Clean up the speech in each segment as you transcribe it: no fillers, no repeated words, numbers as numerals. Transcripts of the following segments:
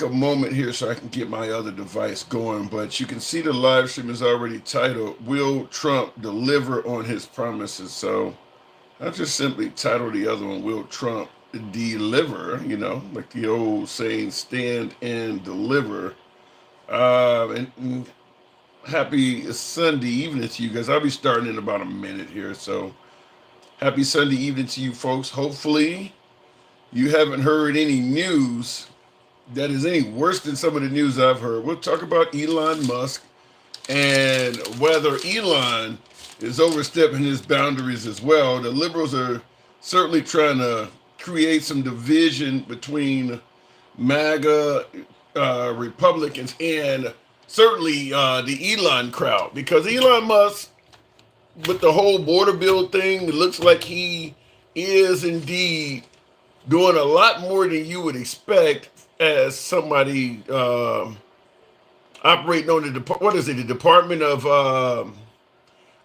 take a moment here so I can get my other device going, but you can see the live stream is already titled, Will Trump Deliver on His Promises? So I'll just simply title the other one, Will Trump Deliver? Like the old saying, stand and deliver. And happy Sunday evening to you guys. I'll be starting in about a minute here. So happy Sunday evening to you folks. Hopefully you haven't heard any news that is any worse than some of the news I've heard. We'll talk about Elon Musk and whether Elon is overstepping his boundaries as well. The liberals are certainly trying to create some division between MAGA Republicans and certainly the Elon crowd, because Elon Musk, with the whole border bill thing, it looks like he is indeed doing a lot more than you would expect as somebody operating on the Department of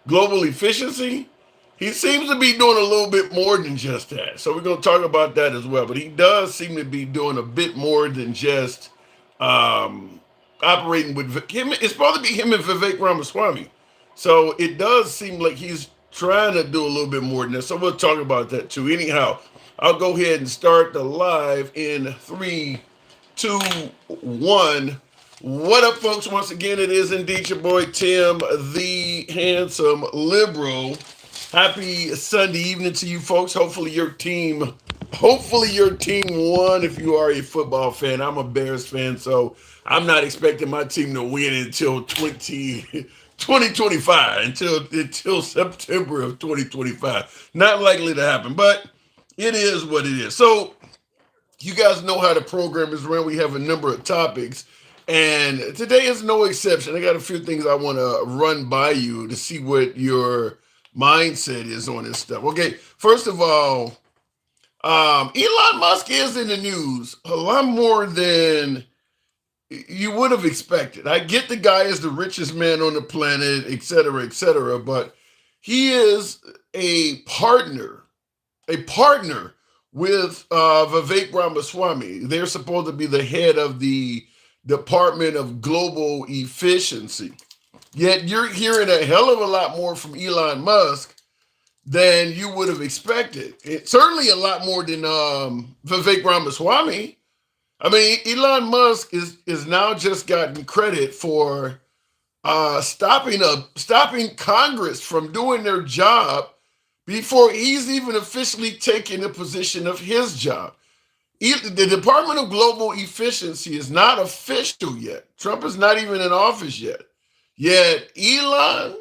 Global Efficiency. He seems to be doing a little bit more than just that. So we're going to talk about that as well. But he does seem to be doing a bit more than just operating with him. It's supposed to be him and Vivek Ramaswamy. So it does seem like he's trying to do a little bit more than that. So we'll talk about that too. Anyhow, I'll go ahead and start the live in 3, 2, 1. What up, folks? Once again, it is indeed your boy Tim, the handsome liberal. Happy Sunday evening to you folks. Hopefully your team won if you are a football fan. I'm a Bears fan, so I'm not expecting my team to win until 2025, until September of 2025. Not likely to happen, but it is what it is. So you guys know how the program is run. We have a number of topics, and today is no exception. I got a few things I want to run by you to see what your mindset is on this stuff. Okay, first of all, Elon Musk is in the news a lot more than you would have expected. I get the guy is the richest man on the planet, et cetera, but he is a partner with Vivek Ramaswamy. They're supposed to be the head of the Department of Global Efficiency. Yet you're hearing a hell of a lot more from Elon Musk than you would have expected. Certainly a lot more than Vivek Ramaswamy. I mean, Elon Musk is now just gotten credit for stopping Congress from doing their job before he's even officially taken the position of his job. The Department of Global Efficiency is not official yet. Trump is not even in office yet. Yet Elon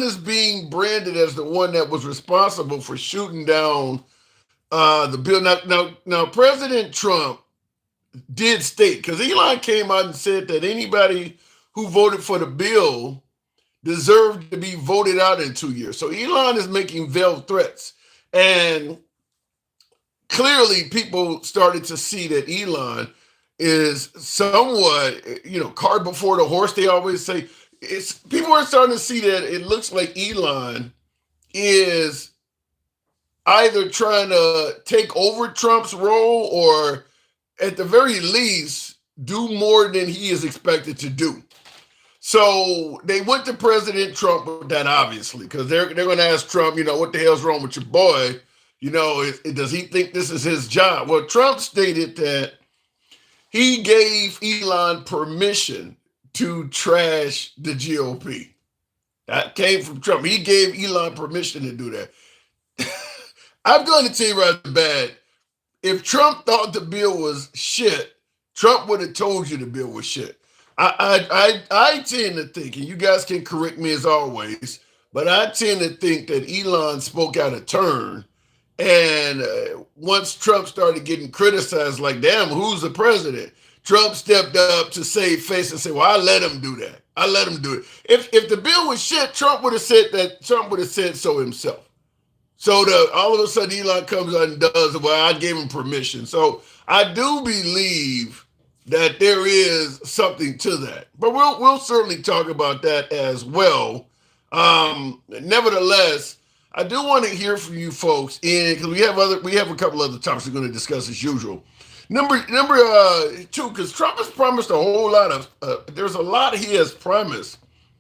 is being branded as the one that was responsible for shooting down the bill. Now, President Trump did state, because Elon came out and said that anybody who voted for the bill deserved to be voted out in 2 years. So Elon is making veiled threats. And clearly people started to see that Elon is somewhat, cart before the horse, they always say. People are starting to see that it looks like Elon is either trying to take over Trump's role or at the very least do more than he is expected to do. So they went to President Trump with that, obviously, because they're going to ask Trump, what the hell's wrong with your boy? Does he think this is his job? Well, Trump stated that he gave Elon permission to trash the GOP. That came from Trump. He gave Elon permission to do that. I'm going to tell you right off the bat, if Trump thought the bill was shit, Trump would have told you the bill was shit. I tend to think, and you guys can correct me as always, but I tend to think that Elon spoke out of turn. And once Trump started getting criticized, like, damn, who's the president? Trump stepped up to save face and said, well, I let him do that. I let him do it. If the bill was shit, Trump would have said that. Trump would have said so himself. So all of a sudden Elon comes out and does, well, I gave him permission. So I do believe that there is something to that. But we'll certainly talk about that as well. Nevertheless, I do want to hear from you folks, because we have a couple other topics we're going to discuss as usual. Number two, because Trump has promised a whole lot of. There's a lot he has promised.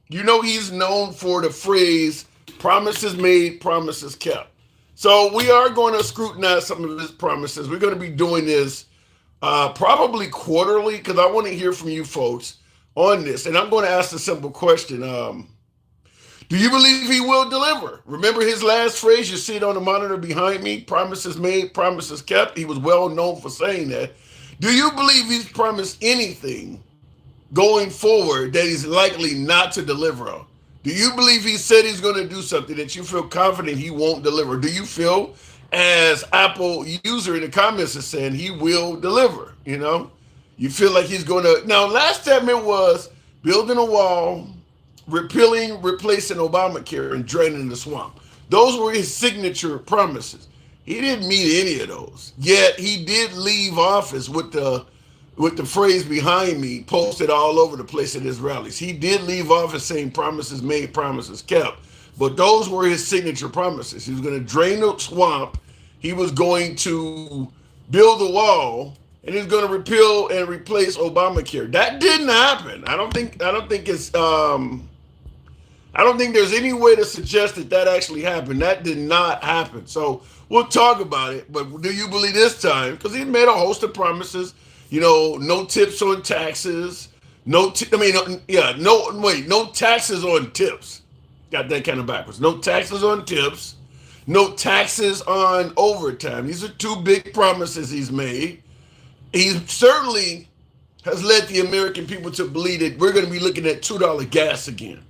You know, he's known for the phrase "promises made, promises kept." So we are going to scrutinize some of his promises. We're going to be doing this probably quarterly because I want to hear from you folks on this. And I'm going to ask a simple question. Do you believe he will deliver? Remember his last phrase? You see it on the monitor behind me. Promises made, promises kept. He was well known for saying that. Do you believe he's promised anything going forward that he's likely not to deliver on? Do you believe he said he's going to do something that you feel confident he won't deliver? Do you feel, as Apple user in the comments is saying, he will deliver? You know, you feel like he's going to. Now, last statement was building a wall, repealing, replacing Obamacare, and draining the swamp. Those were his signature promises. He didn't meet any of those. Yet he did leave office with the phrase behind me posted all over the place at his rallies. He did leave office saying promises made, promises kept. But those were his signature promises. He was going to drain the swamp. He was going to build a wall, and he's going to repeal and replace Obamacare. That didn't happen. I don't think there's any way to suggest that that actually happened. That did not happen. So we'll talk about it. But do you believe this time? Because he made a host of promises. You know, no tips on taxes. No taxes on tips. Got that kind of backwards. No taxes on tips. No taxes on overtime. These are two big promises he's made. He certainly has led the American people to believe that we're going to be looking at $2 gas again.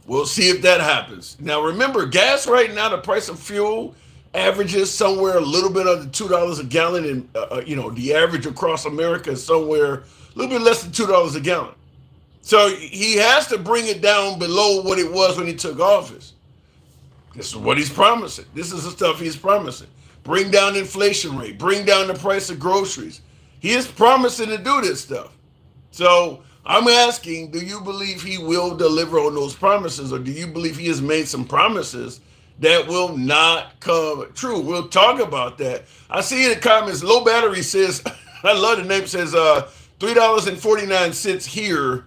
We'll see if that happens. Now, remember, gas right now, the price of fuel averages somewhere a little bit under $2 a gallon. And, the average across America is somewhere a little bit less than $2 a gallon. So he has to bring it down below what it was when he took office. This is what he's promising. This is the stuff he's promising. Bring down inflation rate. Bring down the price of groceries. He is promising to do this stuff. So I'm asking, do you believe he will deliver on those promises, or do you believe he has made some promises that will not come true? We'll talk about that. I see in the comments, Low Battery says, I love the name, says $3.49 here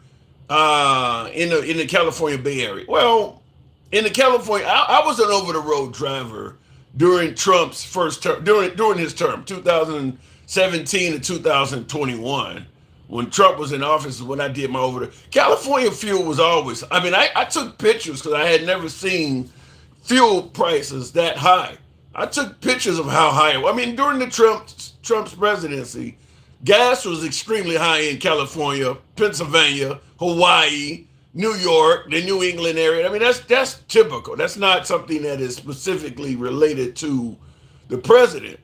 in the California Bay Area. Well, in the California, I was an over-the-road driver during Trump's first term, during his term, 2017 to 2021. When Trump was in office, when I did my over there. California fuel was always, I took pictures because I had never seen fuel prices that high. I took pictures of how high. During the Trump's presidency, gas was extremely high in California, Pennsylvania, Hawaii, New York, the New England area. That's typical. That's not something that is specifically related to the president.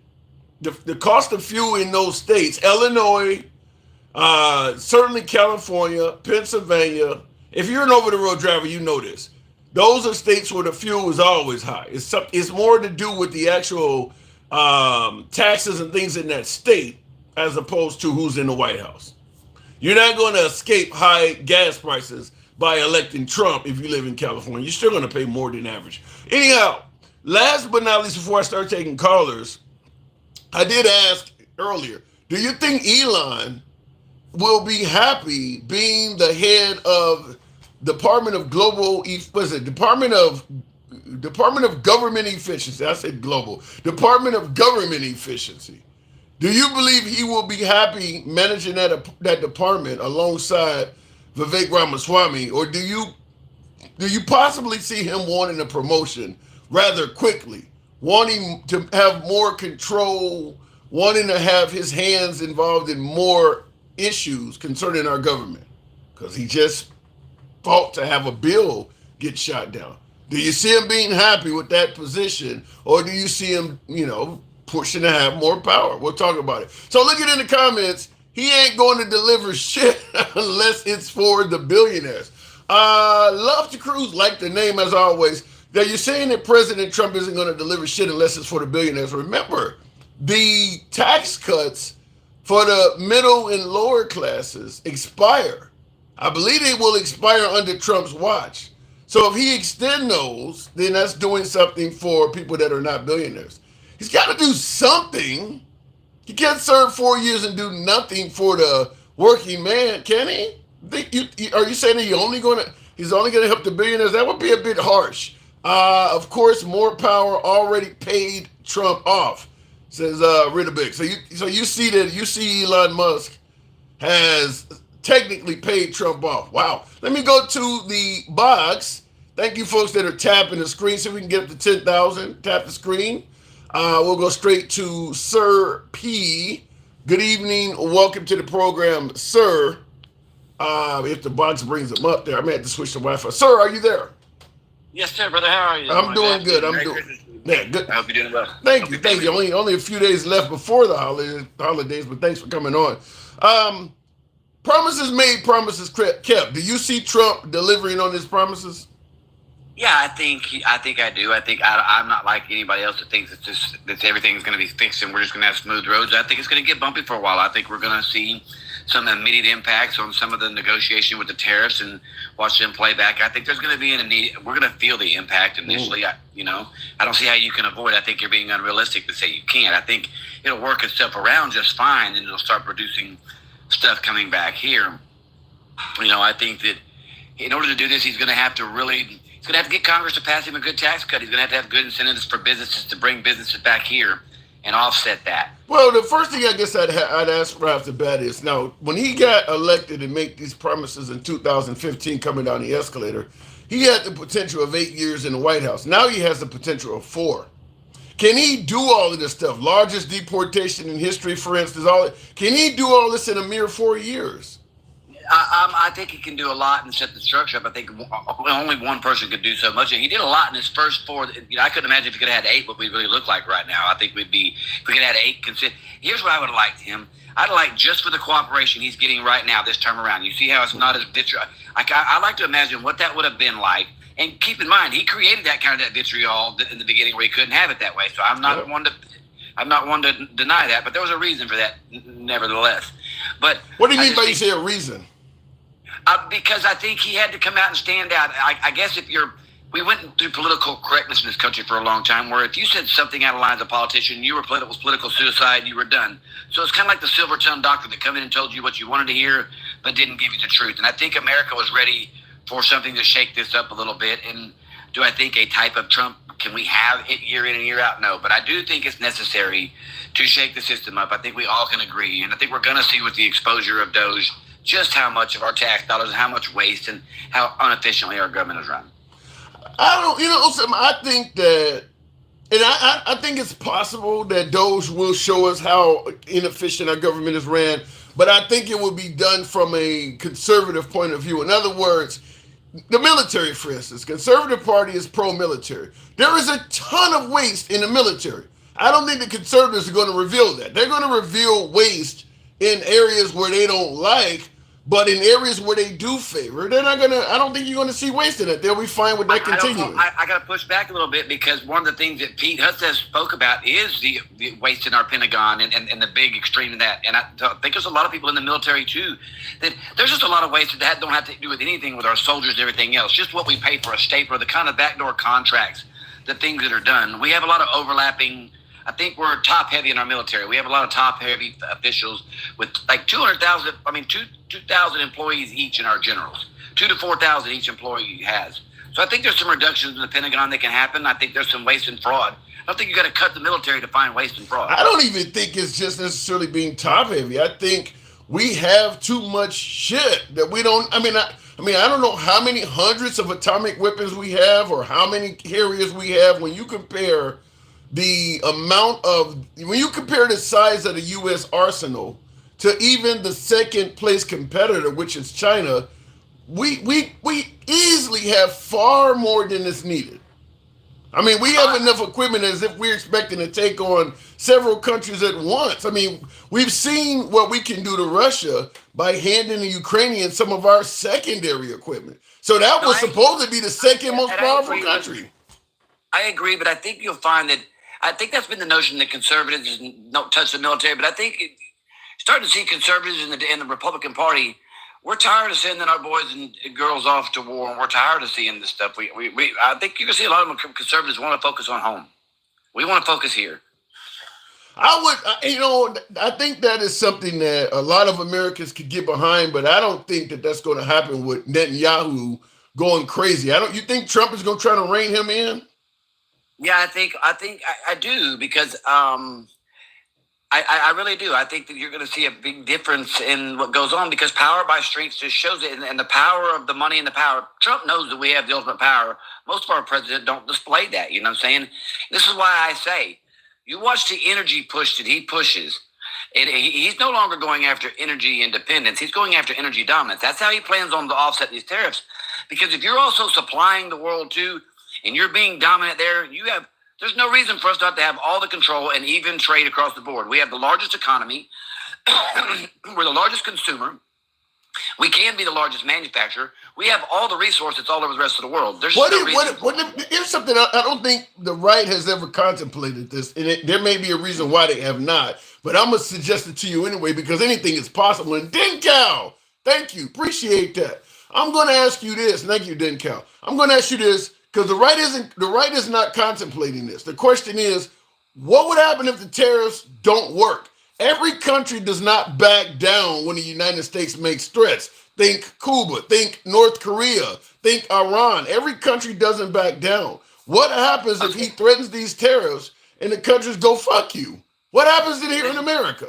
The cost of fuel in those states, Illinois, certainly California, Pennsylvania. If you're an over-the-road driver, you know this. Those are states where the fuel is always high. It's more to do with the actual taxes and things in that state as opposed to who's in the White House. You're not going to escape high gas prices by electing Trump if you live in California. You're still going to pay more than average. Anyhow, last but not least, before I start taking callers, I did ask earlier, do you think Elon will be happy being the head of Department of Government Efficiency? I said global. Department of Government Efficiency. Do you believe he will be happy managing that department alongside Vivek Ramaswamy, or do you possibly see him wanting a promotion rather quickly, wanting to have more control, wanting to have his hands involved in more issues concerning our government? Because he just fought to have a bill get shot down. Do you see him being happy with that position, or do you see him, pushing to have more power? We'll talk about it. So look it in the comments. He ain't going to deliver shit unless it's for the billionaires. Love to Cruise, like the name as always. Now you're saying that President Trump isn't going to deliver shit unless it's for the billionaires. Remember, the tax cuts for the middle and lower classes expire. I believe they will expire under Trump's watch. So if he extends those, then that's doing something for people that are not billionaires. He's got to do something He can't serve 4 years and do nothing for the working man, can he? Are you saying he's only going to help the billionaires? That would be a bit harsh. Of course, more power already paid Trump off, says Ridderbeck. So you see Elon Musk has technically paid Trump off. Wow. Let me go to the box. Thank you, folks that are tapping the screen, so we can get up to 10,000. Tap the screen. We'll go straight to Sir P. Good evening. Welcome to the program, sir. If the box brings him up there, I may have to switch to Wi-Fi. Sir, are you there? Yes, sir, brother. How are you? I'm doing good. Yeah, good. I hope you're doing well. Thank you. Only a few days left before the holidays, but thanks for coming on. Promises made, promises kept. Do you see Trump delivering on his promises? Yeah, I think I do. I'm not like anybody else that thinks that everything's going to be fixed and we're just going to have smooth roads. I think it's going to get bumpy for a while. I think we're going to see some immediate impacts on some of the negotiation with the tariffs and watch them play back. I think there's going to be we're going to feel the impact initially. I don't see how you can avoid it. I think you're being unrealistic to say you can't. I think it'll work itself around just fine and it'll start producing stuff coming back here. I think that in order to do this, he's going to have to get Congress to pass him a good tax cut. He's going to have good incentives for businesses to bring businesses back here and offset that. Well, the first thing I guess I'd ask right off the bat is, now, when he got elected and make these promises in 2015 coming down the escalator, he had the potential of 8 years in the White House. Now he has the potential of 4. Can he do all of this stuff? Largest deportation in history, for instance. Can he do all this in a mere 4 years? I think he can do a lot and set the structure up. I think only one person could do so much. And he did a lot in his first 4. I couldn't imagine if he could have had 8 what we really look like right now. I think if we could have had 8. Here's what I would have liked him. I'd like, just for the cooperation he's getting right now this time around. You see how it's not as vitriol. I like to imagine what that would have been like. And keep in mind, he created that vitriol in the beginning where he couldn't have it that way. So I'm not one to deny that, but there was a reason for that, nevertheless. But what do you mean by you say a reason? Because I think he had to come out and stand out. I guess we went through political correctness in this country for a long time, where if you said something out of line as a politician, it was political suicide, and you were done. So it's kind of like the silver-tongued doctor that come in and told you what you wanted to hear, but didn't give you the truth. And I think America was ready for something to shake this up a little bit. And do I think a type of Trump, can we have it year in and year out? No. But I do think it's necessary to shake the system up. I think we all can agree. And I think we're going to see with the exposure of Doge just how much of our tax dollars and how much waste and how inefficiently our government is run. I think that, and I think it's possible that Doge will show us how inefficient our government is ran, but I think it will be done from a conservative point of view. In other words, the military, for instance, Conservative Party is pro-military. There is a ton of waste in the military. I don't think the conservatives are going to reveal that. They're going to reveal waste in areas where they don't like, but in areas where they do favor, they're not going to, I don't think you're going to see waste in it. They'll be fine with that continuing. I got to push back a little bit, because one of the things that Pete Hutz spoke about is the waste in our Pentagon and the big extreme in that. And I think there's a lot of people in the military too, that there's just a lot of waste that don't have to do with anything with our soldiers and everything else. Just what we pay for a stapler, the kind of backdoor contracts, the things that are done. We have a lot of overlapping. I think we're top heavy in our military. We have a lot of top heavy officials with like 200,000, 2,000 employees each in our generals. 2,000 to 4,000 each employee has. So I think there's some reductions in the Pentagon that can happen. I think there's some waste and fraud. I don't think you got to cut the military to find waste and fraud. I don't even think it's just necessarily being top heavy. I think we have too much shit that we don't. I don't know how many hundreds of atomic weapons we have or how many carriers we have. When you compare the size of the U.S. arsenal to even the second place competitor, which is China, we easily have far more than is needed. I mean, we have enough equipment as if we're expecting to take on several countries at once. I mean, we've seen what we can do to Russia by handing the Ukrainians some of our secondary equipment. So that was supposed to be the second most powerful country. I agree, but I think you'll find that, I think that's been the notion that conservatives don't touch the military, but I think starting to see conservatives in the Republican Party, we're tired of sending our boys and girls off to war, and we're tired of seeing this stuff. I think you can see a lot of conservatives want to focus on home. We want to focus here. I think that is something that a lot of Americans could get behind, but I don't think that that's going to happen with Netanyahu going crazy. I don't. You think Trump is going to try to rein him in? Yeah, I do because I really do. I think that you're going to see a big difference in what goes on because power by strength just shows it, and the power of the money and the power. Trump knows that we have the ultimate power. Most of our presidents don't display that. You know what I'm saying? This is why I say, you watch the energy push that he pushes. He's no longer going after energy independence. He's going after energy dominance. That's how he plans on to offset these tariffs. Because if you're also supplying the world too, and you're being dominant there, there's no reason for us not to have all the control and even trade across the board. We have the largest economy. We're the largest consumer. We can be the largest manufacturer. We have all the resources all over the rest of the world. There's no reason. Here's something I don't think the right has ever contemplated this, and there may be a reason why they have not. But I'm gonna suggest it to you anyway because anything is possible. And Dencal, thank you, appreciate that. I'm gonna ask you this. Thank you, Dencal. I'm gonna ask you this because the right is not contemplating this. The question is, what would happen if the tariffs don't work? Every country does not back down when the United States makes threats. Think Cuba, think North Korea, think Iran. Every country doesn't back down. What happens if he threatens these tariffs and the countries go fuck you? What happens here in America?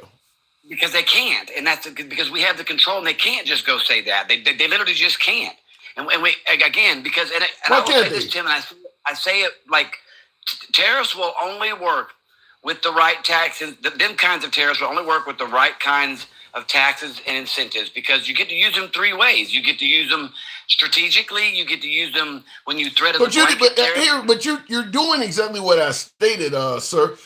Because they can't, and that's because we have the control, and they can't just go say that. They literally just can't. And we again because I will say this, Tim, and I say it like tariffs will only work with the right taxes. Them kinds of tariffs will only work with the right kinds of taxes and incentives because you get to use them three ways. You get to use them strategically. You get to use them when you threaten the blanket. But you're doing exactly what I stated, sir.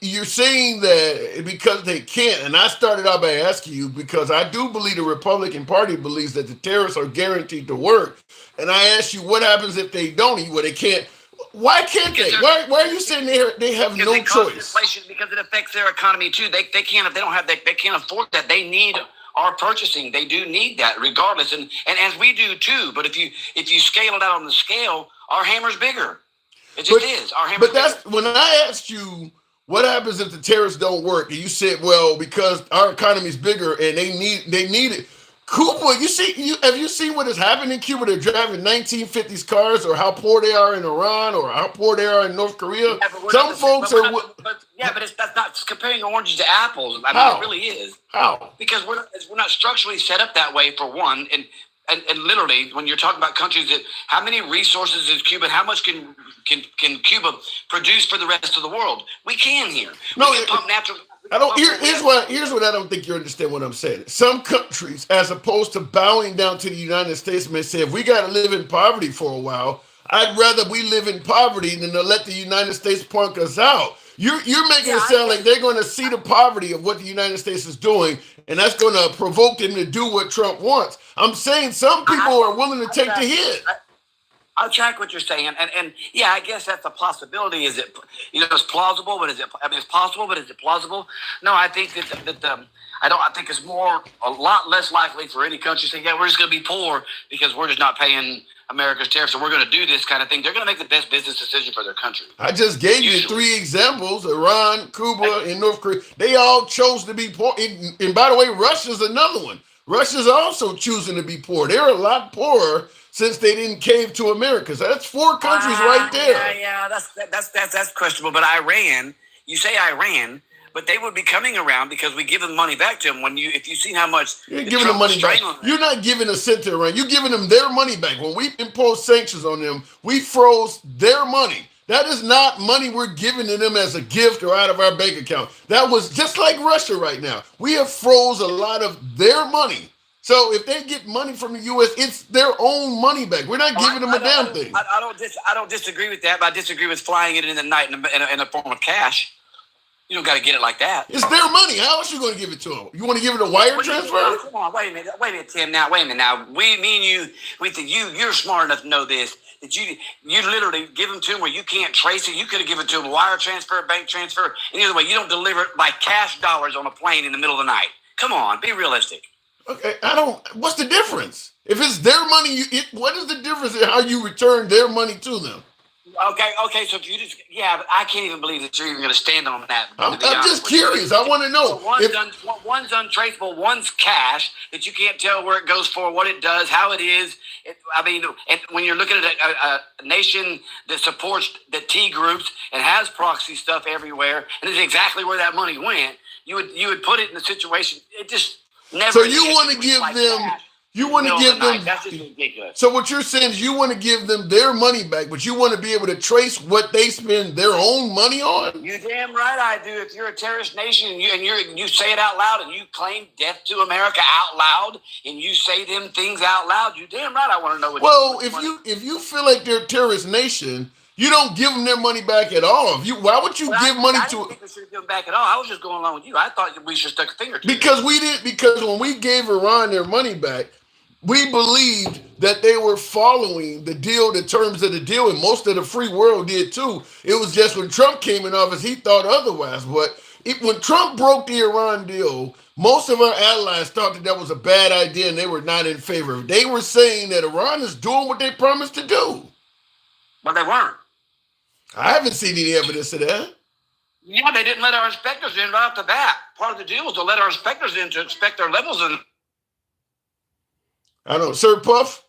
You're saying that because they can't, and I started out by asking you because I do believe the Republican Party believes that the tariffs are guaranteed to work, and I asked you what happens if they don't. Well, they can't. Why can't they? Why are you saying they have no choice? Inflation because it affects their economy too. They can't if they don't have they can't afford that. They need our purchasing. They do need that regardless, and as we do too. But if you scale it out on the scale, our hammer's bigger. It just is. Our hammer's bigger. But when I asked you what happens if the tariffs don't work, and you said, well, because our economy's bigger and they need it. Cuba, have you seen what has happened in Cuba? They're driving 1950s cars, or how poor they are in Iran, or how poor they are in North Korea. Yeah, that's not comparing oranges to apples. I mean, it really is. How? Because we're not structurally set up that way for one, and literally when you're talking about countries that how many resources is Cuba? How much can Cuba produce for the rest of the world? We can here. We can pump natural. Here's what I don't think you understand what I'm saying. Some countries, as opposed to bowing down to the United States, may say, if we got to live in poverty for a while, I'd rather we live in poverty than to let the United States punk us out. You're making it sound like they're going to see the poverty of what the United States is doing, and that's going to provoke them to do what Trump wants. I'm saying some people are willing to take the hit. I'll track what you're saying, and yeah, I guess that's a possibility. Is it, it's plausible, but it's possible, but is it plausible? No, I think I think it's a lot less likely for any country to say, yeah, we're just going to be poor because we're just not paying America's tariffs, so we're going to do this kind of thing. They're going to make the best business decision for their country. I just gave you 3 examples: Iran, Cuba, and North Korea. They all chose to be poor. And by the way, Russia's another one. Russia's also choosing to be poor. They're a lot poorer since they didn't cave to America. So that's 4 countries right there. Yeah, that's questionable. But Iran, you say Iran, but they would be coming around because we give them money back to them. If you've seen how much you're giving them money back, you're not giving a cent to Iran. You're giving them their money back. When we imposed sanctions on them, we froze their money. That is not money we're giving to them as a gift or out of our bank account. That was just like Russia right now. We have froze a lot of their money. So if they get money from the U.S., it's their own money back. We're not giving them a damn thing. I don't disagree with that, but I disagree with flying it in the night in a form of cash. You don't got to get it like that. It's their money. How else are you going to give it to them? You want to give it a wire transfer? Come on, wait a minute, Tim. Wait a minute. Now, me and you, you're smart enough to know this. That you literally give them to them where you can't trace it. You could have given it to them wire transfer, bank transfer, and either way, you don't deliver it like cash dollars on a plane in the middle of the night. Come on, be realistic. Okay, what's the difference? If it's their money, what is the difference in how you return their money to them? Okay. So if you just, yeah, but I can't even believe that you're even going to stand on that. I'm just curious. I want to know. So one's untraceable, one's cash that you can't tell where it goes for, what it does, how it is. I mean, and when you're looking at a nation that supports the T groups and has proxy stuff everywhere, and is exactly where that money went, you would put it in a situation. It just never. So you want to give them. You want to give them. That's just ridiculous. So what you're saying is you want to give them their money back, but you want to be able to trace what they spend their own money on? You damn right I do. If you're a terrorist nation and you say it out loud and you claim death to America out loud and you say them things out loud, you damn right I want to know what. Well, if you feel like they're a terrorist nation, you don't give them their money back at all. Why would you give money to? I didn't think we should give them back at all. I was just going along with you. I thought we should stick a finger to because we did. Because when we gave Iran their money back, we believed that they were following the deal, the terms of the deal, and most of the free world did too. It was just when Trump came in office, he thought otherwise. But when Trump broke the Iran deal, most of our allies thought that was a bad idea and they were not in favor of it. They were saying that Iran is doing what they promised to do. But they weren't. I haven't seen any evidence of that. Yeah, they didn't let our inspectors in right off the bat. Part of the deal was to let our inspectors in to inspect their levels. And I don't know. Sir Puff,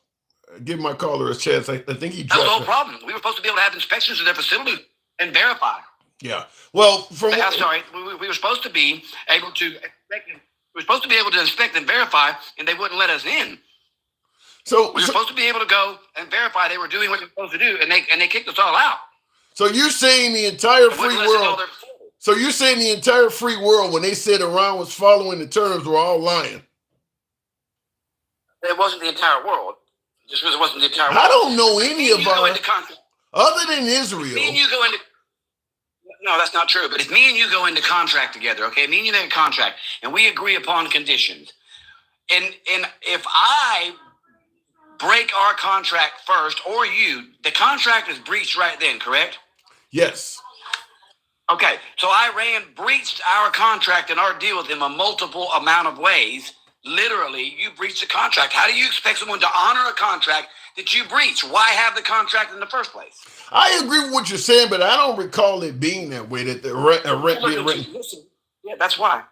give my caller a chance. I think he dropped. That was no problem. We were supposed to be able to have inspections of their facility and verify. Yeah. Well, I'm sorry. We were supposed to be able to inspect. We were supposed to be able to inspect and verify, and they wouldn't let us in. So we were supposed to be able to go and verify they were doing what they were supposed to do, and they kicked us all out. So you're saying the entire free world. So you're saying the entire free world, when they said Iran was following the terms, were all lying. It wasn't the entire world. Just because it wasn't the entire world. I don't know any of our other than Israel. Me and you go into. No, that's not true. But if me and you go into contract together, okay, me and you make a contract, and we agree upon conditions, and if I break our contract first, or you, the contract is breached right then, correct? Yes. Okay, so Iran breached our contract and our deal with them a multiple amount of ways. Literally, you breached the contract. How do you expect someone to honor a contract that you breached? Why have the contract in the first place? I agree with what you're saying, but I don't recall it being that way. That the rent being written. Yeah, that's why.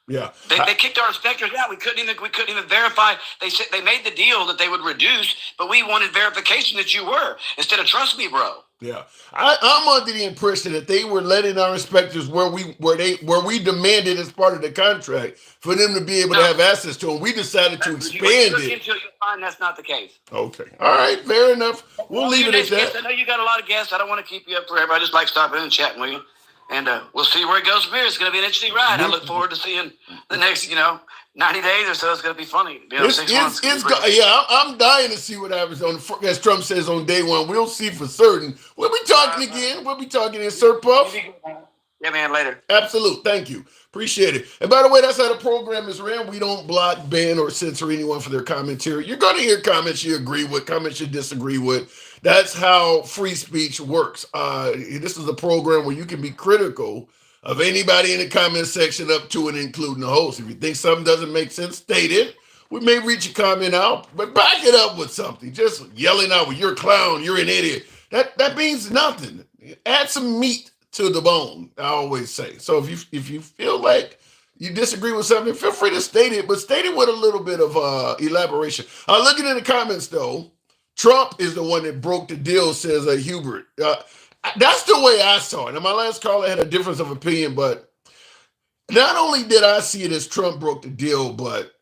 Yeah, they kicked our inspectors out. We couldn't even verify. They said they made the deal that they would reduce, but we wanted verification that you were instead of trust me, bro. Yeah, I'm under the impression that they were letting our inspectors where we demanded as part of the contract for them to be able to have access to them. We decided to expand it. Until you find that's not the case. Okay, all right, fair enough. We'll leave it at that. I know you got a lot of guests. I don't want to keep you up forever. I just like stopping and chatting with you. And we'll see where it goes from here. It's going to be an interesting ride. I look forward to seeing the next, 90 days or so. It's going to be funny. 6 months. I'm dying to see what happens as Trump says on day one. We'll see for certain. We'll be talking again. We'll be talking in Sir Puff. Yeah, man, later. Absolute. Thank you. Appreciate it. And by the way, that's how the program is ran. We don't block, ban, or censor anyone for their comments here. You're going to hear comments you agree with, comments you disagree with. That's how free speech works. This is a program where you can be critical of anybody in the comment section up to and including the host. If you think something doesn't make sense, state it. We may reach a comment out, but back it up with something. Just yelling out, well, you're a clown, you're an idiot. That means nothing. Add some meat to the bone, I always say. So if you feel like you disagree with something, feel free to state it, but state it with a little bit of elaboration. Looking in the comments, though, Trump is the one that broke the deal, says Hubert. That's the way I saw it. And my last caller had a difference of opinion, but not only did I see it as Trump broke the deal, but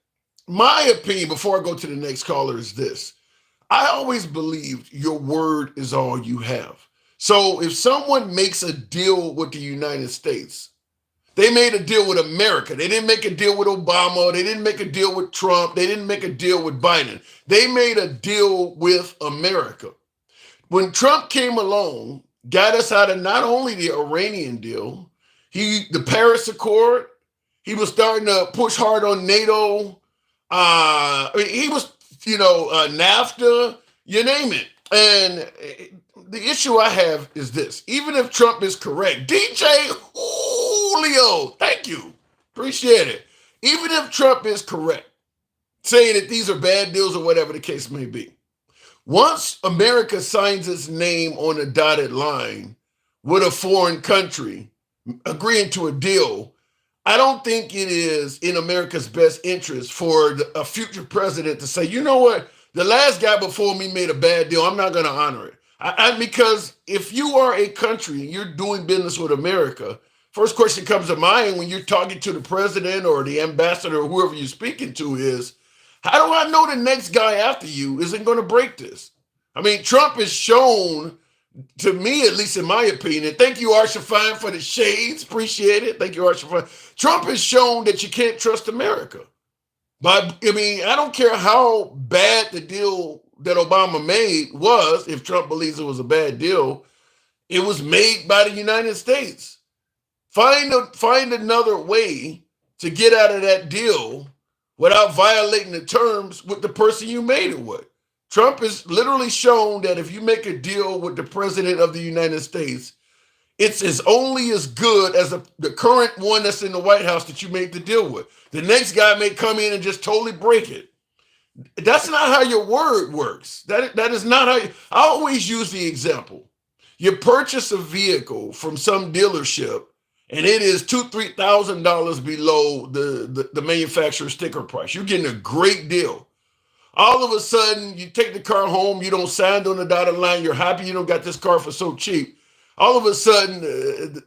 my opinion, before I go to the next caller, is this. I always believed your word is all you have. So if someone makes a deal with the United States, they made a deal with America. They didn't make a deal with Obama. They didn't make a deal with Trump. They didn't make a deal with Biden. They made a deal with America. When Trump came along, got us out of not only the Iranian deal, the Paris Accord, he was starting to push hard on NATO. He was, NAFTA, you name it. And the issue I have is this. Even if Trump is correct, DJ Julio, thank you. Appreciate it. Even if Trump is correct, saying that these are bad deals or whatever the case may be, Once America signs its name on a dotted line with a foreign country agreeing to a deal, I don't think it is in America's best interest for a future president to say, you know what, the last guy before me made a bad deal. I'm not going to honor it. Because if you are a country, you're doing business with America, first question comes to mind when you're talking to the president or the ambassador or whoever you're speaking to is, how do I know the next guy after you isn't going to break this? I mean, Trump has shown, to me, at least in my opinion, thank you, Arshafine, for the shades. Appreciate it. Thank you, Arshafine. Trump has shown that you can't trust America. But, I mean, I don't care how bad the deal that Obama made was, if Trump believes it was a bad deal, it was made by the United States. Find another way to get out of that deal without violating the terms with the person you made it with. Trump has literally shown that if you make a deal with the president of the United States, it's only as good as the current one that's in the White House that you made the deal with. The next guy may come in and just totally break it. That's not how your word works. That is not how I always use the example. You purchase a vehicle from some dealership and it is $2,000-$3,000 below the manufacturer's sticker price. You're getting a great deal. All of a sudden, you take the car home, you don't sign on the dotted line, you're happy you don't got this car for so cheap. All of a sudden, the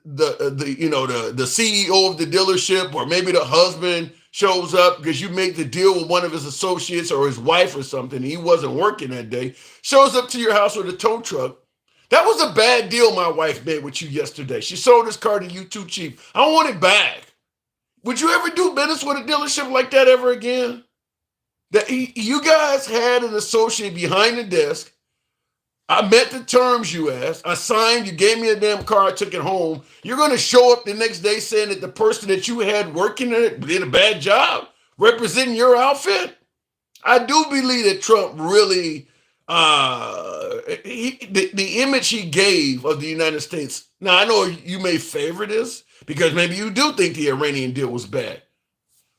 CEO of the dealership or maybe the husband shows up because you made the deal with one of his associates or his wife or something. He wasn't working that day. Shows up to your house with a tow truck. That was a bad deal my wife made with you yesterday. She sold this car to you too cheap. I want it back. Would you ever do business with a dealership like that ever again? That you guys had an associate behind the desk. I met the terms you asked. I signed. You gave me a damn car. I took it home. You're going to show up the next day saying that the person that you had working in it did a bad job representing your outfit? I do believe that Trump really, the image he gave of the United States. Now, I know you may favor this because maybe you do think the Iranian deal was bad.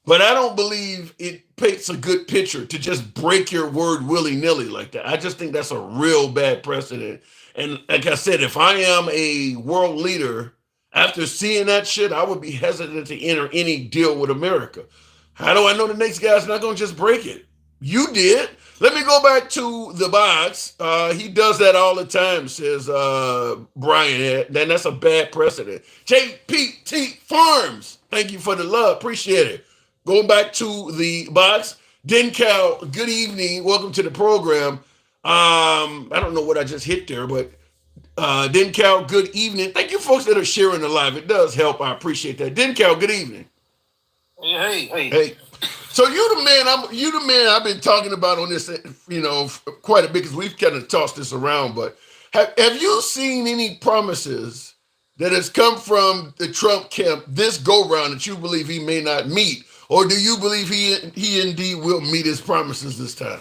But I don't believe it paints a good picture to just break your word willy-nilly like that. I just think that's a real bad precedent. And like I said, if I am a world leader, after seeing that shit, I would be hesitant to enter any deal with America. How do I know the next guy's not going to just break it? You did. Let me go back to the box. He does that all the time, says Brian. Then that's a bad precedent. JPT Farms. Thank you for the love. Appreciate it. Going back to the box, Dencal, good evening. Welcome to the program. I don't know what I just hit there, but Dencal, good evening. Thank you folks that are sharing the live. It does help. I appreciate that. Dencal, good evening. Hey. So you the man I've been talking about on this, quite a bit because we've kind of tossed this around. But have you seen any promises that has come from the Trump camp this go round that you believe he may not meet? Or do you believe he indeed will meet his promises this time?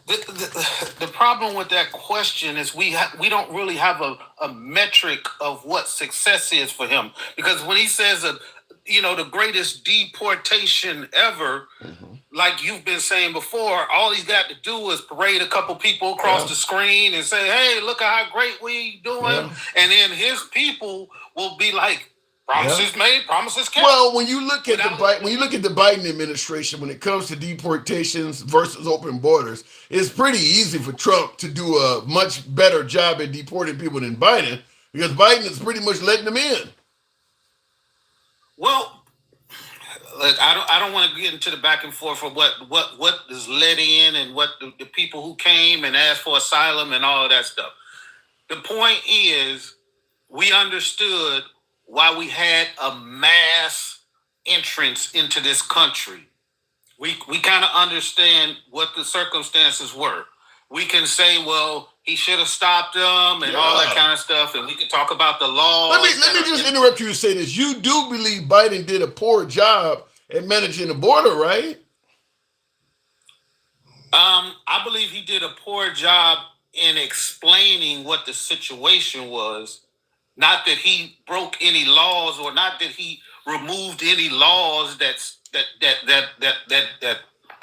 The problem with that question is we don't really have a metric of what success is for him, because when he says the greatest deportation ever, like you've been saying before, all he's got to do is parade a couple people across the screen and say, "Hey, look at how great we doing," and then his people will be like, "Promises made, promises kept." Well, when you look at the Biden administration, when it comes to deportations versus open borders, it's pretty easy for Trump to do a much better job at deporting people than Biden, because Biden is pretty much letting them in. Well, look, I don't want to get into the back and forth of what is let in and what the people who came and asked for asylum and all of that stuff. The point is, we understood why we had a mass entrance into this country. We kind of understand what the circumstances were. We can say, well, he should have stopped them and all that kind of stuff, and we can talk about the law. Let me just interrupt you and say this. You do believe Biden did a poor job at managing the border, right? I believe he did a poor job in explaining what the situation was. Not that he broke any laws, or not that he removed any laws that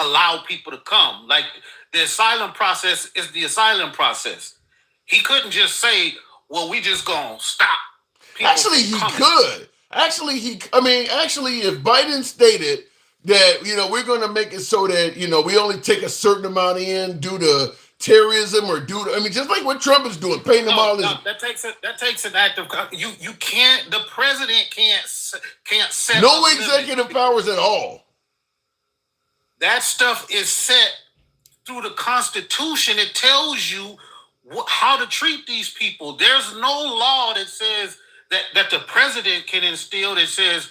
allow people to come. Like the asylum process is the asylum process. He couldn't just say, "Well, we just gonna stop." Actually, he could. Actually, if Biden stated that, we're going to make it so that, we only take a certain amount in due to terrorism or just like what Trump is doing, paying them all. That takes an act of you can't. The president can't set no executive powers at all. That stuff is set through the Constitution. It tells you how to treat these people. There's no law that says that the president can instill that says,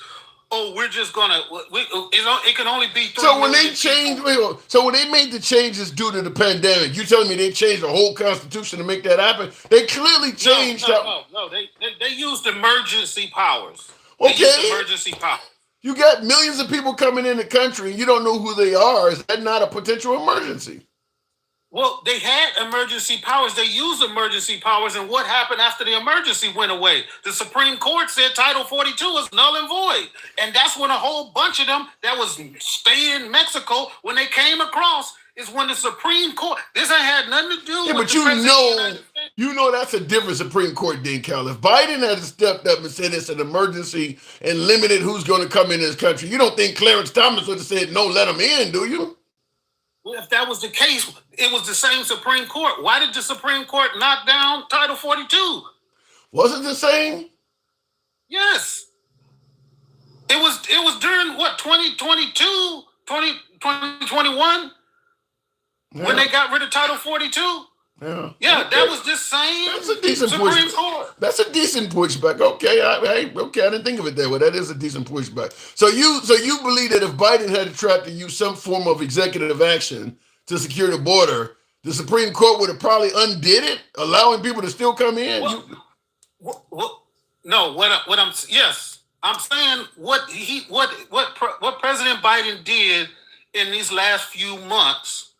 "Oh, we're just gonna." It can only be. So when they changed, so when they made the changes due to the pandemic, you telling me they changed the whole Constitution to make that happen? They clearly changed. No. They used emergency powers. Okay. Emergency powers. You got millions of people coming in the country, and you don't know who they are. Is that not a potential emergency? Well, they had emergency powers. They used emergency powers, and what happened after the emergency went away? The Supreme Court said Title 42 is null and void. And that's when a whole bunch of them that was staying in Mexico, when they came across, is when the Supreme Court, this ain't had nothing to do with but you know that's a different Supreme Court, Dean Cal. If Biden had stepped up and said it's an emergency and limited who's going to come in this country, you don't think Clarence Thomas would have said, no, let them in, do you? Well, if that was the case, it was the same Supreme Court. Why did the Supreme Court knock down Title 42? Was it the same? Yes. It was during, 2022, 2021? Yeah. When they got rid of Title 42? Yeah. Yeah, okay. That was the same. That's a decent Supreme Court. That's a decent pushback. Okay, I didn't think of it that way. That is a decent pushback. So you believe that if Biden had tried to use some form of executive action to secure the border, the Supreme Court would have probably undid it, allowing people to still come in? I'm saying what President Biden did in these last few months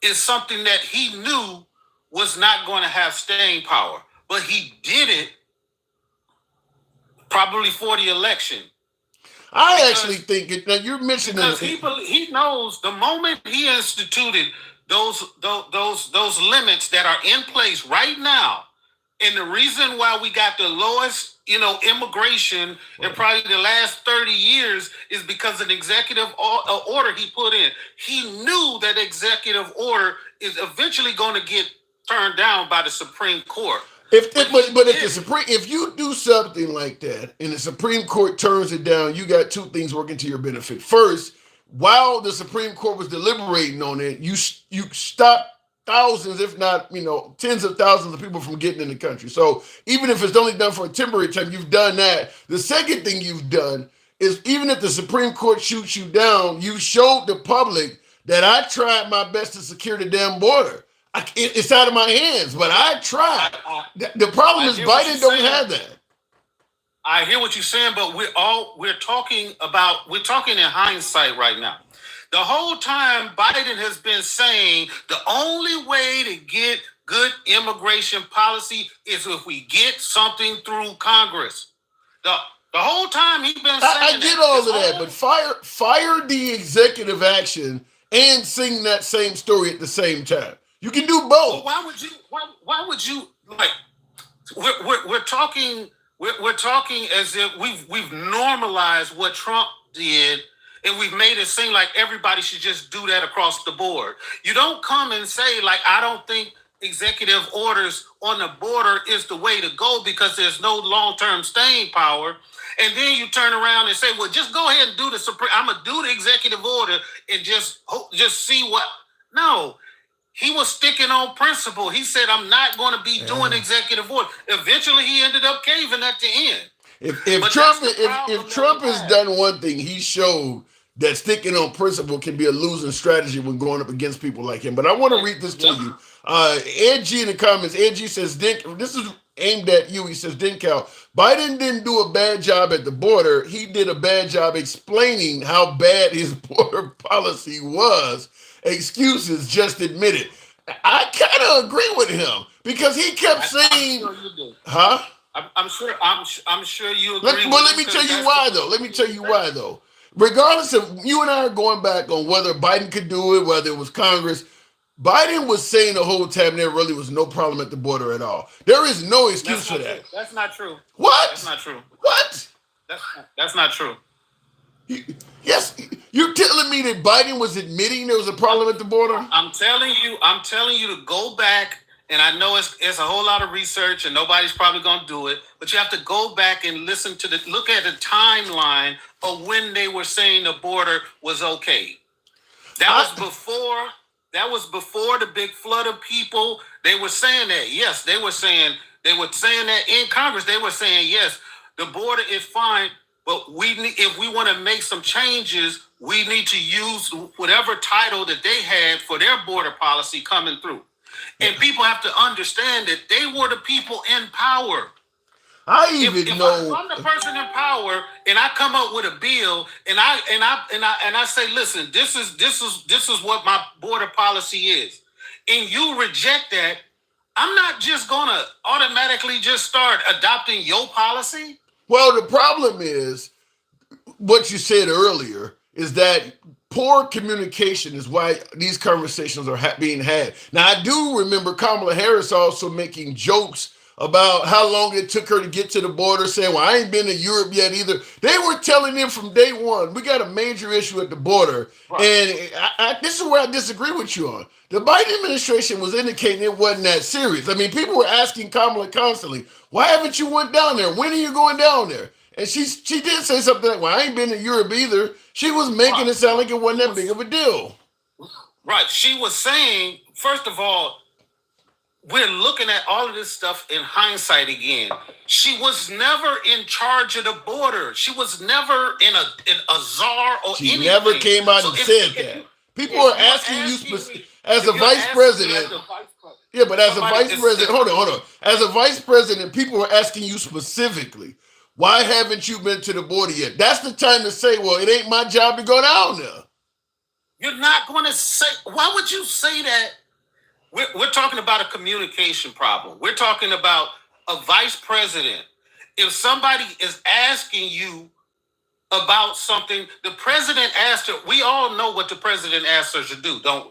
is something that he knew was not going to have staying power, but he did it probably for the election. I actually think it. Now you're mentioning because he knows the moment he instituted those limits that are in place right now, and the reason why we got the lowest, immigration in probably the last 30 years is because of an executive order he put in. He knew that executive order is eventually going to get turned down by the Supreme Court. If you do something like that and the Supreme Court turns it down, you got two things working to your benefit. First, while the Supreme Court was deliberating on it, you stopped thousands, if not, tens of thousands of people from getting in the country. So even if it's only done for a temporary time, you've done that. The second thing you've done is, even if the Supreme Court shoots you down, you showed the public that I tried my best to secure the damn border. It's out of my hands, but I tried. The problem is Biden don't have that. I hear what you're saying, but we're talking in hindsight right now. The whole time Biden has been saying the only way to get good immigration policy is if we get something through Congress. The whole time he's been saying I get all of that, but fire the executive action and sing that same story at the same time. You can do both. Well, why would you like? We're talking as if we've normalized what Trump did, and we've made it seem like everybody should just do that across the board. You don't come and say, like, I don't think executive orders on the border is the way to go because there's no long-term staying power. And then you turn around and say, well, just go ahead and do I'm going to do the executive order and just see what. No. He was sticking on principle. He said, I'm not going to be doing executive order. Eventually, he ended up caving at the end. If Trump has done one thing, he showed that sticking on principle can be a losing strategy when going up against people like him. But I want to read this to you. Ed G in the comments, Ed G says, this is aimed at you. He says, Dinkow, Biden didn't do a bad job at the border. He did a bad job explaining how bad his border policy was. Excuses, just admit it. I kind of agree with him because he kept saying, I'm sure you do. Huh? I'm sure you agree. Let me tell you why though. regardless of you and I are going back on whether Biden could do it, whether it was Congress. Biden was saying the whole time there really was no problem at the border at all. There is no excuse for that. That's not true. What? That's not true. What? That's not true. Yes, you're telling me that Biden was admitting there was a problem at the border? I'm telling you to go back, and I know it's a whole lot of research, and nobody's probably going to do it, but you have to go back and look at the timeline of when they were saying the border was okay. That was before the big flood of people. They were saying that. Yes, they were saying that in Congress. They were saying, yes, the border is fine, but if we want to make some changes, we need to use whatever title that they had for their border policy coming through. And people have to understand that they were the people in power. If I'm the person in power and I come up with a bill and I say, listen, this is what my border policy is, and you reject that, I'm not just gonna automatically just start adopting your policy. Well, the problem is what you said earlier is that poor communication is why these conversations are being had. Now, I do remember Kamala Harris also making jokes about how long it took her to get to the border, saying, well, I ain't been to Europe yet either. They were telling them from day one, we got a major issue at the border. Right. And this is where I disagree with you on. The Biden administration was indicating it wasn't that serious. I mean, people were asking Kamala constantly, why haven't you went down there? When are you going down there? And she did say something like, well, I ain't been to Europe either. She was making it sound like it wasn't that big of a deal. Right. She was saying, first of all, we're looking at all of this stuff in hindsight again. She was never in charge of the border. She was never in a czar or anything. She never came out and said that. People are asking you as a vice president. Yeah, but as a vice president, hold on. As a vice president, people are asking you specifically, why haven't you been to the border yet? That's the time to say, well, it ain't my job to go down there. You're not going to say, why would you say that? We're talking about a communication problem. We're talking about a vice president. If somebody is asking you about something, the president asked her, we all know what the president asked her to do, don't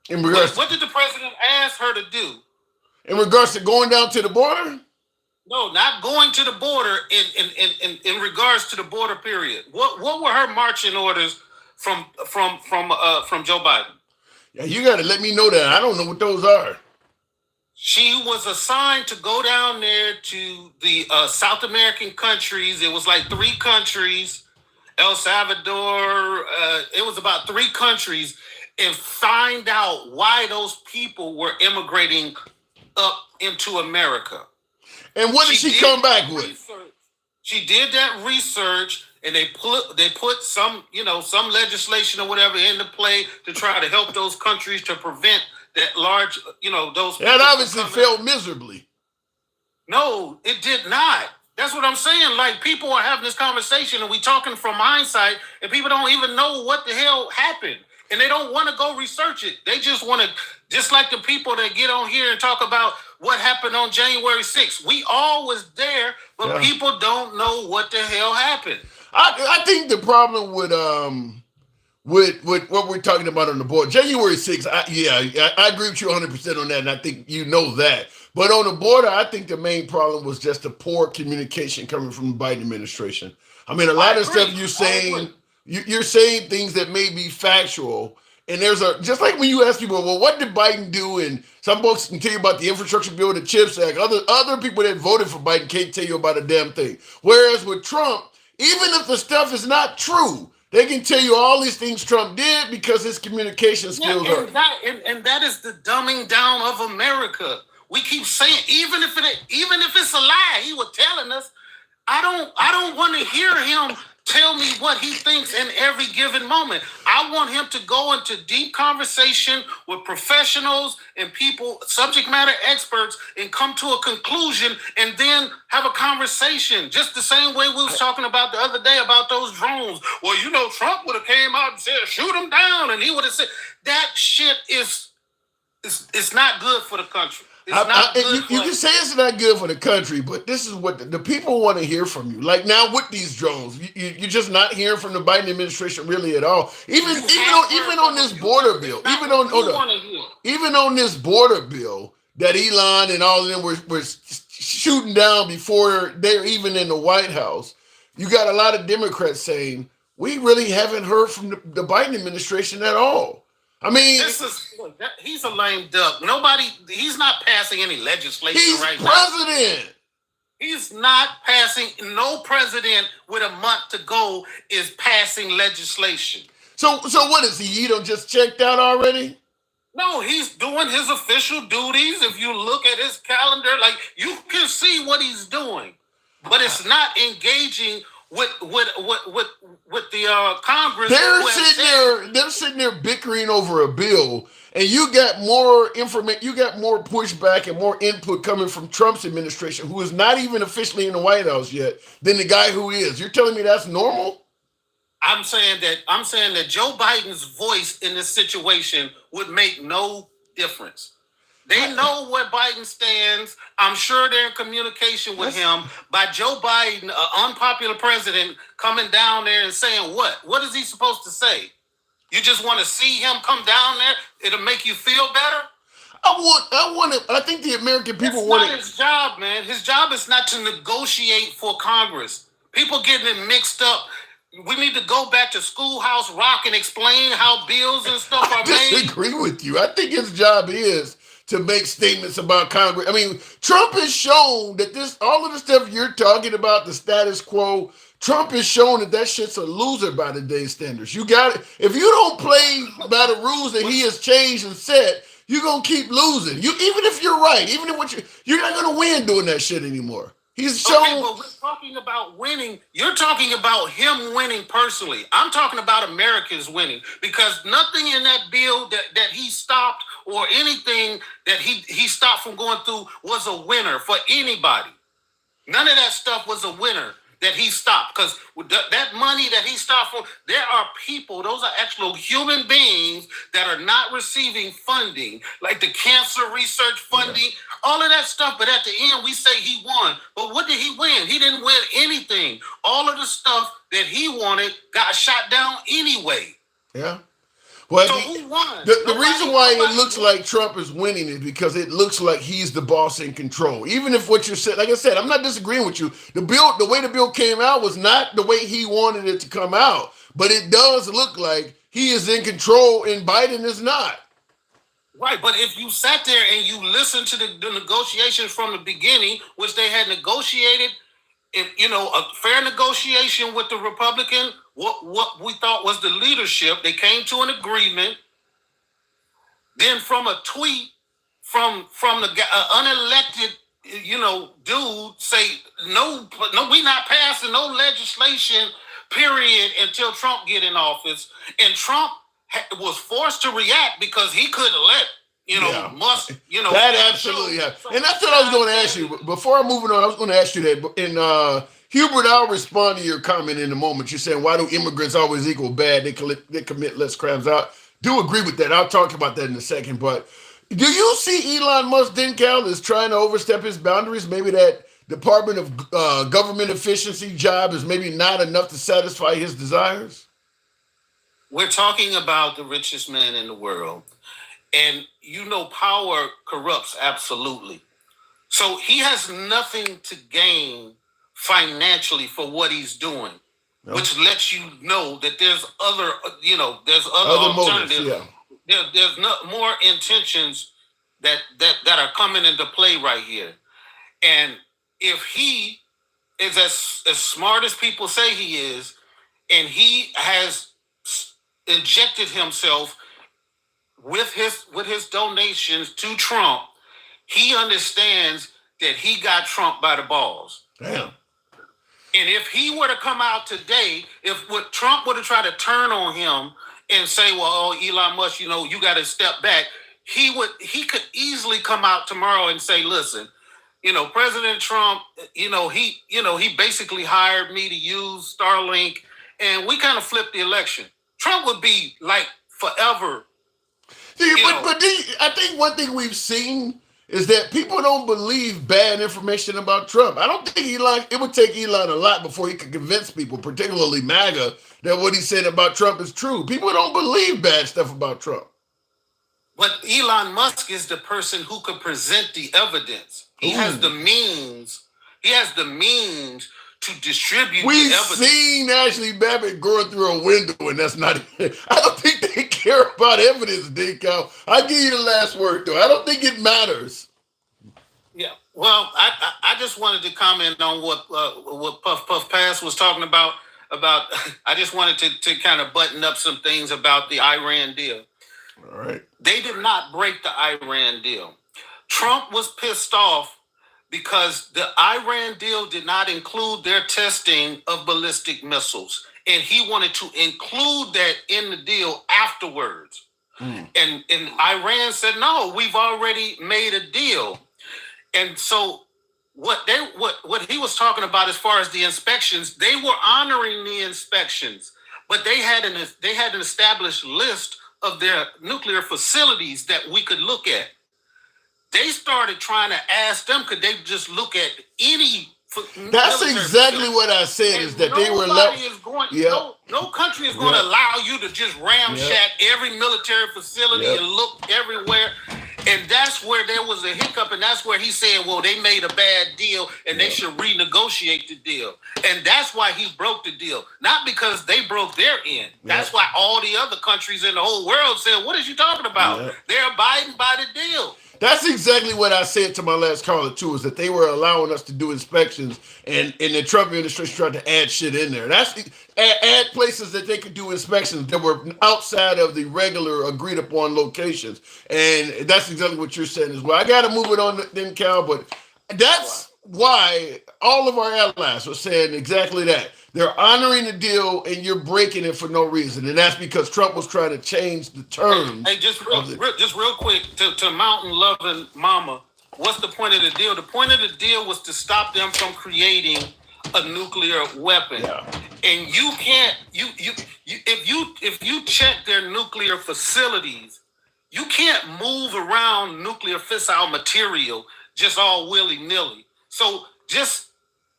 we? What did the president ask her to do? In regards to going down to the border? No, not going to the border in regards to the border period. What were her marching orders from Joe Biden? Yeah, you got to let me know that. I don't know what those are. She was assigned to go down there to the South American countries. It was like 3 countries, El Salvador. It was about 3 countries, and find out why those people were immigrating up into America. And what did she come back with? She did that research. And they put some legislation or whatever into play to try to help those countries to prevent that large, those. That obviously failed miserably. No, it did not. That's what I'm saying. Like, people are having this conversation and we talking from hindsight, and people don't even know what the hell happened. And they don't want to go research it. They just want to, just like the people that get on here and talk about what happened on January 6th. We all was there, but people don't know what the hell happened. I think the problem with what we're talking about on the board, January 6th, I agree with you 100% on that, and I think you know that. But on the border, I think the main problem was just the poor communication coming from the Biden administration. I mean, a lot of stuff you're saying, you're saying things that may be factual, and just like when you ask people, well, what did Biden do? And some folks can tell you about the infrastructure bill, the CHIPS Act. Other people that voted for Biden can't tell you about a damn thing. Whereas with Trump, even if the stuff is not true, they can tell you all these things Trump did because his communication skills are. And that is the dumbing down of America. We keep saying, even if it's a lie, he was telling us. I don't want to hear him tell me what he thinks in every given moment. I want him to go into deep conversation with professionals and people, subject matter experts, and come to a conclusion and then have a conversation. Just the same way we was talking about the other day about those drones. Well, Trump would have came out and said, shoot them down. And he would have said, that shit is not good for the country. It's not good you can say it's not good for the country, but this is what the people want to hear from you. Like now with these drones, you're just not hearing from the Biden administration really at all. Even on this border bill, even on this border bill that Elon and all of them were shooting down before they're even in the White House. You got a lot of Democrats saying we really haven't heard from the Biden administration at all. I mean, he's a lame duck. He's not passing any legislation right now. He's president. He's not passing. No president with a month to go is passing legislation. So what is he? You don't just checked out already? No, he's doing his official duties. If you look at his calendar, like you can see what he's doing, but it's not engaging with the Congress. They're sitting there bickering over a bill, and you got more information, you got more pushback and more input coming from Trump's administration, who is not even officially in the White House yet, than the guy who is. You're telling me that's normal? I'm saying that Joe Biden's voice in this situation would make no difference. They know where Biden stands. I'm sure they're in communication with him. By Joe Biden, an unpopular president, coming down there and saying what? What is he supposed to say? You just want to see him come down there? It'll make you feel better? I think the American people want it. That's not his job, man. His job is not to negotiate for Congress. People getting it mixed up. We need to go back to Schoolhouse Rock and explain how bills and stuff are made. I disagree with you. I think his job is to make statements about Congress. I mean, Trump has shown that all of the stuff you're talking about, the status quo, Trump has shown that shit's a loser by today's standards. You got it. If you don't play by the rules that he has changed and set, you're gonna keep losing. Even if you're right, even if you're not gonna win doing that shit anymore. He's shown. Okay, but we're talking about winning. You're talking about him winning personally. I'm talking about Americans winning, because nothing in that bill that he stopped or anything that he stopped from going through was a winner for anybody. None of that stuff was a winner that he stopped, because that money that he stopped from, there are people, those are actual human beings that are not receiving funding, like the cancer research funding, all of that stuff. But at the end, we say he won. But what did he win? He didn't win anything. All of the stuff that he wanted got shot down anyway. Yeah. Well, so who won? The reason why it looks like Trump is winning is because it looks like he's the boss in control. Even if what you said, like I said, I'm not disagreeing with you. The way the bill came out was not the way he wanted it to come out, but it does look like he is in control and Biden is not. Right, but if you sat there and you listened to the negotiations from the beginning, which they had negotiated, a fair negotiation with the Republican, what we thought was the leadership, they came to an agreement. Then from a tweet from the unelected, dude say, no, we not passing no legislation, period, until Trump get in office. And Trump was forced to react because he couldn't let Musk, that absolutely happened. And that's what I was going to ask you. Before I'm moving on, I was going to ask you that. And Hubert, I'll respond to your comment in a moment. You're saying, why do immigrants always equal bad? They commit less crimes. I do agree with that. I'll talk about that in a second. But do you see Elon Musk, Dencal, is trying to overstep his boundaries? Maybe that Department of Government Efficiency job is maybe not enough to satisfy his desires? We're talking about the richest man in the world. And power corrupts, absolutely. So he has nothing to gain financially for what he's doing, which lets you know that there's other alternatives. Motives, yeah. There's more intentions that are coming into play right here. And if he is as smart as people say he is, and he has injected himself with his donations to Trump, he understands that he got Trump by the balls. Damn. And if he were to come out today, what Trump would have tried to turn on him and say, well, Elon Musk, you got to step back, he could easily come out tomorrow and say, listen, President Trump, he basically hired me to use Starlink, and we kind of flipped the election. Trump would be like forever. I think one thing we've seen is that people don't believe bad information about Trump. I don't think it would take Elon a lot before he could convince people, particularly MAGA, that what he said about Trump is true. People don't believe bad stuff about Trump. But Elon Musk is the person who could present the evidence. He has the means. He has the means to distribute We've the evidence. seen Ashley Babbitt going through a window, and that's not. I don't think they care about evidence, Decal. I give you the last word, though. I don't think it matters. Yeah. Well, I just wanted to comment on what Puff Pass was talking about. I just wanted to kind of button up some things about the Iran deal. All right. They did not break the Iran deal. Trump was pissed off because the Iran deal did not include their testing of ballistic missiles. And he wanted to include that in the deal afterwards. And Iran said, no, we've already made a deal. And so what he was talking about as far as the inspections, they were honoring the inspections, but they had an established list of their nuclear facilities that we could look at. They started trying to ask them, could they just look at any? That's exactly what I said. Is that they were no country is going to allow you to just ramshack every military facility and look everywhere. And that's where there was a hiccup, and that's where he said, well, they made a bad deal and they should renegotiate the deal. And that's why he broke the deal, not because they broke their end. That's why all the other countries in the whole world said, what is you talking about? They're abiding by the deal. That's exactly what I said to my last caller, too, is that they were allowing us to do inspections, and the Trump administration tried to add shit in there. That's add places that they could do inspections that were outside of the regular agreed upon locations. And that's exactly what you're saying as well. I got to move it on then, Cal, but that's why all of our allies were saying exactly that. They're honoring the deal, and you're breaking it for no reason, and that's because Trump was trying to change the terms. Hey, just real quick to Mountain Loving Mama. What's the point of the deal? The point of the deal was to stop them from creating a nuclear weapon. And you can't if you check their nuclear facilities, you can't move around nuclear fissile material just all willy-nilly. So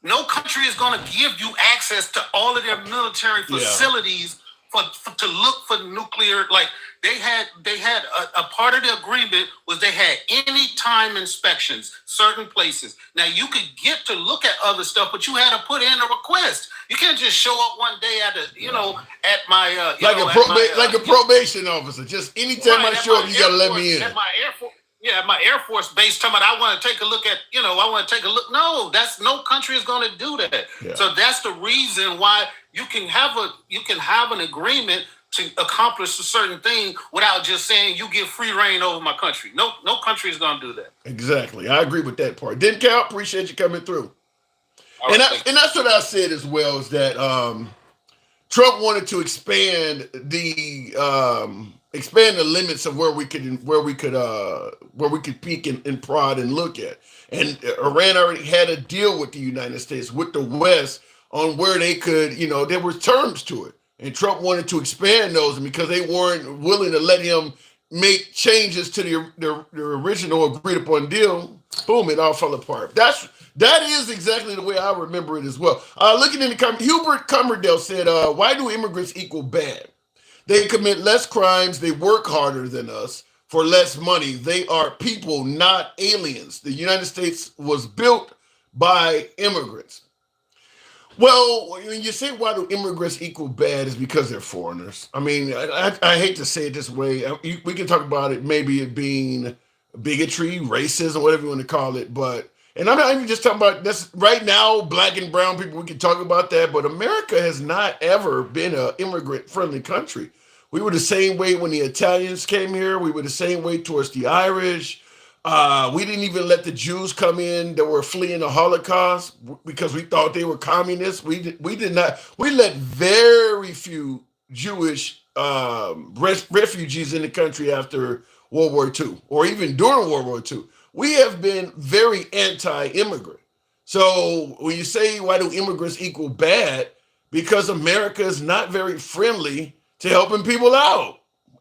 no country is going to give you access to all of their military facilities to look for nuclear. Like they had a part of the agreement was they had anytime inspections, certain places. Now you could get to look at other stuff, but you had to put in a request. You can't just show up one day at a probation officer. Just anytime I show up, you got to let me in. At my Air Force base, talking about I want to take a look at, No, no country is going to do that. So that's the reason why you can have an agreement to accomplish a certain thing without just saying you give free reign over my country. No country is going to do that. Exactly, I agree with that part. Then Cal, appreciate you coming through. And that's what I said as well, is that Trump wanted to expand the limits of where we could peek and prod and look at. And Iran already had a deal with the United States, with the West, on where they could, there were terms to it. And Trump wanted to expand those, and because they weren't willing to let him make changes to the original agreed upon deal, boom, it all fell apart. That is exactly the way I remember it as well. Looking in the comments, Hubert Cummerdale said, why do immigrants equal bad? They commit less crimes. They work harder than us for less money. They are people, not aliens. The United States was built by immigrants. Well, when you say why do immigrants equal bad, is because they're foreigners. I mean, I hate to say it this way. We can talk about it, maybe it being bigotry, racism, whatever you want to call it. And I'm not even just talking about this right now, black and brown people, we can talk about that. But America has not ever been an immigrant-friendly country. We were the same way when the Italians came here. We were the same way towards the Irish. We didn't even let the Jews come in that were fleeing the Holocaust because we thought they were communists. We did not. We let very few Jewish refugees in the country after World War II, or even during World War II. We have been very anti-immigrant. So when you say why do immigrants equal bad, because America is not very friendly to helping people out.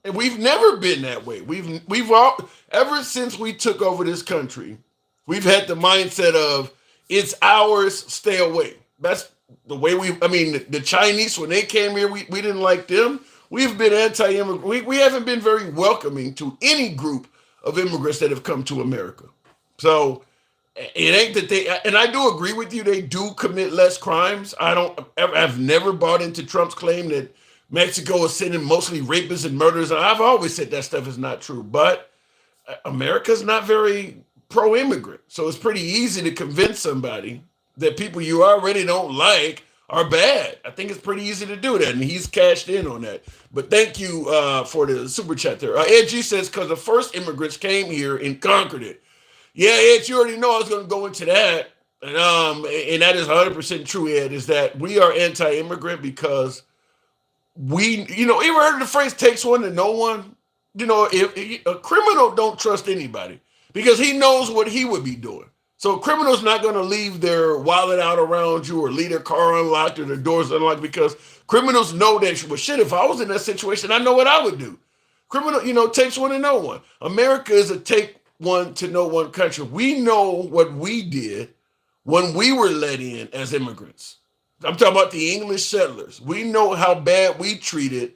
And we've never been that way. We've all ever since we took over this country, we've had the mindset of it's ours, stay away. That's the way I mean, the Chinese, when they came here, we didn't like them. We've been anti-immigrant. We haven't been very welcoming to any group of immigrants that have come to America. So it ain't that they, and I do agree with you, they do commit less crimes. I've never bought into Trump's claim that Mexico is sending mostly rapists and murderers. I've always said that stuff is not true, but America's not very pro-immigrant. So it's pretty easy to convince somebody that people you already don't like are bad. I think it's pretty easy to do that, and he's cashed in on that. But thank you for the super chat there. Ed G says, because the first immigrants came here and conquered it. Yeah, Ed, you already know I was going to go into that. And that is 100% true, Ed, is that we are anti-immigrant because you ever heard of the phrase takes one to know one? If a criminal don't trust anybody because he knows what he would be doing. So a criminal's not going to leave their wallet out around you or leave their car unlocked or their doors unlocked because criminals know that, well, shit, if I was in that situation, I know what I would do. Criminal, takes one to know one. America is a take one to know one country. We know what we did when we were let in as immigrants. I'm talking about the English settlers. We know how bad we treated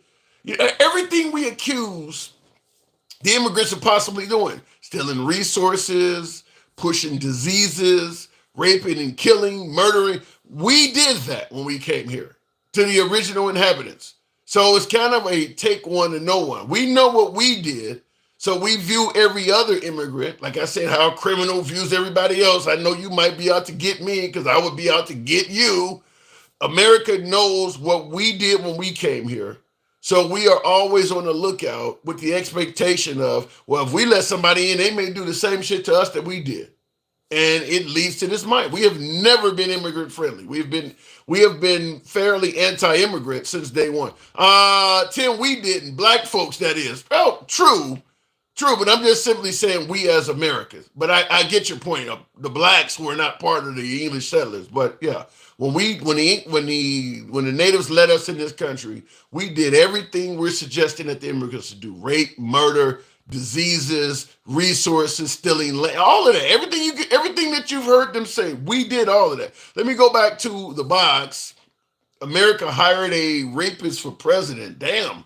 everything we accuse the immigrants of possibly doing, stealing resources, pushing diseases, raping and killing, murdering. We did that when we came here to the original inhabitants. So it's kind of a take one to know one. We know what we did, so we view every other immigrant, like I said, how a criminal views everybody else. I know you might be out to get me because I would be out to get you. America knows what we did when we came here. So we are always on the lookout with the expectation of, well, if we let somebody in, they may do the same shit to us that we did. And it leads to this mind. We have never been immigrant friendly. We have been fairly anti-immigrant since day one. Tim, we didn't. Black folks, that is. Oh, true, but I'm just simply saying we as Americans. But I get your point. The blacks were not part of the English settlers. But yeah, when the natives let us in this country, we did everything we're suggesting that the immigrants should do: rape, murder, diseases, resources, stealing land, all of that. Everything that you've heard them say, we did all of that. Let me go back to the box. America hired a rapist for president. Damn.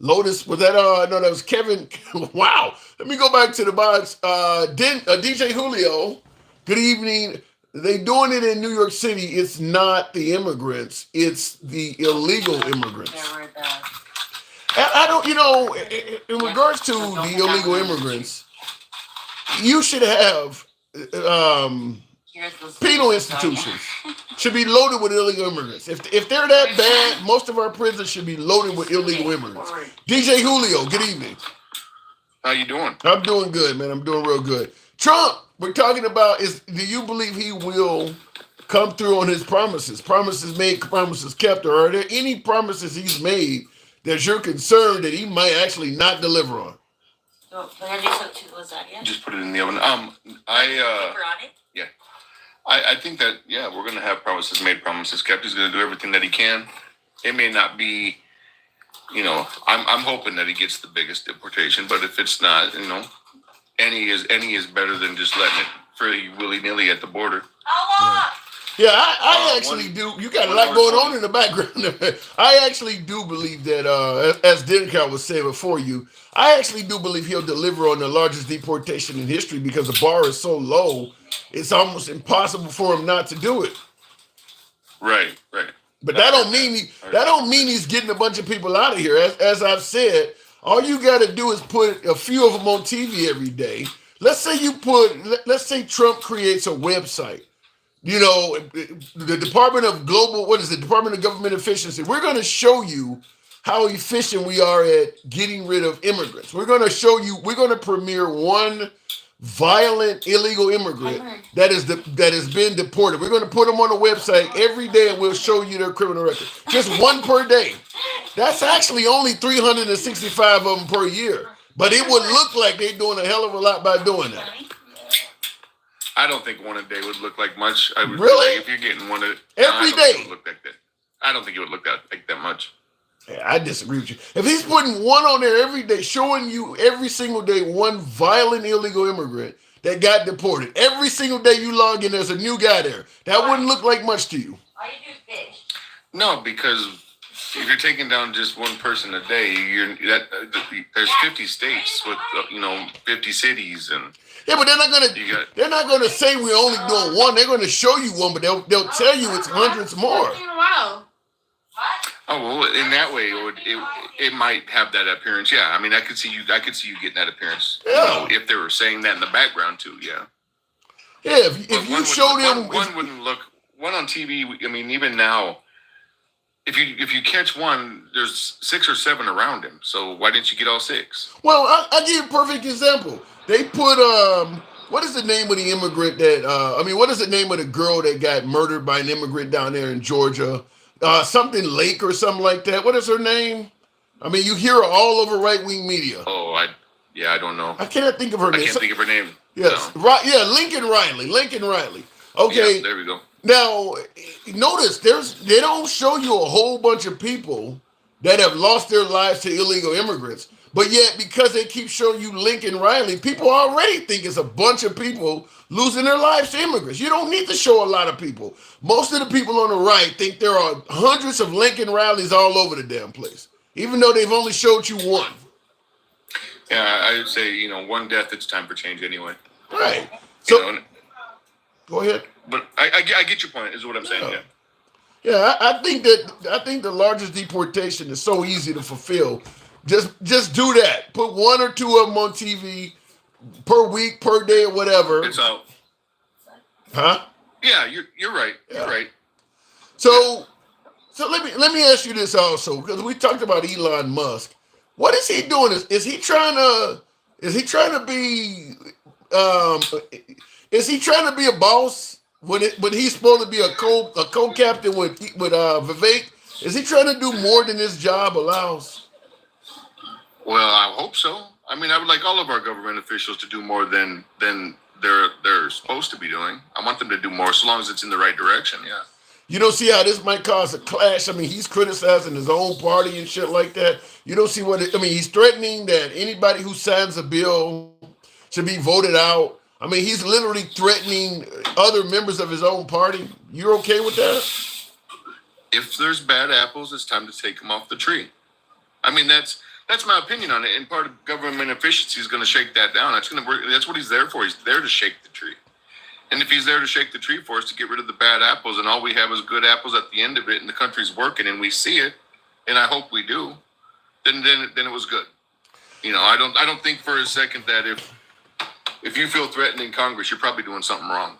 Lotus, was that no, that was Kevin. Wow. Let me go back to the box. DJ Julio, good evening. They doing it in New York City. It's not the immigrants, it's the illegal immigrants. I don't, in regards to the illegal immigrants, you should have penal institutions should be loaded with illegal immigrants. If they're that bad, most of our prisons should be loaded with illegal immigrants. DJ Julio, good evening. How you doing? I'm doing good, man. I'm doing real good. Trump, we're talking about do you believe he will come through on his promises? Promises made, promises kept, or are there any promises he's made that you're concerned that he might actually not deliver on? Just put it in the oven. Yeah. I think that, we're going to have promises made, promises kept. He's going to do everything that he can. It may not be, I'm hoping that he gets the biggest deportation, but if it's not, any is better than just letting it free willy-nilly at the border. Yeah, I actually do. You got a lot going on in the background. I actually do believe that, as Denkow was saying before you, I actually do believe he'll deliver on the largest deportation in history because the bar is so low, it's almost impossible for him not to do it. Right. But that don't mean he's getting a bunch of people out of here. As I've said, all you got to do is put a few of them on TV every day. Let's say Trump creates a website. The Department of Department of Government Efficiency. We're going to show you how efficient we are at getting rid of immigrants. We're going to premiere one violent illegal immigrant that has been deported. We're going to put them on the website every day and we'll show you their criminal record. Just one per day. That's actually only 365 of them per year. But it would look like they're doing a hell of a lot by doing that. I don't think one a day would look like much. Really? If you're getting one every day, it would look like that. I don't think it would look like that much. Yeah, I disagree with you. If he's putting one on there every day, showing you every single day one violent illegal immigrant that got deported, every single day you log in, there's a new guy there. That wouldn't look like much to you. All you do is bitch. No, because if you're taking down just one person a day, there's 50 states with 50 cities, and Yeah, but they're not gonna say we're only doing one. They're gonna show you one, but they'll tell you it's hundreds more. oh well, in that way it might have that appearance. Yeah, I mean I could see you getting that appearance. Yeah. If they were saying that in the background too. Yeah. Yeah, if you show them one wouldn't look one on TV. I mean, even now, if you catch one, there's 6 or 7 around him. So why didn't you get all 6? Well, I'll give you a perfect example. They put what is the name of the immigrant that what is the name of the girl that got murdered by an immigrant down there in Georgia? Something Lake or something like that. What is her name? I mean, you hear her all over right-wing media. Oh, I don't know. I cannot think of her name. I can't think of her name. Yes, No. right. Yeah, Lincoln Riley. Okay. Yeah, there we go. Now, notice they don't show you a whole bunch of people that have lost their lives to illegal immigrants. But yet, because they keep showing you Lincoln Riley, people already think it's a bunch of people losing their lives to immigrants. You don't need to show a lot of people. Most of the people on the right think there are hundreds of Lincoln Rileys all over the damn place, even though they've only showed you one. Yeah, I would say, one death, it's time for change anyway. Right. So, go ahead. But I get your point, is what I'm saying. Yeah, I think the largest deportation is so easy to fulfill. Just do that. Put 1 or 2 of them on TV per week, per day, or whatever. It's out. Huh? Yeah, you're right. Yeah. You're right. So let me ask you this also, because we talked about Elon Musk. What is he doing? Is he trying to be a boss when he's supposed to be a co-captain with Vivek? Is he trying to do more than his job allows? Well, I hope so. I mean, I would like all of our government officials to do more than they're supposed to be doing. I want them to do more, so long as it's in the right direction. Yeah. You don't see how this might cause a clash. I mean, he's criticizing his own party and shit like that. You don't see he's threatening that anybody who signs a bill should be voted out. I mean, he's literally threatening other members of his own party. You're okay with that? If there's bad apples, it's time to take them off the tree. I mean, that's my opinion on it. And part of government efficiency is going to shake that down. That's going to work. That's what he's there for. He's there to shake the tree. And if he's there to shake the tree for us, to get rid of the bad apples, and all we have is good apples at the end of it, and the country's working, and we see it, and I hope we do, then it was good. I don't think for a second that if you feel threatened in Congress, you're probably doing something wrong.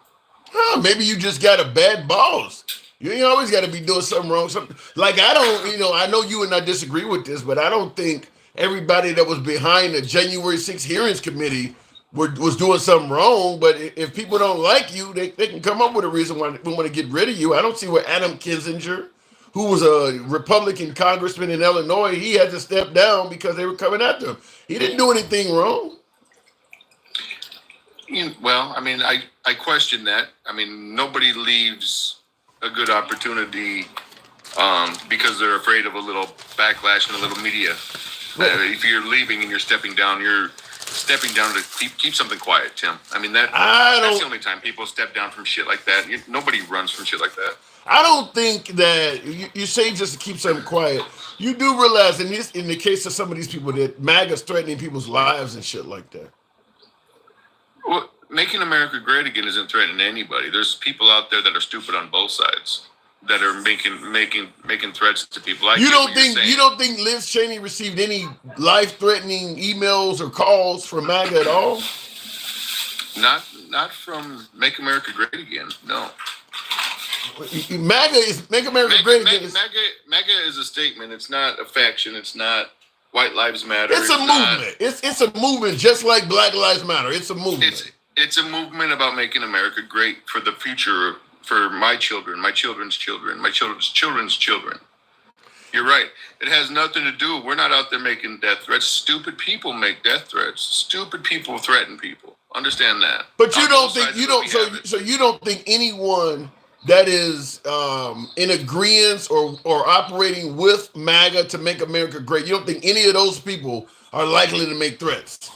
Oh, maybe you just got a bad boss. You ain't always got to be doing something wrong. I know you and I disagree with this, but I don't think everybody that was behind the January 6th hearings committee was doing something wrong. But if people don't like you, they can come up with a reason why they want to get rid of you. I don't see where Adam Kinzinger, who was a Republican congressman in Illinois, he had to step down because they were coming after him. He didn't do anything wrong. Well, I mean, I question that. I mean, nobody leaves a good opportunity because they're afraid of a little backlash and a little media. If you're leaving and you're stepping down to keep something quiet, Tim. I mean, that's the only time people step down from shit like that. Nobody runs from shit like that. I don't think that you say just to keep something quiet. You do realize in the case of some of these people that MAGA's threatening people's lives and shit like that. Well, making America great again isn't threatening anybody. There's people out there that are stupid on both sides that are making threats to people. You don't think Liz Cheney received any life-threatening emails or calls from MAGA at all? Not from Make America Great Again. No. MAGA is Make America Great Again. MAGA is a statement. It's not a faction. It's not White Lives Matter. It's a movement. It's a movement, just like Black Lives Matter. It's a movement. It's a movement about making America great for the future, for my children, my children's children, my children's children's children. You're right. It has nothing to do. We're not out there making death threats. Stupid people make death threats. Stupid people threaten people. Understand that. But you don't think anyone that is in agreement or operating with MAGA to make America great, you don't think any of those people are likely to make threats?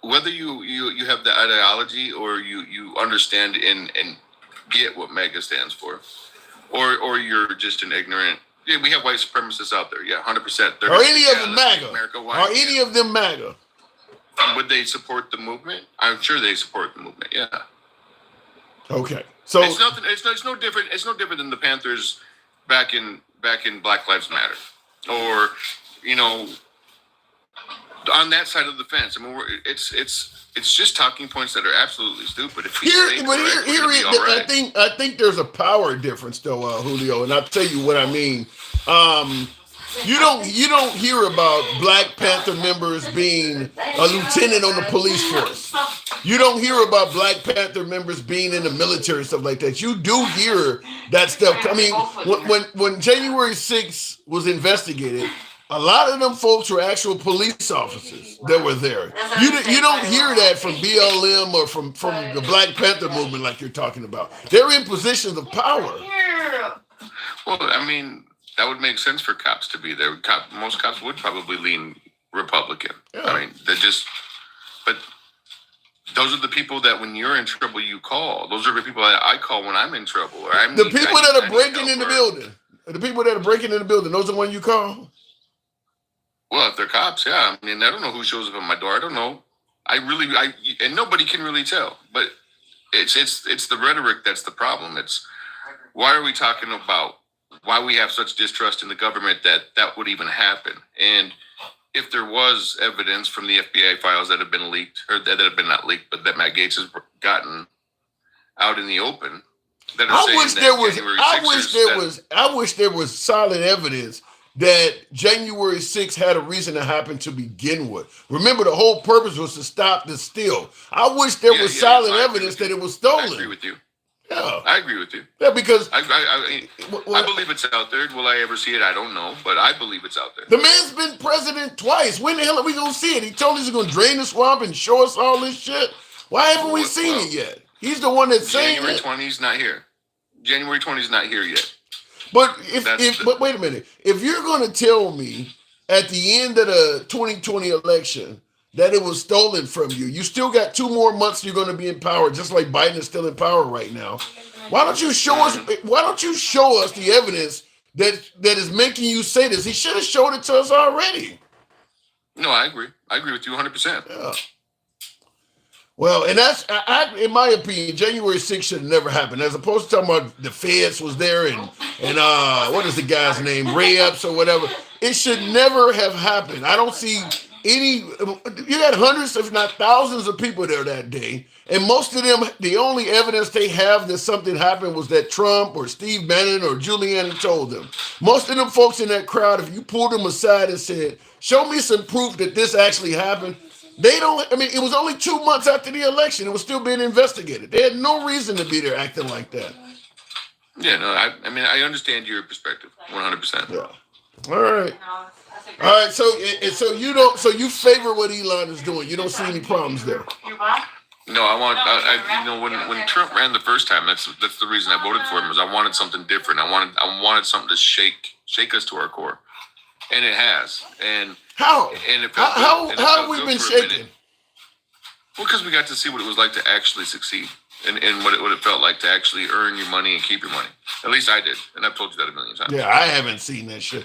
Whether you have the ideology or you understand and get what MAGA stands for, or you're just an ignorant. Yeah, we have white supremacists out there. Yeah, 100%. Are any of them MAGA? Are any of them MAGA? Would they support the movement? I'm sure they support the movement. Yeah. Okay. So it's nothing. It's no different. It's no different than the Panthers back in Black Lives Matter, or on that side of the fence. I mean, it's just talking points that are absolutely stupid. If I think there's a power difference though, Julio, and I'll tell you what I mean. You don't hear about Black Panther members being a lieutenant on the police force. You don't hear about Black Panther members being in the military, stuff like that. You do hear that stuff. I mean, when January 6th was investigated, a lot of them folks were actual police officers that were there. You don't hear that from BLM or from the Black Panther movement like you're talking about. They're in positions of power. Well, I mean, that would make sense for cops to be there. Most cops would probably lean Republican. Yeah. I mean, but those are the people that when you're in trouble, you call. Those are the people that I call when I'm in trouble. Or the people that are breaking in the building. The people that are breaking in the building, those are the ones you call? Well, if they're cops, yeah. I mean, I don't know who shows up at my door. I don't know. And nobody can really tell. But it's the rhetoric that's the problem. It's why are we talking about why we have such distrust in the government that would even happen? And if there was evidence from the FBI files that have been leaked, or that have been not leaked, but that Matt Gaetz has gotten out in the open, I wish there was solid evidence that January 6th had a reason to happen to begin with. Remember, the whole purpose was to stop the steal. I wish there was solid evidence that it was stolen. I agree with you. Yeah, I agree with you. Yeah, because I believe it's out there. Will I ever see it? I don't know, but I believe it's out there. The man's been president twice. When the hell are we gonna see it? He told us he's gonna drain the swamp and show us all this shit. Why haven't we seen it yet? He's the one that's saying January 20's not here. January 20's not here yet. But but wait a minute. If you're gonna tell me at the end of the 2020 election that it was stolen from you, you still got 2 more months you're going to be in power, just like Biden is still in power right now. Why don't you show us the evidence that is making you say this? He should have showed it to us already. No, I agree. I agree with you 100%. Yeah. Well, and that's, in my opinion, January 6th should have never happened. As opposed to talking about the feds was there and what is the guy's name? Ray Epps or whatever. It should never have happened. I don't see you had hundreds, if not thousands of people there that day. And most of them, the only evidence they have that something happened was that Trump or Steve Bannon or Giuliani told them. Most of them folks in that crowd, if you pulled them aside and said, show me some proof that this actually happened, it was only 2 months after the election. It was still being investigated. They had no reason to be there acting like that. Yeah, no, I understand your perspective 100%. Yeah. All right. All right, so you favor what Elon is doing. You don't see any problems there. No, when Trump ran the first time, that's the reason I voted for him, was I wanted something different. I wanted something to shake us to our core, and it has. And how? And how have we been shaken? Well, because we got to see what it was like to actually succeed, and what it felt like to actually earn your money and keep your money. At least I did, and I've told you that a million times. Yeah, I haven't seen that shit.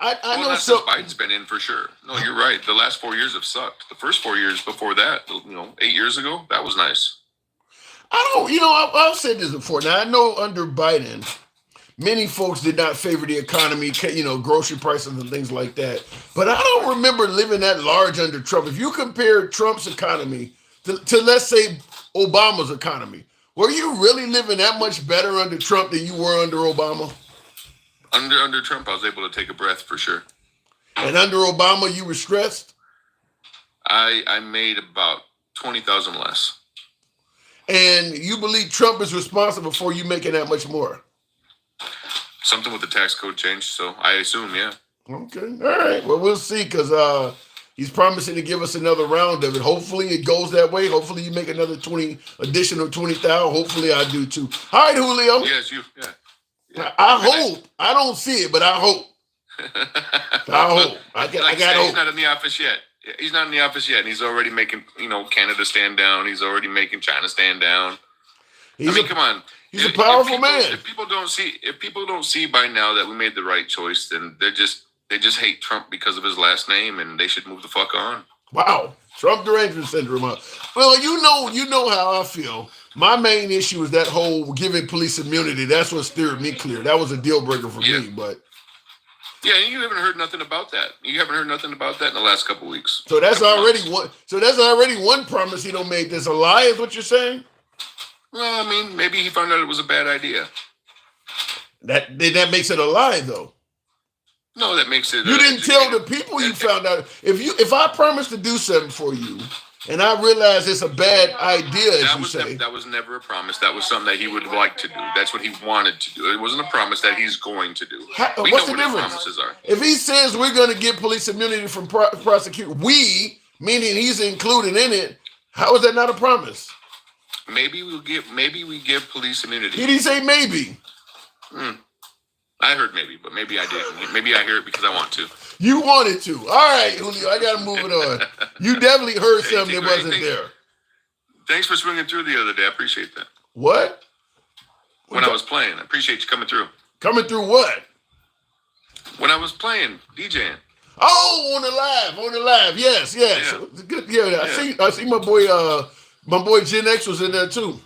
I know since Biden's been in for sure. No, you're right. The last 4 years have sucked. The first 4 years before that, 8 years ago, that was nice. I've said this before. Now, I know under Biden, many folks did not favor the economy, grocery prices and things like that. But I don't remember living that large under Trump. If you compare Trump's economy to let's say, Obama's economy, were you really living that much better under Trump than you were under Obama? Under Trump, I was able to take a breath for sure. And under Obama, you were stressed? I made about 20,000 less. And you believe Trump is responsible for you making that much more? Something with the tax code changed, so I assume, yeah. Okay, all right. Well, we'll see, because He's promising to give us another round of it. Hopefully it goes that way. Hopefully you make another additional 20,000. Hopefully I do too. All right, Julio. Yes, yeah. I hope. I don't see it, but I hope. I hope. I got hope. He's not in the office yet. He's not in the office yet, and he's already making Canada stand down. He's already making China stand down. Come on. He's a powerful man. If people don't see by now that we made the right choice, then they just hate Trump because of his last name, and they should move the fuck on. Wow, Trump derangement syndrome. Well, you know how I feel. My main issue is that whole giving police immunity. That's what steered me clear. That was a deal breaker for me. But yeah, you haven't heard nothing about that. You haven't heard nothing about that in the last couple of weeks. So that's already one. So that's already one promise he don't make. That's a lie, is what you're saying? Well, I mean, maybe he found out it was a bad idea. That makes it a lie, though. No, that makes it. You didn't tell the people you found out. If I promise to do something for you, and I realize it's a bad idea, as you say, that was never a promise. That was something that he would like to do. That's what he wanted to do. It wasn't a promise that he's going to do. What's the difference? Promises are. If he says we're going to give police immunity from prosecution, we, meaning he's included in it, how is that not a promise? Maybe we give police immunity. He didn't say maybe. I heard maybe, but maybe I didn't. Maybe I hear it because I want to. You wanted to. All right, Julio, I got to move it on. You definitely heard something that wasn't there. Thanks for swinging through the other day. I appreciate that. What? When I was playing. I appreciate you coming through. Coming through what? When I was playing, DJing. Oh, on the live. Yes. Yeah. Good. Yeah, I see my boy Gen X was in there too.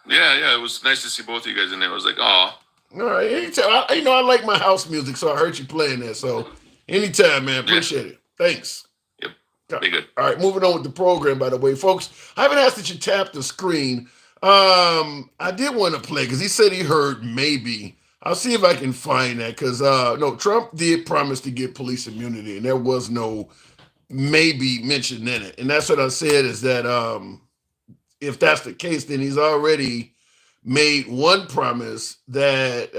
Yeah. It was nice to see both of you guys in there. I was like, oh. All right, anytime. I like my house music, so I heard you playing that. So anytime, man. Appreciate it. Thanks. Yep. Be good. All right, moving on with the program, by the way. Folks, I haven't asked that you tap the screen. I did want to play because he said he heard maybe. I'll see if I can find that because, no, Trump did promise to get police immunity, and there was no maybe mentioned in it. And that's what I said is that if that's the case, then he's already made one promise that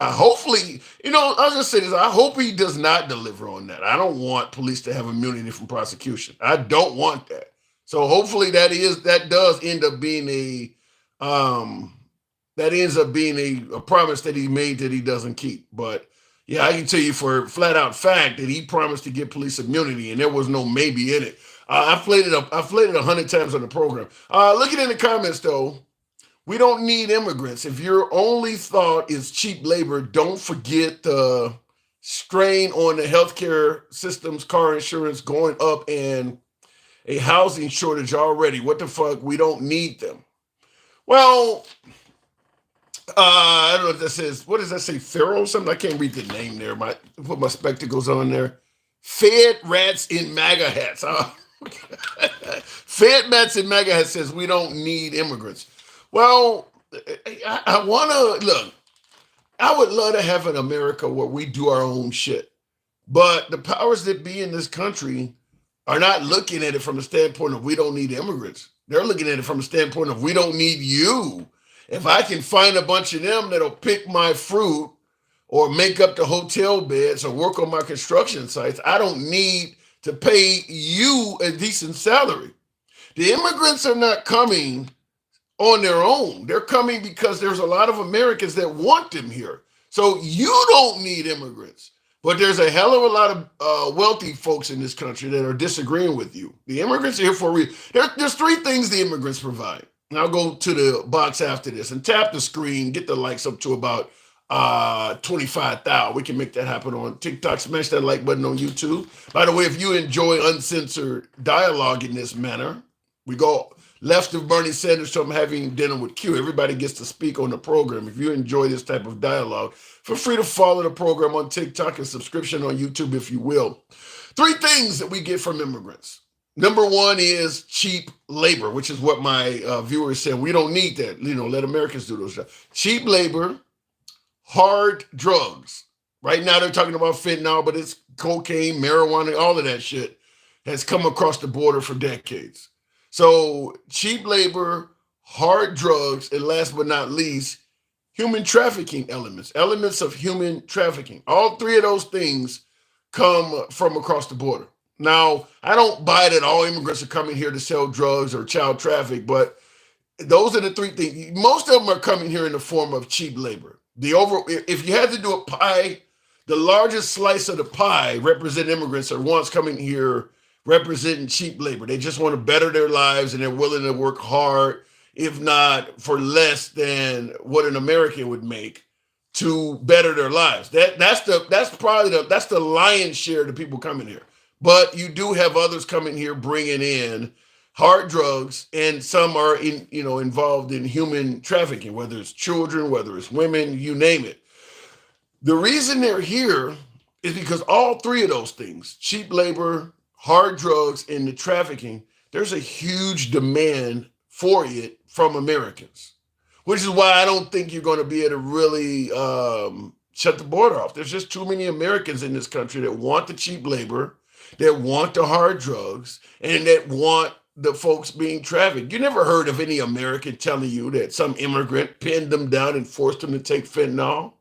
hopefully, I'll just say this. I hope he does not deliver on that. I don't want police to have immunity from prosecution. I don't want that. So hopefully that does end up being a promise that he made that he doesn't keep. But yeah, I can tell you for a flat out fact that he promised to get police immunity and there was no maybe in it. I've played it 100 times on the program. Looking in the comments though, we don't need immigrants. If your only thought is cheap labor, don't forget the strain on the healthcare systems, car insurance going up, and a housing shortage already. What the fuck? We don't need them. Well, I don't know if that says, what does that say? Pharaoh or something? I can't read the name there. Put my spectacles on there. Fed rats in MAGA hats. Fed rats in MAGA hats says we don't need immigrants. Well, I want to look. I would love to have an America where we do our own shit, but the powers that be in this country are not looking at it from the standpoint of we don't need immigrants. They're looking at it from the standpoint of we don't need you. If I can find a bunch of them that'll pick my fruit or make up the hotel beds or work on my construction sites, I don't need to pay you a decent salary. The immigrants are not coming on their own. They're coming because there's a lot of Americans that want them here. So you don't need immigrants. But there's a hell of a lot of wealthy folks in this country that are disagreeing with you. The immigrants are here for a reason. There's three things the immigrants provide. And I'll go to the box after this and tap the screen, get the likes up to about 25,000. We can make that happen on TikTok. Smash that like button on YouTube. By the way, if you enjoy uncensored dialogue in this manner, we go left of Bernie Sanders to I'm having dinner with Q. Everybody gets to speak on the program. If you enjoy this type of dialogue, feel free to follow the program on TikTok and subscription on YouTube, if you will. Three things that we get from immigrants. Number one is cheap labor, which is what my viewers said. We don't need that. Let Americans do those jobs. Cheap labor, hard drugs. Right now they're talking about fentanyl, but it's cocaine, marijuana, all of that shit has come across the border for decades. So cheap labor, hard drugs, and last but not least, human trafficking elements of human trafficking. All three of those things come from across the border. Now, I don't buy that all immigrants are coming here to sell drugs or child traffic, but those are the three things. Most of them are coming here in the form of cheap labor. If you had to do a pie, the largest slice of the pie represent immigrants are ones coming here representing cheap labor. They just want to better their lives and they're willing to work hard, if not for less than what an American would make to better their lives. That's the lion's share of the people coming here. But you do have others coming here bringing in hard drugs, and some are involved in human trafficking, whether it's children, whether it's women, you name it. The reason they're here is because all three of those things, cheap labor, hard drugs, and the trafficking, there's a huge demand for it from Americans, which is why I don't think you're going to be able to really shut the border off. There's just too many Americans in this country that want the cheap labor, that want the hard drugs, and that want the folks being trafficked. You never heard of any American telling you that some immigrant pinned them down and forced them to take fentanyl,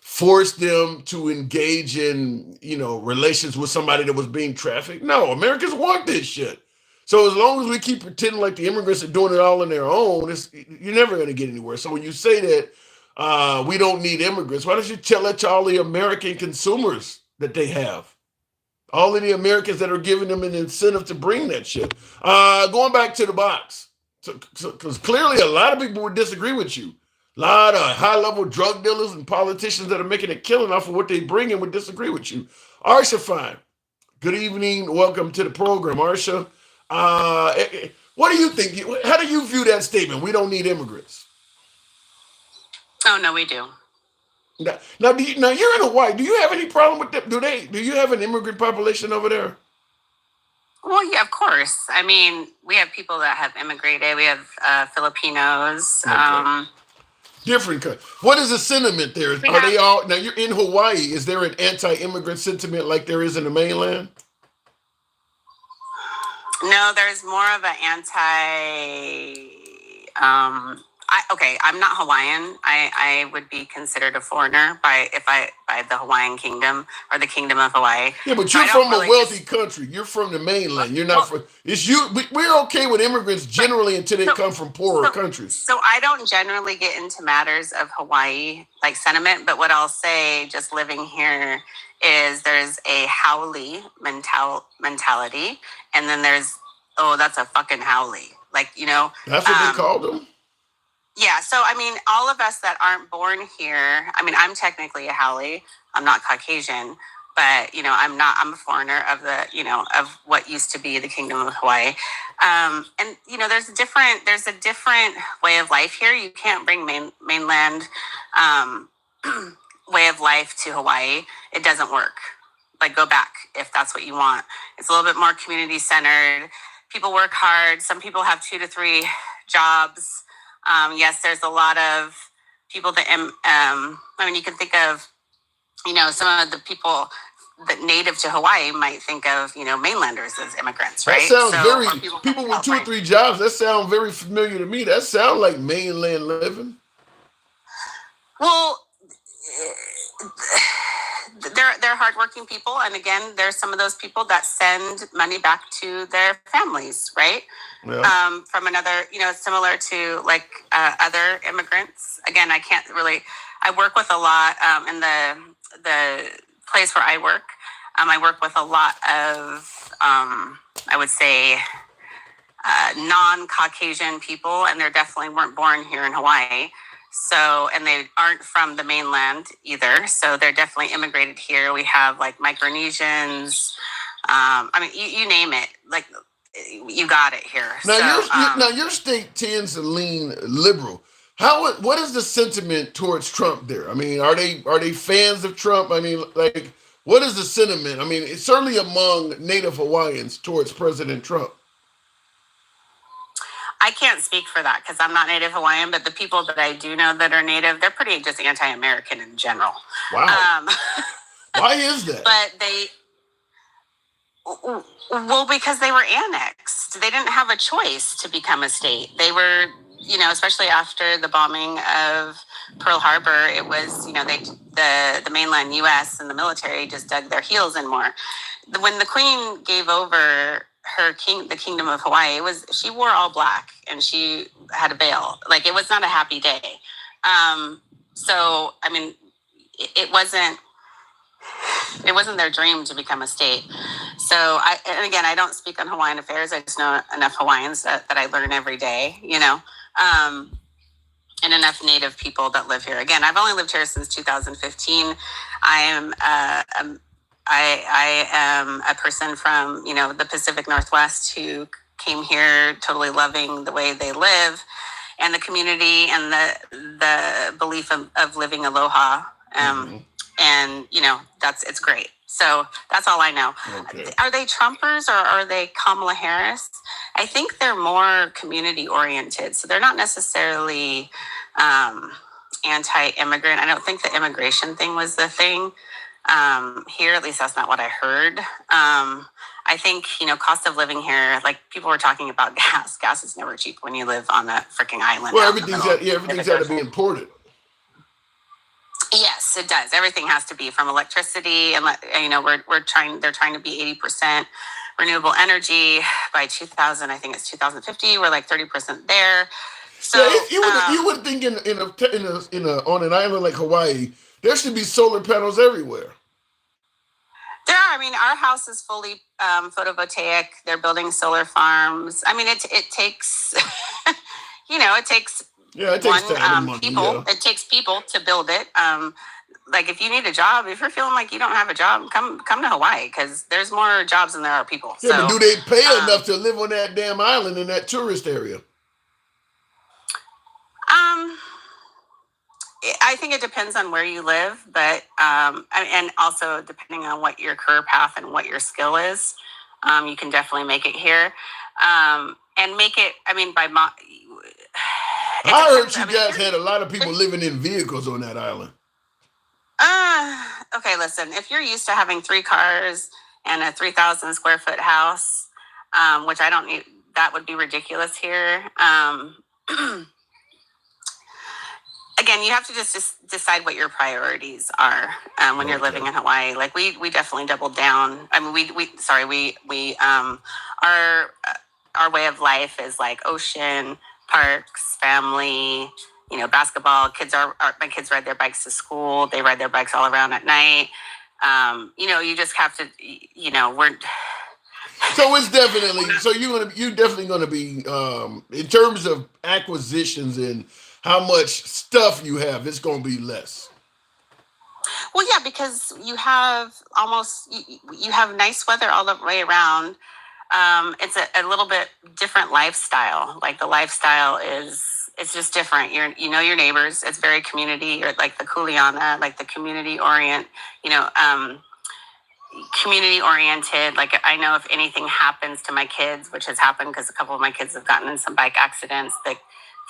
forced them to engage in, relations with somebody that was being trafficked. No, Americans want this shit. So as long as we keep pretending like the immigrants are doing it all on their own, you're never going to get anywhere. So when you say that we don't need immigrants, why don't you tell that to all the American consumers that they have? All of the Americans that are giving them an incentive to bring that shit. Going back to the box, because clearly a lot of people would disagree with you. A lot of high-level drug dealers and politicians that are making a killing off of what they bring in would disagree with you. Arsha Fine, good evening. Welcome to the program, Arsha. What do you think? How do you view that statement? We don't need immigrants. Oh, no, we do. Now, you're in Hawaii. Do you have any problem with that? Do you have an immigrant population over there? Well, yeah, of course. I mean, we have people that have immigrated. We have Filipinos. Okay. Different. What is the sentiment there? Are they all now? You're in Hawaii. Is there an anti-immigrant sentiment like there is in the mainland? No, there's more of an anti. I'm not Hawaiian. I would be considered a foreigner by the Hawaiian kingdom or the kingdom of Hawaii. Yeah, but you're from a wealthy country. You're from the mainland. You're not from. It's you. We're okay with immigrants generally until they come from poorer countries. So I don't generally get into matters of Hawaii like sentiment, but what I'll say, just living here, is there's a haole mentality, and then there's that's a fucking haole. That's what they call them. Yeah, so I mean, all of us that aren't born here, I mean, I'm technically a haole. I'm not Caucasian, but I'm a foreigner of of what used to be the Kingdom of Hawaii. And there's a different way of life here. You can't bring mainland way of life to Hawaii. It doesn't work. Like, go back if that's what you want. It's a little bit more community centered. People work hard. Some people have 2 to 3 jobs. Yes, there's a lot of people that, you can think of, some of the people that native to Hawaii might think of, mainlanders as immigrants, right? That sounds people with 2 or 3 jobs, that sounds very familiar to me. That sounds like mainland living. Well, they're hardworking people. And again, there's some of those people that send money back to their families, right? Yeah. From another, similar to like other immigrants. Again, I work with a lot in the place where I work. I work with a lot of, I would say, non-Caucasian people, and they definitely weren't born here in Hawaii. So, and they aren't from the mainland either. So they're definitely immigrated here. We have like Micronesians. You name it. Like, you got it here. Now your state tends to lean liberal. What is the sentiment towards Trump there? I mean, are they fans of Trump? I mean, like, what is the sentiment? I mean, it's certainly among Native Hawaiians towards President Trump. I can't speak for that because I'm not Native Hawaiian, but the people that I do know that are Native, they're pretty just anti-American in general. Wow. Why is that? Because they were annexed. They didn't have a choice to become a state. They were, especially after the bombing of Pearl Harbor, it was, the mainland U.S. and the military just dug their heels in more. When the Queen gave over the kingdom of Hawaii, she wore all black and she had a veil. Like, it was not a happy day. So I mean, it wasn't their dream to become a state. So and again, I don't speak on Hawaiian affairs. I just know enough Hawaiians that I learn every day, and enough Native people that live here. Again, I've only lived here since 2015. I am a person from, the Pacific Northwest who came here totally loving the way they live and the community and the belief of living aloha. And, it's great. So that's all I know. Okay. Are they Trumpers or are they Kamala Harris? I think they're more community oriented. So they're not necessarily anti-immigrant. I don't think the immigration thing was the thing here. At least that's not what I heard. I think, cost of living here, like people were talking about gas. Gas is never cheap when you live on a freaking island. Well, everything's got to be imported. Yes, it does. Everything has to be, from electricity, and they're trying to be 80% renewable energy by 2000. I think it's 2050. We're like 30% there. So you would think on an island like Hawaii, there should be solar panels everywhere. There are. I mean, our house is fully photovoltaic. They're building solar farms. I mean, it takes it takes. Yeah, it takes people. Yeah. It takes people to build it. Like, if you need a job, if you're feeling like you don't have a job, come to Hawaii, because there's more jobs than there are people. Yeah, but do they pay enough to live on that damn island in that tourist area? I think it depends on where you live, but and also depending on what your career path and what your skill is, you can definitely make it here, and make it. I mean, I heard you guys had a lot of people living in vehicles on that island. Okay, listen. If you're used to having 3 cars and a 3,000 square foot house, which I don't need, that would be ridiculous here. Again, you have to just decide what your priorities are when you're living in Hawaii. Like, we definitely doubled down. I mean, our way of life is like ocean, parks, family, basketball. My kids ride their bikes to school. They ride their bikes all around at night. You just have to, we're. So it's definitely, you're definitely going to be, in terms of acquisitions and how much stuff you have, it's going to be less. Well, yeah, because you have you have nice weather all the way around. It's a little bit different lifestyle. Like, the lifestyle it's just different. You know your neighbors. It's very community, or like the Kuleana, like the community community oriented. Like, I know if anything happens to my kids, which has happened because a couple of my kids have gotten in some bike accidents,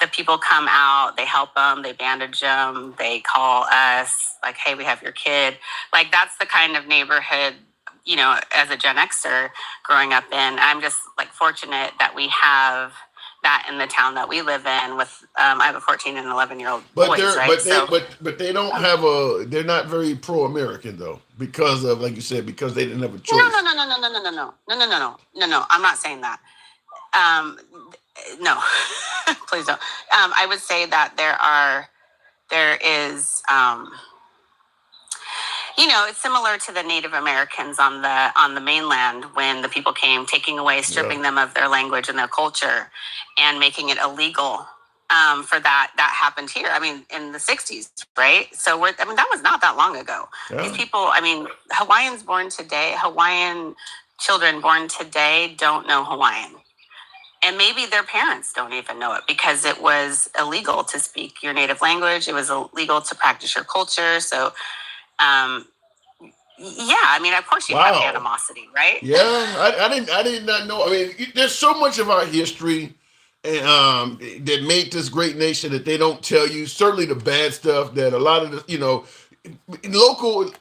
the people come out, they help them, they bandage them, they call us, like, hey, we have your kid. Like, that's the kind of neighborhood, as a Gen Xer growing up in. I'm just like fortunate that we have that in the town that we live in. With I have a 14 and 11-year-old boys, right? But they don't have they're not very pro-American though, because of, like you said, because they didn't have a choice. No. I'm not saying that. No, please don't. I would say that there is. It's similar to the Native Americans on the mainland, when the people came, taking away, stripping them of their language and their culture, and making it illegal. For that happened here. I mean, in the 60s, right? So that was not that long ago. Yeah. These people, Hawaiian children born today don't know Hawaiian. And maybe their parents don't even know it, because it was illegal to speak your native language. It was illegal to practice your culture. So, of course you have animosity, right? Yeah, I did not know. I mean, there's so much of our history that made this great nation that they don't tell you. Certainly the bad stuff that a lot of the,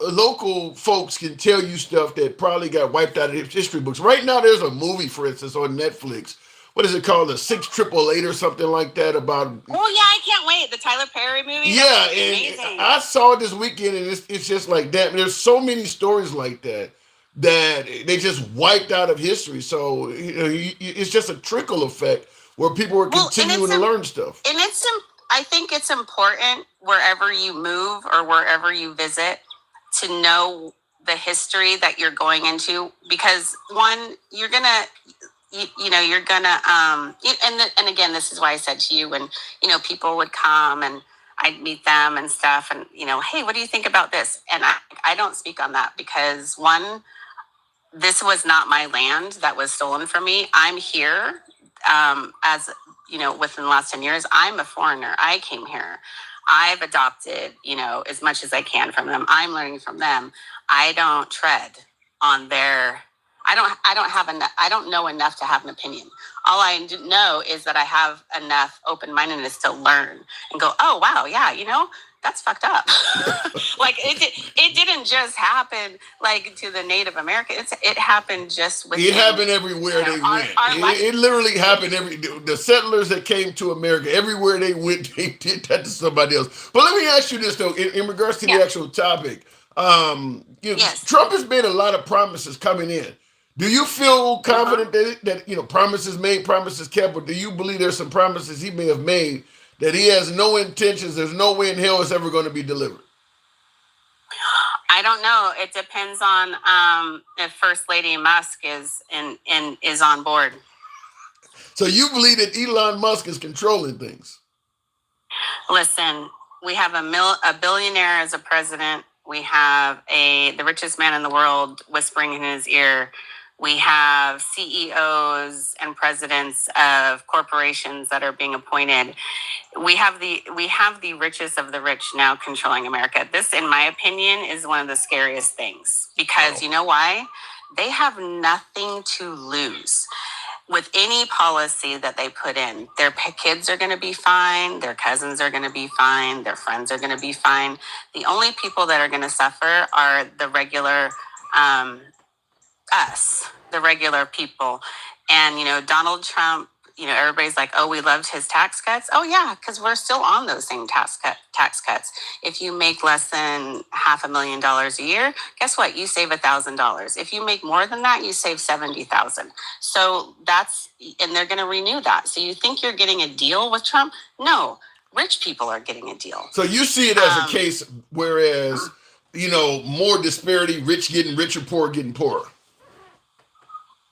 local folks can tell you stuff that probably got wiped out of history books. Right now, there's a movie, for instance, on Netflix what is it called, the 6888 or something like that about. Oh yeah, I can't wait. The Tyler Perry movie. Yeah, and amazing. I saw it this weekend, and it's just like that. There's so many stories like that they just wiped out of history. So it's just a trickle effect where people are continuing to learn stuff. And I think it's important wherever you move or wherever you visit to know the history that you're going into, because one, you're gonna you're gonna and again, this is why I said to you, when people would come and I'd meet them and stuff, and hey, what do you think about this? And I don't speak on that, because one, this was not my land that was stolen from me. I'm here as within the last 10 years. I'm a foreigner. I came here. I've adopted as much as I can from them. I'm learning from them. I don't tread on their. I don't know enough to have an opinion. All I know is that I have enough open-mindedness to learn and go, oh wow, yeah, that's fucked up. Like it didn't just happen like to the Native Americans. It happened just with. It happened everywhere they went. It literally happened the settlers that came to America, everywhere they went, they did that to somebody else. But let me ask you this though, in regards to the actual topic. Yes. Trump has made a lot of promises coming in. Do you feel confident that promises made, promises kept, or do you believe there's some promises he may have made that he has no intentions, there's no way in hell it's ever going to be delivered? I don't know. It depends on if First Lady Musk is on board. So you believe that Elon Musk is controlling things? Listen, we have a billionaire as a president. We have the richest man in the world whispering in his ear. We have CEOs and presidents of corporations that are being appointed. We have the richest of the rich now controlling America. This, in my opinion, is one of the scariest things, because you know why? They have nothing to lose. With any policy that they put in, their kids are going to be fine, their cousins are going to be fine, their friends are going to be fine. The only people that are going to suffer are the regular us, the regular people. And Donald Trump, everybody's like, oh, we loved his tax cuts. Oh yeah, because we're still on those same tax cuts. If you make less than $500,000 a year, guess what? You save $1,000. If you make more than that, you save $70,000. So and they're going to renew that. So you think you're getting a deal with Trump? No, rich people are getting a deal. So you see it as a case, whereas more disparity, rich getting richer, poor getting poorer.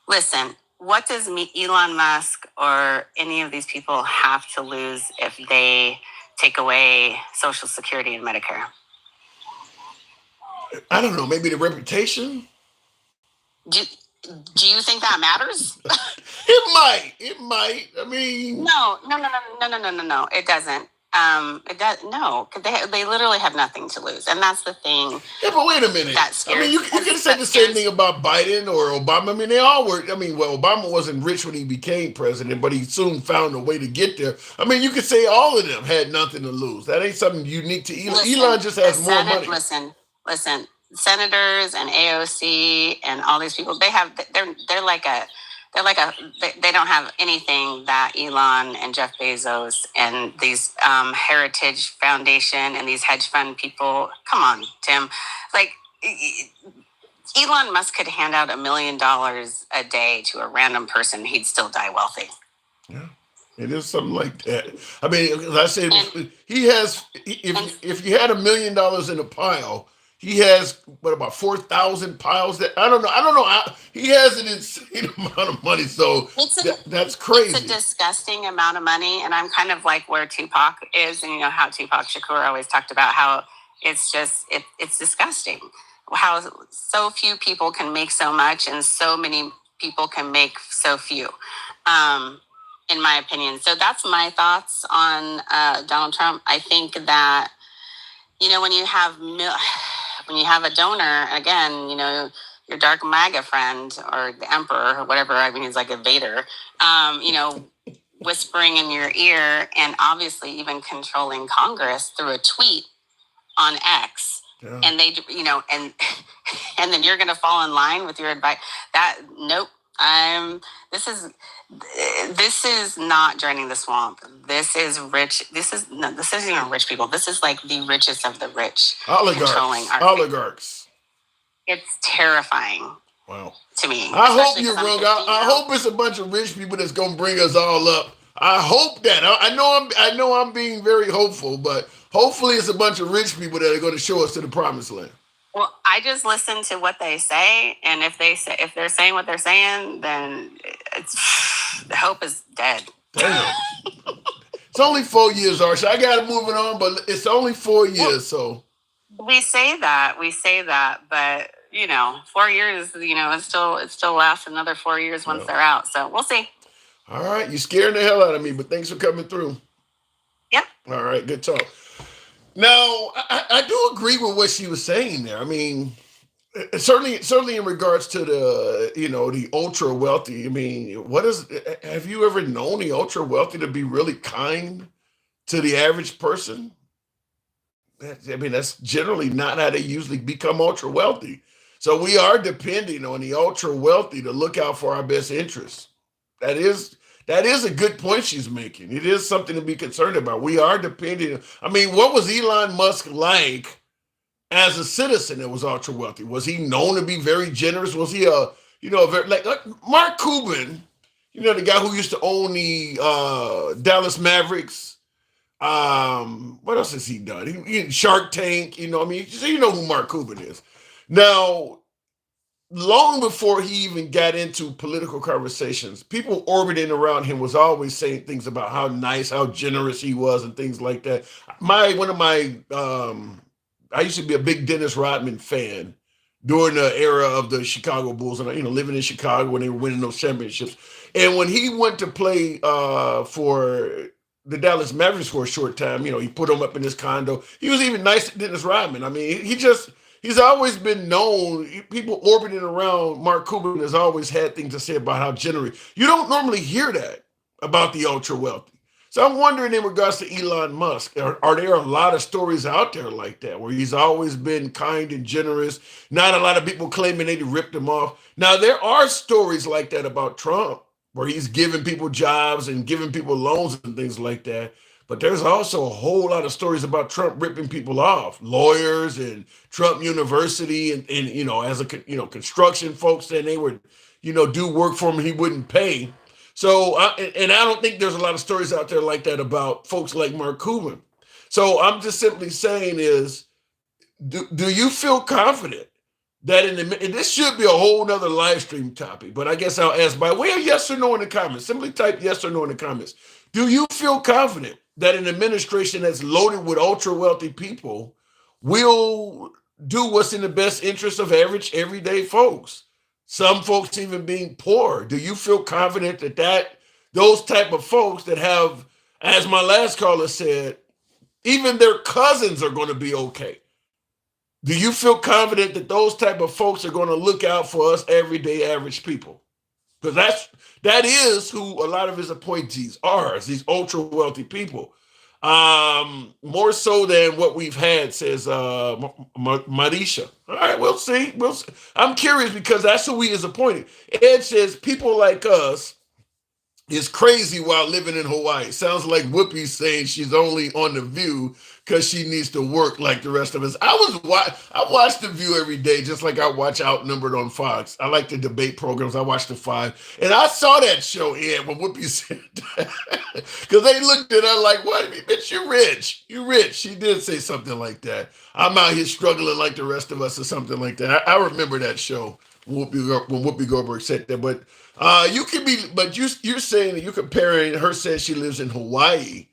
Listen, what does Elon Musk or any of these people have to lose if they take away Social Security and Medicare? I don't know. Maybe the reputation? Do you think that matters? It might. I mean... No. It doesn't. It does no, because they literally have nothing to lose, and that's the thing. Yeah, but wait a minute. I mean, you can say the same thing about Biden or Obama. I mean, they all were. I mean, well, Obama wasn't rich when he became president, but he soon found a way to get there. I mean, you could say all of them had nothing to lose. That ain't something unique to Elon. Elon just has more money. Listen. Senators and AOC and all these people, they don't have anything that Elon and Jeff Bezos and these Heritage Foundation and these hedge fund people. Come on, Tim. Like, Elon Musk could hand out $1 million a day to a random person. He'd still die wealthy. Yeah, it is something like that. I mean, as I said, he has. If you had $1 million in a pile, he has about 4,000 piles. That I don't know. He has an insane amount of money. So that's crazy. It's a disgusting amount of money, and I'm kind of like where Tupac is, and how Tupac Shakur always talked about how it's just it's disgusting how so few people can make so much, and so many people can make so few. In my opinion, so that's my thoughts on Donald Trump. I think that when you have a donor, again, your dark MAGA friend or the emperor or whatever, I mean, he's like a Vader, whispering in your ear and obviously even controlling Congress through a tweet on X. Yeah. And they, and then you're going to fall in line with your advice. Nope. This is not draining the swamp. This is rich. This isn't even rich people. This is like the richest of the rich controlling our oligarchs. It's terrifying. Wow. To me. I hope you're wrong. I hope it's a bunch of rich people that's gonna bring us all up. I hope that. I know I'm being very hopeful, but hopefully it's a bunch of rich people that are going to show us to the promised land. Well, I just listen to what they say, and if they're saying what they're saying, then the hope is dead. Damn. It's only 4 years, Archie. I got to move it on, but it's only 4 years, so. We say that, but 4 years, it still lasts another 4 years once they're out. So we'll see. All right, you're scaring the hell out of me, but thanks for coming through. Yep. All right, good talk. Now, I do agree with what she was saying there. I mean, certainly in regards to the ultra wealthy. I mean, have you ever known the ultra wealthy to be really kind to the average person? I mean, that's generally not how they usually become ultra wealthy. So we are depending on the ultra wealthy to look out for our best interests. That is a good point she's making. It is something to be concerned about. We are depending. I mean, what was Elon Musk like as a citizen that was ultra wealthy? Was he known to be very generous? Was he like Mark Cuban, the guy who used to own the Dallas Mavericks? What else has he done? He Shark Tank, I mean, so you know who Mark Cuban is. Now, long before he even got into political conversations, people orbiting around him was always saying things about how nice, how generous he was and things like that. I used to be a big Dennis Rodman fan during the era of the Chicago Bulls and, living in Chicago when they were winning those championships. And when he went to play for the Dallas Mavericks for a short time, he put him up in his condo. He was even nice to Dennis Rodman. I mean, he's always been known. People orbiting around Mark Cuban has always had things to say about how generous. You don't normally hear that about the ultra wealthy. So I'm wondering in regards to Elon Musk, are there a lot of stories out there like that where he's always been kind and generous? Not a lot of people claiming they ripped him off. Now, there are stories like that about Trump where he's giving people jobs and giving people loans and things like that. But there's also a whole lot of stories about Trump ripping people off, lawyers and Trump University and as construction folks saying they would, do work for him he wouldn't pay. So, I don't think there's a lot of stories out there like that about folks like Mark Cuban. So I'm just simply saying is, do you feel confident that and this should be a whole nother live stream topic, but I guess I'll ask by way of yes or no in the comments. Simply type yes or no in the comments. Do you feel confident that an administration that's loaded with ultra wealthy people will do what's in the best interest of average everyday folks? Some folks even being poor. Do you feel confident that those type of folks that have, as my last caller said, even their cousins are going to be okay? Do you feel confident that those type of folks are going to look out for us everyday average people? Because that is who a lot of his appointees are, is these ultra wealthy people. More so than what we've had, says Marisha. All right, we'll see. I'm curious because that's who he is appointed. Ed says people like us is crazy while living in Hawaii. Sounds like Whoopi's saying she's only on The View because she needs to work like the rest of us. I watch The View every day, just like I watch Outnumbered on Fox. I like the debate programs. I watch The Five. And I saw that show, Ed, when Whoopi said that. Because they looked at her like, what? Bitch, you're rich. You're rich. She did say something like that. I'm out here struggling like the rest of us or something like that. I remember that show when Whoopi Goldberg said that. But you're saying that you're comparing her saying she lives in Hawaii.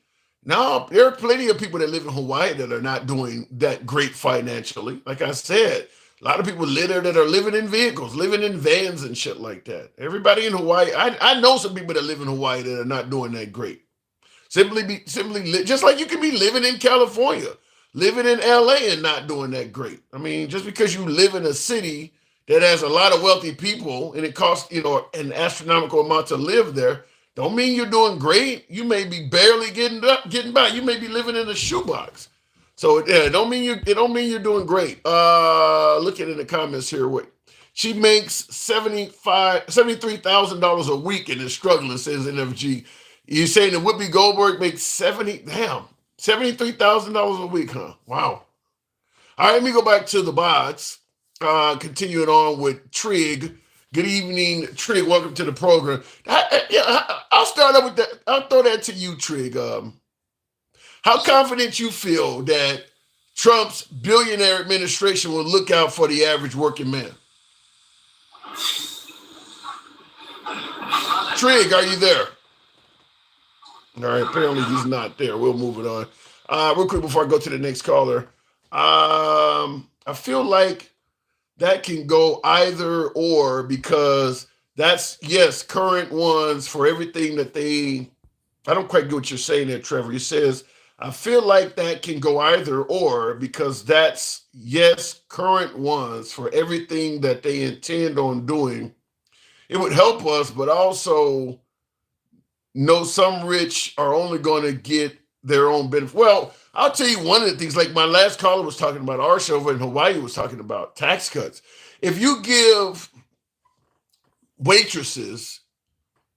Now, there are plenty of people that live in Hawaii that are not doing that great financially. Like I said, a lot of people live there that are living in vehicles, living in vans and shit like that. Everybody in Hawaii, I know some people that live in Hawaii that are not doing that great. Just like you can be living in California, living in LA and not doing that great. I mean, just because you live in a city that has a lot of wealthy people and it costs, an astronomical amount to live there, don't mean you're doing great. You may be barely getting by. You may be living in a shoebox. So yeah, it don't mean you're doing great. Looking in the comments here, She makes $73,000 a week and is struggling, says NFG. You're saying that Whoopi Goldberg makes $73,000 a week, huh? Wow. All right, let me go back to the bots. Continuing on with Trig. Good evening, Trig. Welcome to the program. I'll start up with that. I'll throw that to you, Trig. How confident you feel that Trump's billionaire administration will look out for the average working man? Trig, are you there? All right, apparently he's not there. We'll move it on. Real quick before I go to the next caller. I feel like that can go either or, because that's, yes, current ones for everything that they, I don't quite get what you're saying there, Trevor. He says, I feel like that can go either or, because that's, yes, current ones for everything that they intend on doing. It would help us, but also know some rich are only going to get their own benefit. Well, I'll tell you one of the things, like my last caller was talking about, Arsha over in Hawaii was talking about tax cuts. If you give waitresses,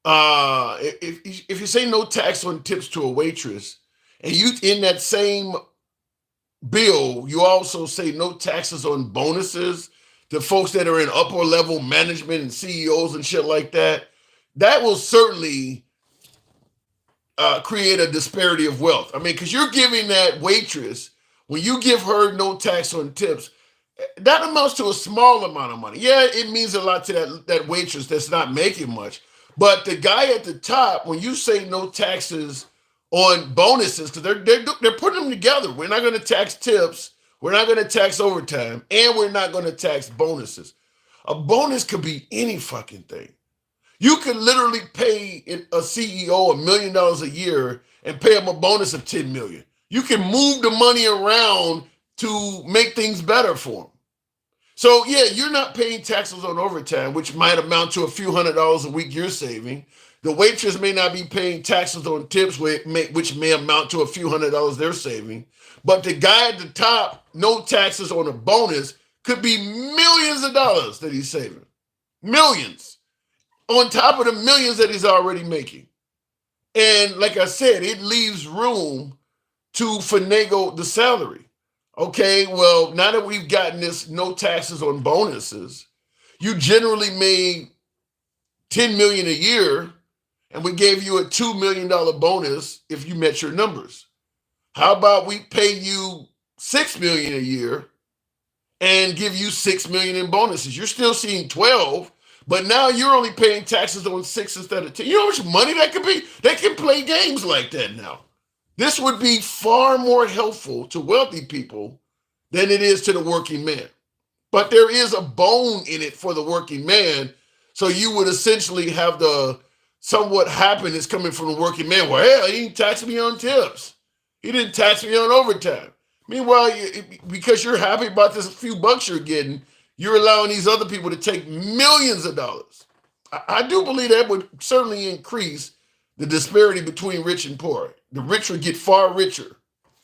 if you say no tax on tips to a waitress, and you in that same bill, you also say no taxes on bonuses to folks that are in upper level management and CEOs and shit like that, that will certainly create a disparity of wealth. I mean, because you're giving that waitress, when you give her no tax on tips, that amounts to a small amount of money. Yeah, it means a lot to that waitress that's not making much. But the guy at the top, when you say no taxes on bonuses, because they're putting them together. We're not going to tax tips, we're not going to tax overtime, and we're not going to tax bonuses. A bonus could be any fucking thing. You could literally pay a CEO $1 million a year and pay him a bonus of $10 million. You can move the money around to make things better for him. So yeah, you're not paying taxes on overtime, which might amount to a few $100s a week you're saving. The waitress may not be paying taxes on tips, which may amount to a few $100s they're saving. But the guy at the top, no taxes on a bonus, could be millions of dollars that he's saving. Millions. On top of the millions that he's already making. And like I said, it leaves room to finagle the salary. Okay, well, now that we've gotten this no taxes on bonuses, you generally made $10 million a year, and we gave you a $2 million bonus if you met your numbers. How about we pay you $6 million a year and give you $6 million in bonuses? You're still seeing 12, but now you're only paying taxes on 6 instead of 10. You know how much money that could be? They can play games like that now. This would be far more helpful to wealthy people than it is to the working man. But there is a bone in it for the working man. So you would essentially have the somewhat happiness coming from the working man. Well, hell, he didn't tax me on tips. He didn't tax me on overtime. Meanwhile, because you're happy about this few bucks you're getting, you're allowing these other people to take millions of dollars. I do believe that would certainly increase the disparity between rich and poor. The rich would get far richer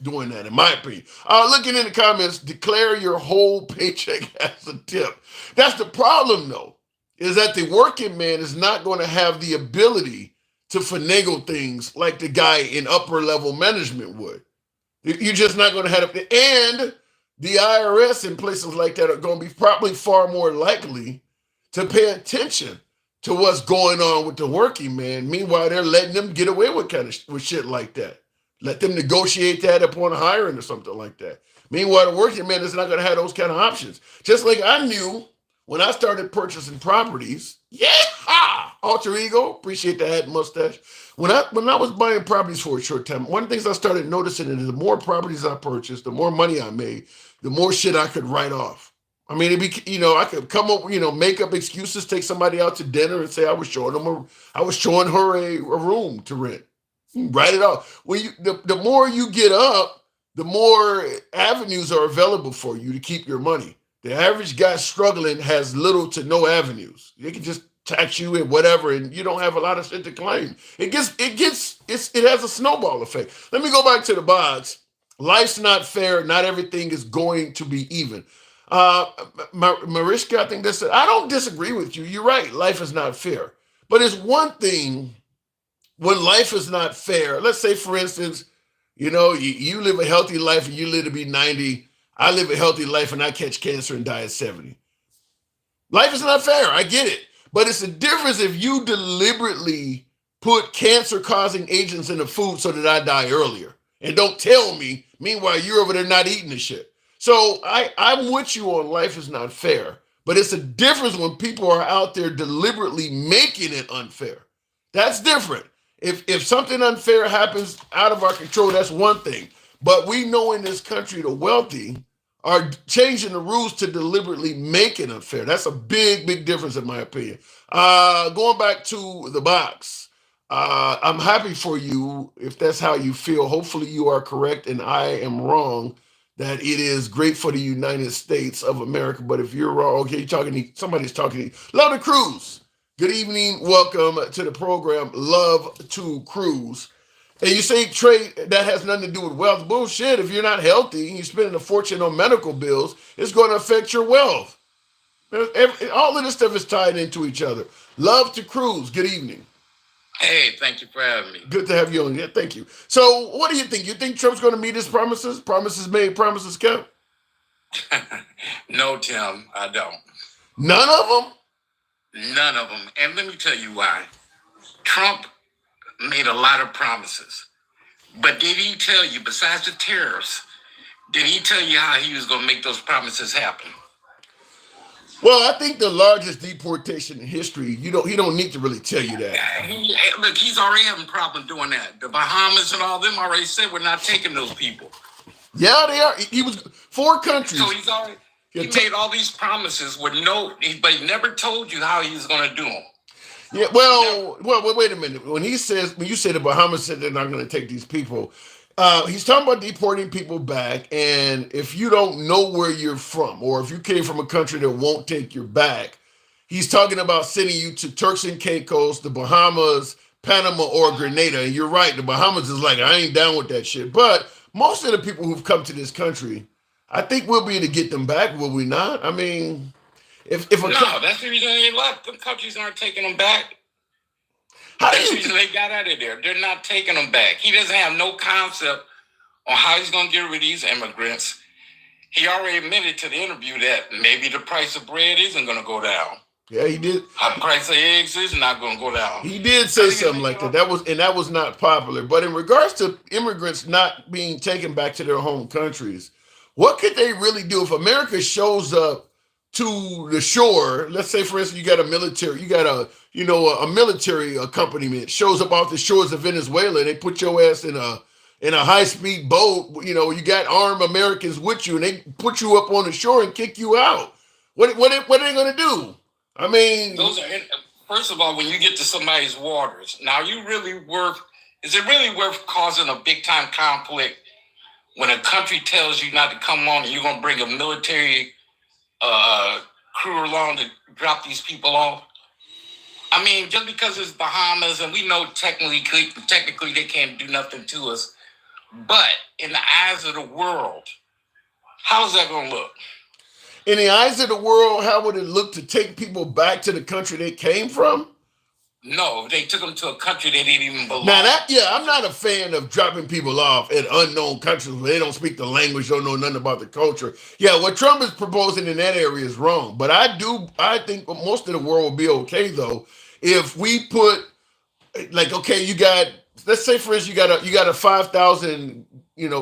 doing that, in my opinion. Looking in the comments, declare your whole paycheck as a tip. That's the problem, though, is that the working man is not going to have the ability to finagle things like the guy in upper level management would. You're just not going to have it. And the IRS in places like that are going to be probably far more likely to pay attention to what's going on with the working man. Meanwhile, they're letting them get away with with shit like that. Let them negotiate that upon hiring or something like that. Meanwhile, the working man is not going to have those kind of options. Just like I knew when I started purchasing properties, alter ego, appreciate the hat and mustache. When I was buying properties for a short time, one of the things I started noticing is the more properties I purchased, the more money I made, the more shit I could write off. I mean, I could come up, make up excuses, take somebody out to dinner and say I was showing her a room to rent. Write it off. The more you get up, the more avenues are available for you to keep your money. The average guy struggling has little to no avenues. They can just tax you and whatever, and you don't have a lot of shit to claim. It has a snowball effect. Let me go back to the box. Life's not fair. Not everything is going to be even. Mariska, I think this. I don't disagree with you. You're right. Life is not fair, but it's one thing when life is not fair. Let's say, for instance, you live a healthy life and you live to be 90. I live a healthy life and I catch cancer and die at 70. Life is not fair. I get it. But it's a difference if you deliberately put cancer causing agents in the food so that I die earlier. And don't tell me, meanwhile, you're over there not eating the shit. So I'm with you on life is not fair. But it's a difference when people are out there deliberately making it unfair. That's different. If something unfair happens out of our control, that's one thing. But we know in this country the wealthy are changing the rules to deliberately make it unfair. That's a big, big difference in my opinion. Going back to the box, I'm happy for you if that's how you feel. Hopefully you are correct and I am wrong that it is great for the United States of America. But if you're wrong, okay, somebody's talking to you. Love to Cruise. Good evening. Welcome to the program. Love to Cruise. And you say trade that has nothing to do with wealth. Bullshit. If you're not healthy and you're spending a fortune on medical bills, it's going to affect your wealth. All of this stuff is tied into each other. Love to Cruise. Good evening. Hey, thank you for having me. Good to have you on. Yeah, thank you. So what do you think? You think Trump's going to meet his promises? Promises made, promises kept? No, Tim, I don't. None of them? None of them. And let me tell you why. Trump made a lot of promises. But did he tell you, besides the tariffs, did he tell you how he was going to make those promises happen? Well, I think the largest deportation in history, he don't need to really tell you that. Look, he's already having a problem doing that. The Bahamas and all them already said we're not taking those people. Yeah, they are. He was 4 countries. So he made all these promises with but he never told you how he was going to do them. Yeah, well, wait a minute. When you say the Bahamas said they're not going to take these people, he's talking about deporting people back. And if you don't know where you're from, or if you came from a country that won't take you back, he's talking about sending you to Turks and Caicos, the Bahamas, Panama, or Grenada. And you're right, the Bahamas is like, I ain't down with that shit. But most of the people who've come to this country, I think we'll be able to get them back, will we not? I mean, that's the reason a lot of countries aren't taking them back. That's the reason they got out of there. They're not taking them back. He doesn't have no concept on how he's going to get rid of these immigrants. He already admitted to the interview that maybe the price of bread isn't going to go down. Yeah, he did. The price of eggs is not going to go down. He did say something like that. That was not popular. But in regards to immigrants not being taken back to their home countries, what could they really do if America shows up to the shore? Let's say, for instance, you got a military accompaniment shows up off the shores of Venezuela, and they put your ass in a high-speed boat. You got armed Americans with you, and they put you up on the shore and kick you out. What are they going to do? I mean, first of all, when you get to somebody's waters, now is it really worth causing a big-time conflict when a country tells you not to come on and you're going to bring a military crew along to drop these people off? I mean, just because it's Bahamas and we know technically they can't do nothing to us, but in the eyes of the world, how's that going to look? In the eyes of the world, how would it look to take people back to the country they came from? No, they took them to a country they didn't even belong. I'm not a fan of dropping people off in unknown countries where they don't speak the language, don't know nothing about the culture. Yeah, what Trump is proposing in that area is wrong. But I think most of the world will be okay though if we put, like, okay, let's say for instance you got a 5,000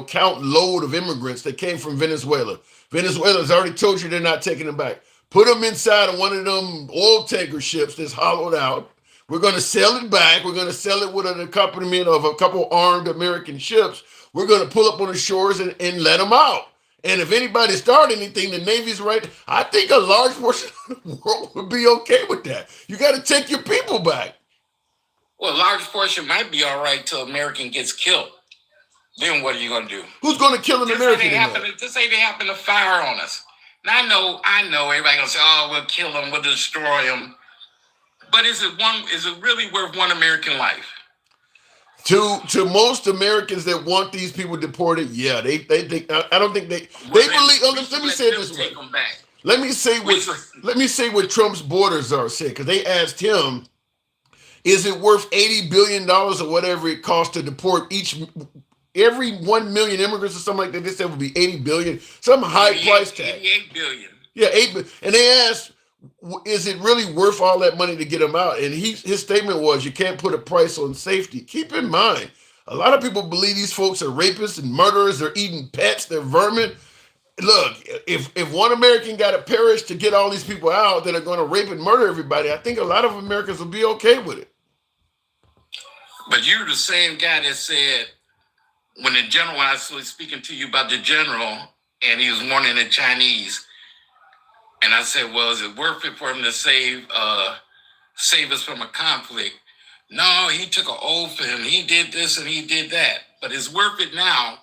count load of immigrants that came from Venezuela. Venezuela's already told you they're not taking them back. Put them inside of one of them oil tanker ships that's hollowed out. We're going to sell it back. We're going to sell it with an accompaniment of a couple armed American ships. We're going to pull up on the shores and let them out. And if anybody start anything, the Navy's right. I think a large portion of the world would be okay with that. You got to take your people back. Well, a large portion might be all right till American gets killed. Then what are you going to do? Who's going to kill an American? Just say they happen to fire on us. Now I know everybody going to say, oh, we'll kill them, we'll destroy them. But is it really worth one American life? To most Americans that want these people deported, yeah, they think I don't think they Well, believe. then Oh, we let should me let say it them this way. take them back. Let me say We what should. let me say what Trump's borders are said because they asked him, is it worth $80 billion or whatever it costs to deport every 1 million immigrants or something like that? They said would be 80 billion, some high price tag. 88 billion. Yeah, and they asked, is it really worth all that money to get them out? And his statement was, you can't put a price on safety. Keep in mind, a lot of people believe these folks are rapists and murderers. They're eating pets. They're vermin. Look, if one American got to perish to get all these people out that are going to rape and murder everybody, I think a lot of Americans will be okay with it. But you're the same guy that said when the general, when I was speaking to you about the general, and he was warning the Chinese, and I said, well, is it worth it for him to save us from a conflict? No, he took an oath and he did this and he did that. But it's worth it now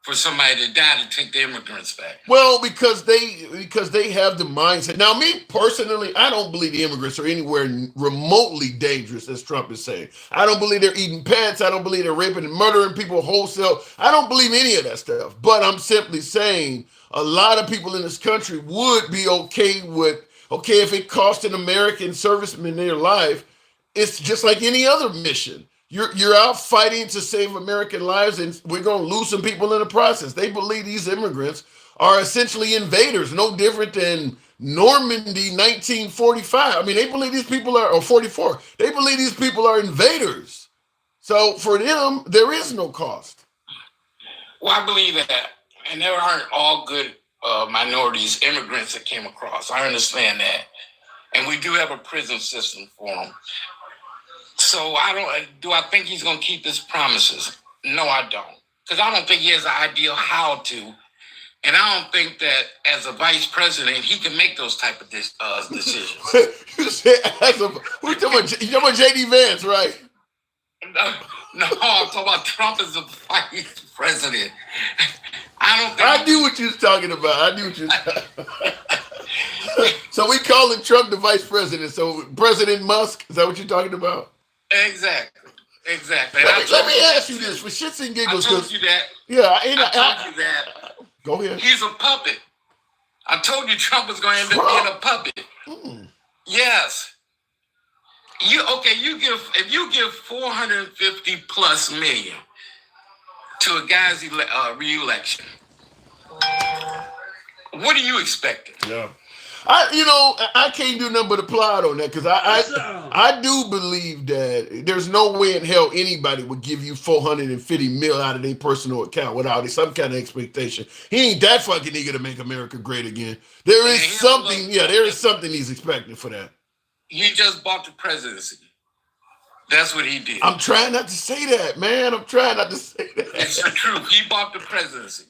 for somebody to die to take the immigrants back. Well, because they have the mindset. Now, me personally, I don't believe the immigrants are anywhere remotely dangerous, as Trump is saying. I don't believe they're eating pets. I don't believe they're raping and murdering people wholesale. I don't believe any of that stuff. But I'm simply saying a lot of people in this country would be okay if it cost an American serviceman their life. It's just like any other mission. You're out fighting to save American lives, and we're going to lose some people in the process. They believe these immigrants are essentially invaders, no different than Normandy 1945. I mean, they believe these people are, or 44, they believe these people are invaders. So for them, there is no cost. Well, I believe that. And there aren't all good minorities, immigrants that came across. I understand that. And we do have a prison system for them. So do I think he's going to keep his promises? No, I don't. Because I don't think he has an idea how to. And I don't think that as a vice president, he can make those type of decisions. You said we're talking about J.D. Vance, right? No, I'm talking about Trump as a vice president. I don't think I knew what you was talking about. So we calling Trump the vice president. So President Musk, is that what you're talking about? Exactly. Let me ask you this for shits and giggles. I told you that. Yeah, I told you that. Go ahead. He's a puppet. I told you Trump was going to end up being a puppet. Yes. If you give 450 plus million to a guy's re-election, what are you expecting? Yeah. I can't do nothing but applaud on that because I do believe that there's no way in hell anybody would give you 450 mil out of their personal account without some kind of expectation. He ain't that fucking eager to make America great again. There is something he's expecting for that. He just bought the presidency. That's what he did. I'm trying not to say that, man. I'm trying not to say that. It's the truth. He bought the presidency.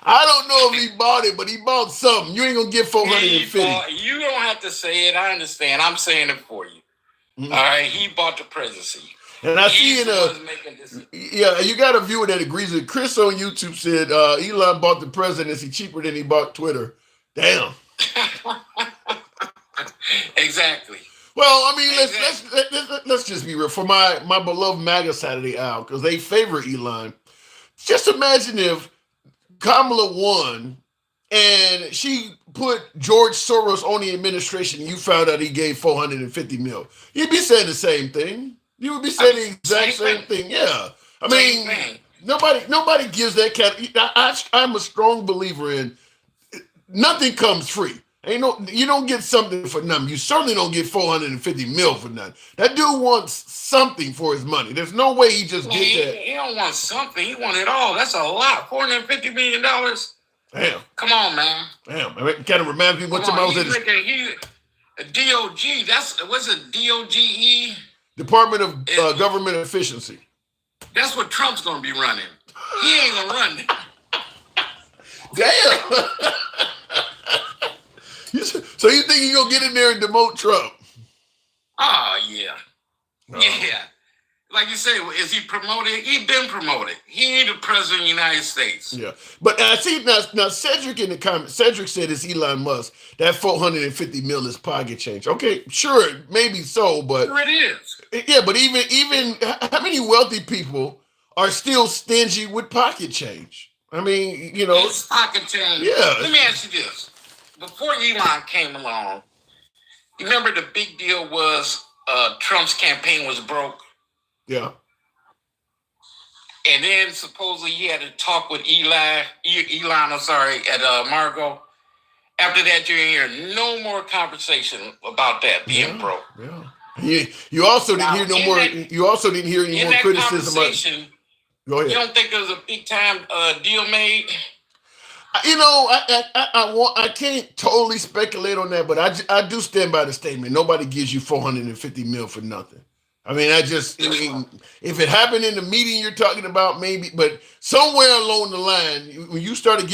I don't know if he bought it, but he bought something. You ain't gonna get 450. You don't have to say it. I understand. I'm saying it for you. Mm-hmm. All right. He bought the presidency. And I see you got a viewer that agrees with Chris on YouTube said Elon bought the presidency cheaper than he bought Twitter. Damn. Exactly. Well, I mean, let's just be real. For my beloved MAGA side of the aisle, because they favor Elon. Just imagine if Kamala won and she put George Soros on the administration and you found out he gave 450 mil. You'd be saying the same thing. You would be saying the exact same thing. Yeah. I mean, nobody gives that kind. I'm a strong believer in nothing comes free. You don't get something for nothing. You certainly don't get 450 mil for nothing. That dude wants something for his money. There's no way he just get that. He don't want something. He want it all. That's a lot. $450 million. Damn. Come on, man. Damn. It kind of reminds me of what somebody was at. DOG. What's it? DOGE? Department of Government Efficiency. That's what Trump's going to be running. He ain't going to run it. Damn. So you think you're going to get in there and demote Trump? Oh, yeah. No. Yeah. like you say, is he promoted? He been promoted. He ain't the president of the United States. Yeah, but I see now. Cedric in the comments. Cedric said it's Elon Musk. That 450 mil is pocket change. Okay, sure, maybe so, but Sure it is. yeah, but even how many wealthy people are still stingy with pocket change? I mean, It's pocket change. Yeah. Let me ask you this: before Elon came along, you remember the big deal was Trump's campaign was broke. Yeah. And then supposedly he had to talk with Elon, at Margot. After that, you didn't hear no more conversation about that being broke. Yeah. You also didn't hear no more. You also didn't hear any more criticism. Go ahead. You don't think there was a big time deal made? I can't totally speculate on that, but I do stand by the statement. Nobody gives you 450 mil for nothing. I mean, if it happened in the meeting you're talking about, maybe, but somewhere along the line, when you started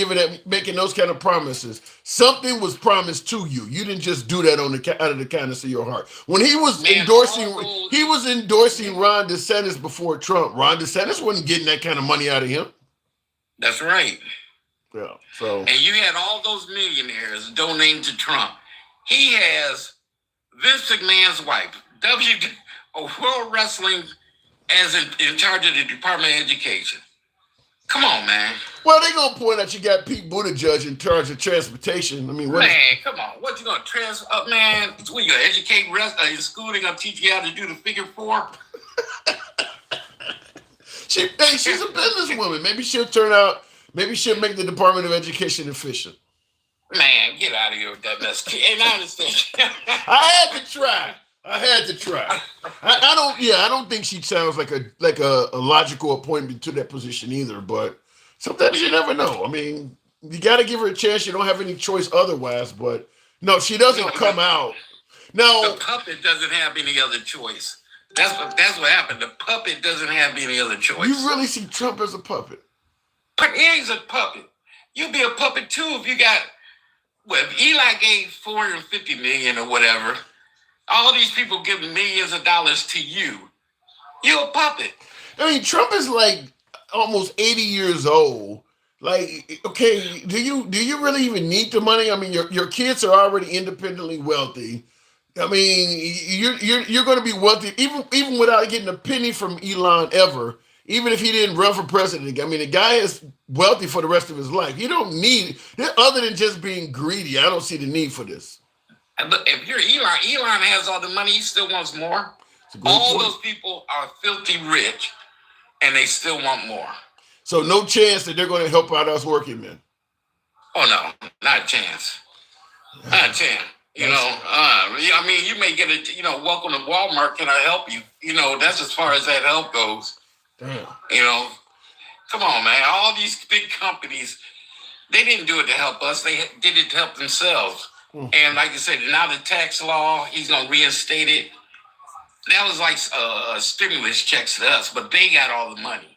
making those kind of promises, something was promised to you. You didn't just do that out of the kindness of your heart. When he was endorsing Ron DeSantis before Trump. Ron DeSantis wasn't getting that kind of money out of him. That's right. Yeah. So. And you had all those millionaires donating to Trump. He has Vince McMahon's wife, World Wrestling, as in charge of the Department of Education. Come on, man. Well, they're going to point out you got Pete Buttigieg in charge of transportation. I mean, come on. What you going to transfer up, man? What, you going to educate in school? They're going to teach you how to do the figure four? She's a businesswoman. Maybe she'll make the Department of Education efficient. Man, get out of here with that mess. And I understand. I had to try. I don't think she sounds like a logical appointment to that position either, but sometimes you never know. I mean, you got to give her a chance. You don't have any choice otherwise, but no, she doesn't come out. No. The puppet doesn't have any other choice. That's what happened. The puppet doesn't have any other choice. You really see Trump as a puppet? But he's a puppet. You'd be a puppet too if you got, if Eli gave 450 million or whatever. All these people give millions of dollars to you. You're a puppet. I mean, Trump is like almost 80 years old. Like, okay, do you really even need the money? I mean, your kids are already independently wealthy. I mean, you're going to be wealthy even without getting a penny from Elon ever. Even if he didn't run for president. I mean, the guy is wealthy for the rest of his life. You don't need, other than just being greedy, I don't see the need for this. But if you're Elon has all the money, he still wants more. All those people are filthy rich, and they still want more. So no chance that they're going to help out us working men. Oh no, not a chance. Not a chance. I mean, you may get welcome to Walmart. Can I help you? That's as far as that help goes. Damn. Come on, man. All these big companies, they didn't do it to help us. They did it to help themselves. And like I said, now the tax law, he's going to reinstate it. That was like stimulus checks to us, but they got all the money.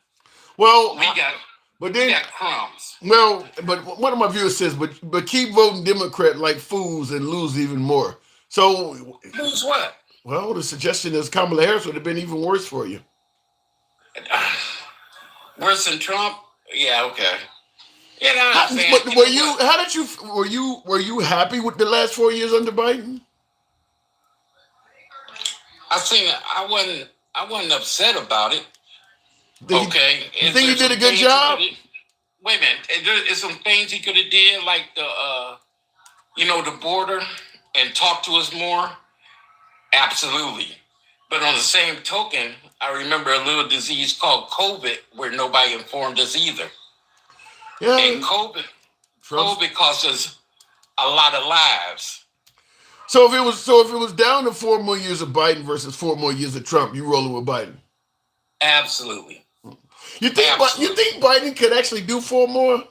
Well, we got crumbs. Well, but one of my viewers says, but keep voting Democrat like fools and lose even more. So lose what? Well, the suggestion is Kamala Harris would have been even worse for you. Worse than Trump? Yeah, okay. But were you happy with the last 4 years under Biden? I wasn't upset about it. You think he did a good job? Wait a minute. There's some things he could have did, like the border and talk to us more. Absolutely. But on the same token, I remember a little disease called COVID where nobody informed us either. Yeah. And COVID cost us a lot of lives. So if it was down to 4 more years of Biden versus 4 more years of Trump, you rolling with Biden? Absolutely. You think Biden could actually do 4 more?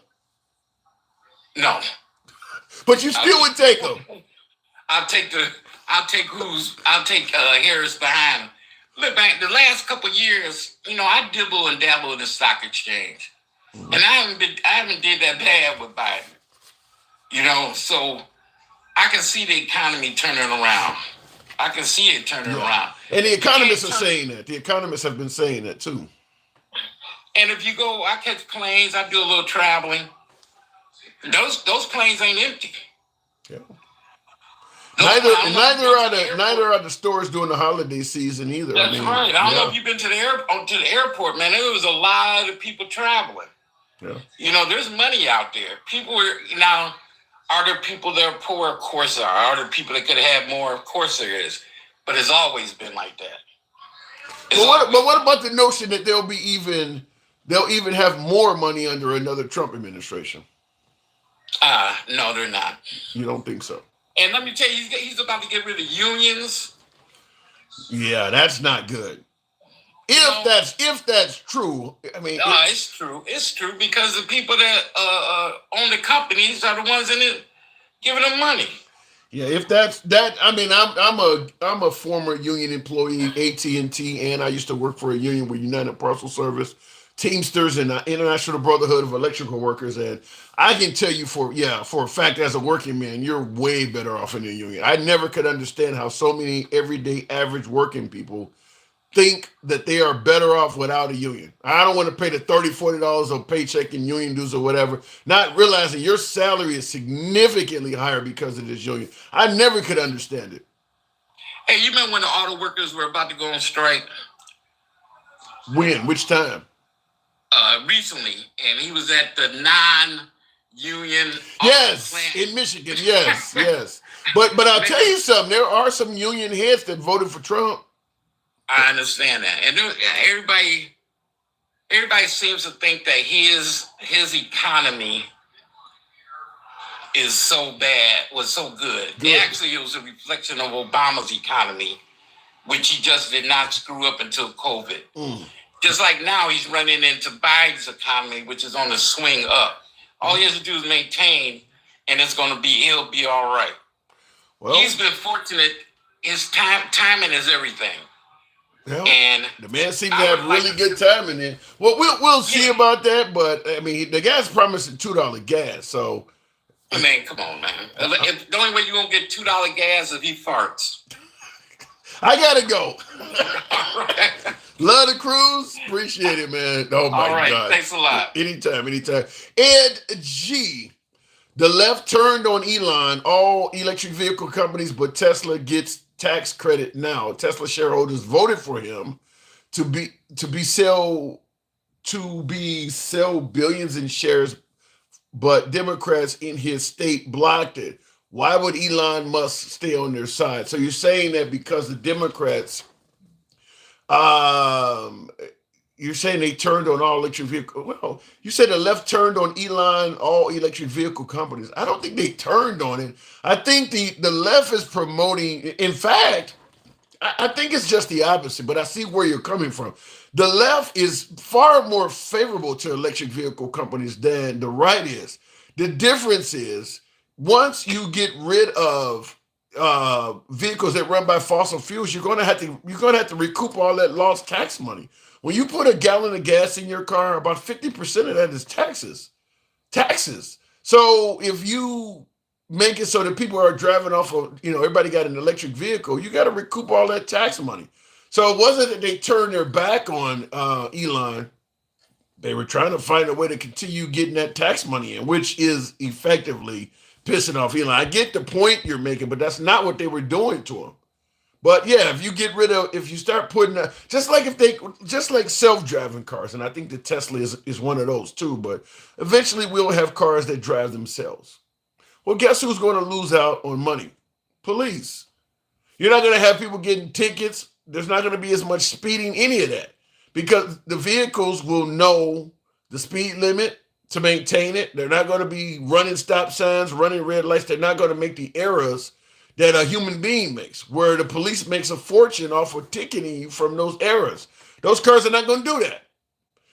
No. But you still would take him. I'll take Harris behind him. Look, man, the last couple of years, I dibble and dabble in the stock exchange. And I haven't did that bad with Biden. So I can see the economy turning around. I can see it turning around. And the economists are saying that. The economists have been saying that too. And if you go, I catch planes, I do a little traveling. Those planes ain't empty. Yeah. Neither are the stores during the holiday season either. That's right. I don't know if you've been to the airport, man. There was a lot of people traveling. Yeah. You know, there's money out there. Are there people that are poor? Of course there are. Are there people that could have had more? Of course there is. But it's always been like that. But what about the notion that they'll even have more money under another Trump administration? No, they're not. You don't think so? And let me tell you, he's about to get rid of unions. Yeah, that's not good. If that's true, I mean, it's true. It's true because the people that own the companies are the ones in it giving them money. Yeah, if that's that, I mean, I'm a former union employee, AT&T, and I used to work for a union with United Parcel Service, Teamsters, and International Brotherhood of Electrical Workers, and I can tell you for a fact, as a working man, you're way better off in the union. I never could understand how so many everyday average working people think that they are better off without a union. I don't want to pay the $30, $40 a paycheck in union dues or whatever, not realizing your salary is significantly higher because of this union. I never could understand it. Hey, you remember when the auto workers were about to go on strike? When? Which time? Recently, and he was at the non-union plant in Michigan. Yes. But I'll tell you something. There are some union heads that voted for Trump. I understand that, and everybody seems to think that his economy is was so good. Actually, it was a reflection of Obama's economy, which he just did not screw up until COVID. Just like now, he's running into Biden's economy, which is on the swing up. All he has to do is maintain, and he'll be all right. Well, he's been fortunate. His timing is everything. Yeah, and the man seems to have really good timing in. Well, we'll see about that, but I mean, the guy's promising $2 gas, so. I mean, come on, man. The only way you're going to get $2 gas is if he farts. I got to go. Right. Love the cruise. Appreciate it, man. Oh, my God. Thanks a lot. Anytime. Ed G. The left turned on Elon. All electric vehicle companies, but Tesla gets tax credit now. Tesla shareholders voted for him to sell billions in shares, but Democrats in his state blocked it. Why would Elon Musk stay on their side? So you're saying that because the Democrats, you're saying they turned on all electric vehicle. Well, you said the left turned on Elon, all electric vehicle companies. I don't think they turned on it. I think the left is promoting. In fact, I think it's just the opposite, but I see where you're coming from. The left is far more favorable to electric vehicle companies than the right is. The difference is once you get rid of vehicles that run by fossil fuels, you're going to have to recoup all that lost tax money. When you put a gallon of gas in your car, about 50% of that is taxes. So if you make it so that people are driving off of, everybody got an electric vehicle, you got to recoup all that tax money. So it wasn't that they turned their back on Elon. They were trying to find a way to continue getting that tax money in, which is effectively pissing off Elon. I get the point you're making, but that's not what they were doing to him. But yeah, if you start putting just like self-driving cars, and I think the Tesla is one of those too, but eventually we'll have cars that drive themselves. Well, guess who's going to lose out on money? Police. You're not going to have people getting tickets. There's not going to be as much speeding, any of that, because the vehicles will know the speed limit to maintain it. They're not going to be running stop signs, running red lights. They're not going to make the errors that a human being makes, where the police makes a fortune off of ticketing you from those errors. Those cars are not going to do that.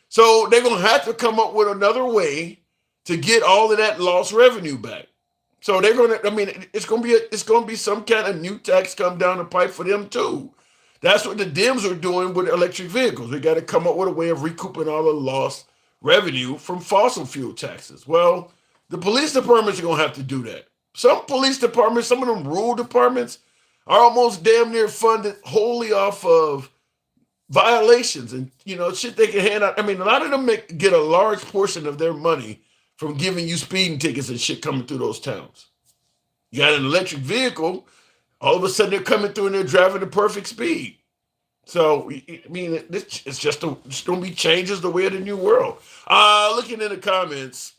So they're going to have to come up with another way to get all of that lost revenue back. So they're going to, it's going to be some kind of new tax come down the pipe for them too. That's what the Dems are doing with electric vehicles. We got to come up with a way of recouping all the lost revenue from fossil fuel taxes. Well, the police departments are going to have to do that. Some police departments, some of them rural departments, are almost damn near funded wholly off of violations and shit they can hand out. I mean, a lot of them get a large portion of their money from giving you speeding tickets and shit coming through those towns. You got an electric vehicle, all of a sudden they're coming through and they're driving the perfect speed. So I mean, it's just going to be changes the way of the new world. Looking in the comments,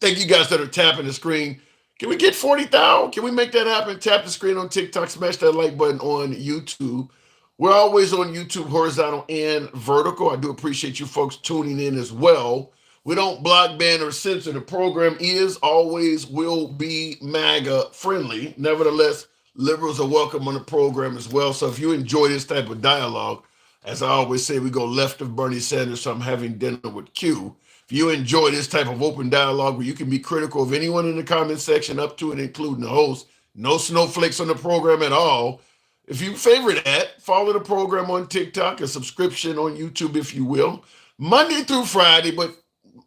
thank you guys that are tapping the screen. Can we get 40,000? Can we make that happen? Tap the screen on TikTok, smash that like button on YouTube. We're always on YouTube, horizontal and vertical. I do appreciate you folks tuning in as well. We don't block, ban, or censor. The program is, always will be MAGA friendly. Nevertheless, liberals are welcome on the program as well. So if you enjoy this type of dialogue, as I always say, we go left of Bernie Sanders, so I'm having dinner with Q. If you enjoy this type of open dialogue where you can be critical of anyone in the comment section up to and including the host, no snowflakes on the program at all. If you favor that, follow the program on TikTok, a subscription on YouTube, if you will, Monday through Friday, but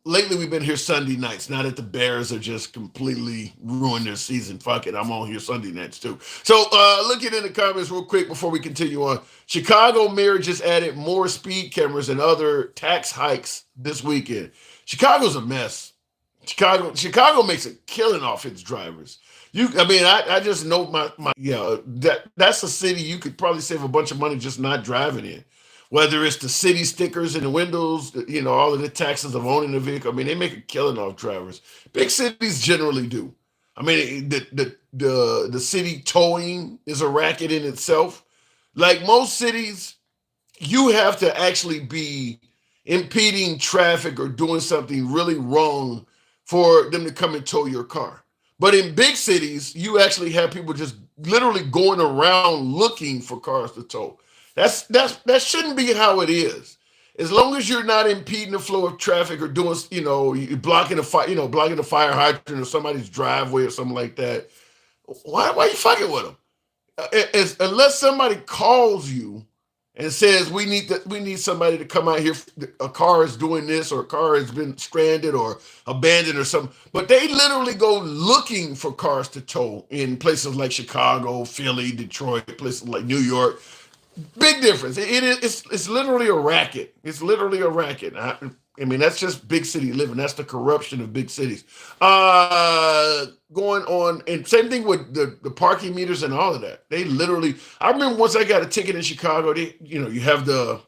lately we've been here Sunday nights. Now that the Bears are just completely ruined their season, fuck it, I'm on here Sunday nights too. So looking in the comments real quick before we continue on. Chicago mayor just added more speed cameras and other tax hikes this weekend. Chicago's a mess. Chicago makes a killing off its drivers. I just know that's a city you could probably save a bunch of money just not driving in. Whether it's the city stickers in the windows, all of the taxes of owning a vehicle. I mean, they make a killing off drivers. Big cities generally do. I mean, the city towing is a racket in itself. Like most cities, you have to actually be impeding traffic or doing something really wrong for them to come and tow your car. But in big cities, you actually have people just literally going around looking for cars to tow. That shouldn't be how it is. As long as you're not impeding the flow of traffic or doing, you're blocking blocking the fire hydrant or somebody's driveway or something like that. Why are you fucking with them? Unless somebody calls you and says we need somebody to come out here. A car is doing this, or a car has been stranded or abandoned or something. But they literally go looking for cars to tow in places like Chicago, Philly, Detroit, places like New York. Big difference. It's literally a racket. It's literally a racket. I mean, that's just big city living. That's the corruption of big cities. Going on, and same thing with the parking meters and all of that. They literally, I remember once I got a ticket in Chicago, you have the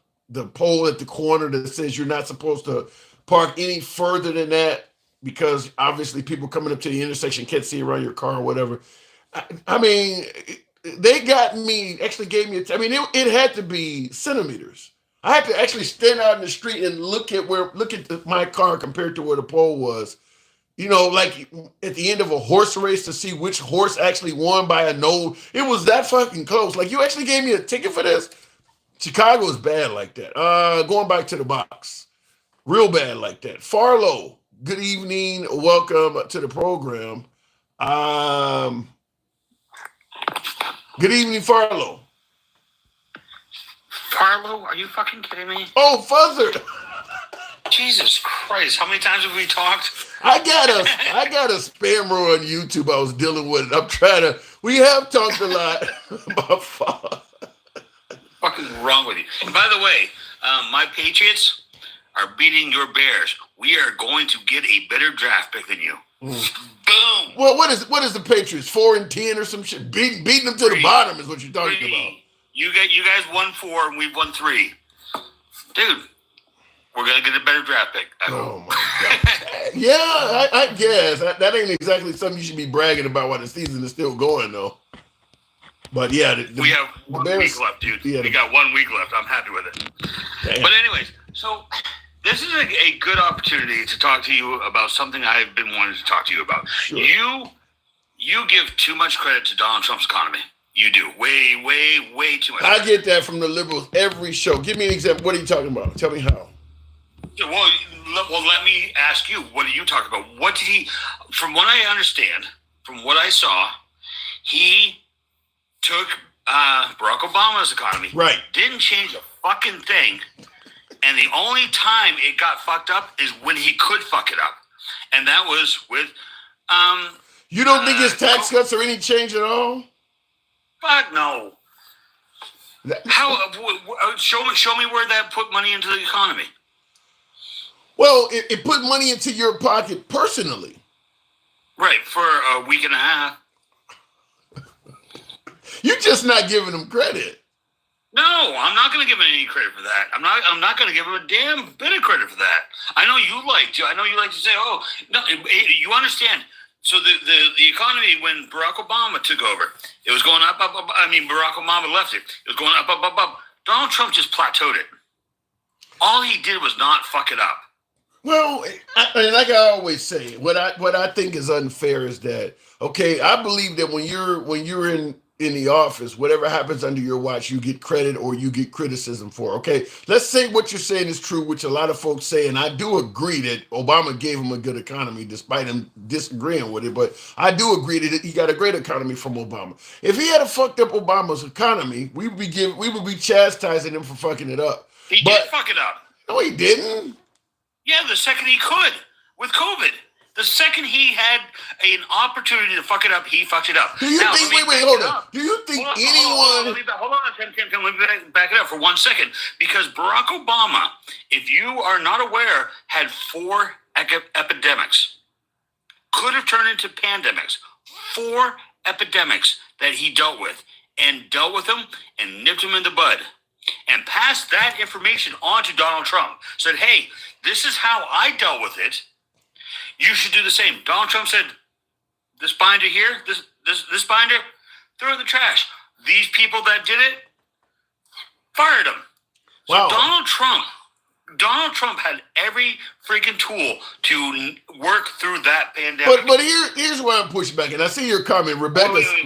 pole at the corner that says you're not supposed to park any further than that because obviously people coming up to the intersection can't see around your car or whatever. I mean, they got me, actually gave me, it had to be centimeters. I had to actually stand out in the street and look at my car compared to where the pole was. Like at the end of a horse race to see which horse actually won by a nose. It was that fucking close. Like, you actually gave me a ticket for this? Chicago is bad like that. Going back to the box. Real bad like that. Farlow, good evening. Welcome to the program. Good evening, Farlow. Farlow, are you fucking kidding me? Oh, Fuzzer. Jesus Christ, how many times have we talked? I got a spammer on YouTube I was dealing with. We have talked a lot about Farlow. What is wrong with you? And by the way, my Patriots are beating your Bears. We are going to get a better draft pick than you. Boom. Well, what is the Patriots? 4-10 or some shit? Beating them to the bottom is what you're talking about. You guys won 4 and we've won 3. Dude, we're gonna get a better draft pick. Oh my god. Yeah, I guess that ain't exactly something you should be bragging about while the season is still going, though. But yeah, we have 1 week left, dude. Yeah, we got 1 week left. I'm happy with it. Damn. But anyways, so this is a good opportunity to talk to you about something I've been wanting to talk to you about. Sure. You give too much credit to Donald Trump's economy. You do. Way, way, way too much. I get that from the liberals every show. Give me an example. What are you talking about? Tell me how. Well, let me ask you. What are you talking about? What did he? From what I understand, from what I saw, he took Barack Obama's economy. Right. Didn't change a fucking thing. And the only time it got fucked up is when he could fuck it up, and that was with. You don't think his tax cuts are any change at all? Fuck no. How? Show me where that put money into the economy. Well, it put money into your pocket personally. Right, for a week and a half. You're just not giving them credit. No, I'm not going to give him any credit for that. I'm not going to give him a damn bit of credit for that. I know you like to. I know you like to say, "Oh, no." You understand? So the economy when Barack Obama took over, it was going up. I mean, Barack Obama left it. It was going up. Donald Trump just plateaued it. All he did was not fuck it up. Well, like I always say, what I think is unfair is that, okay, I believe that when you're in the office, whatever happens under your watch, you get credit or you get criticism for. Okay, let's say what you're saying is true, which a lot of folks say, and I do agree that Obama gave him a good economy, despite him disagreeing with it. But I do agree that he got a great economy from Obama. If he had a fucked up Obama's economy, we would be chastising him for fucking it up. He did fuck it up. No, he didn't. Yeah, the second he could with COVID. The second he had an opportunity to fuck it up, he fucked it up. Do you think? Wait, hold on. Do you think anyone? Hold on, Tim. Let me back it up for 1 second. Because Barack Obama, if you are not aware, had 4 epidemics. Could have turned into pandemics. 4 epidemics that he dealt with and nipped them in the bud. And passed that information on to Donald Trump. Said, hey, this is how I dealt with it. You should do the same. Donald Trump said, this binder here, this binder, throw it in the trash. These people that did it, fired them. So wow. Donald Trump had every freaking tool to work through that pandemic. But here's where I'm pushing back, and I see your comment. Rebecca said,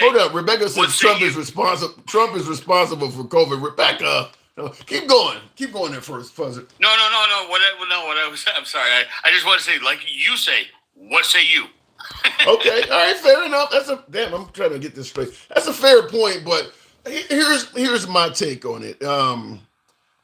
"Hold up." Rebecca said Trump is responsible. Trump is responsible for COVID. Rebecca, keep going there first. No. I'm sorry. I just want to say, like you say, what say you? Okay, all right, fair enough. I'm trying to get this straight. That's a fair point, but here's my take on it.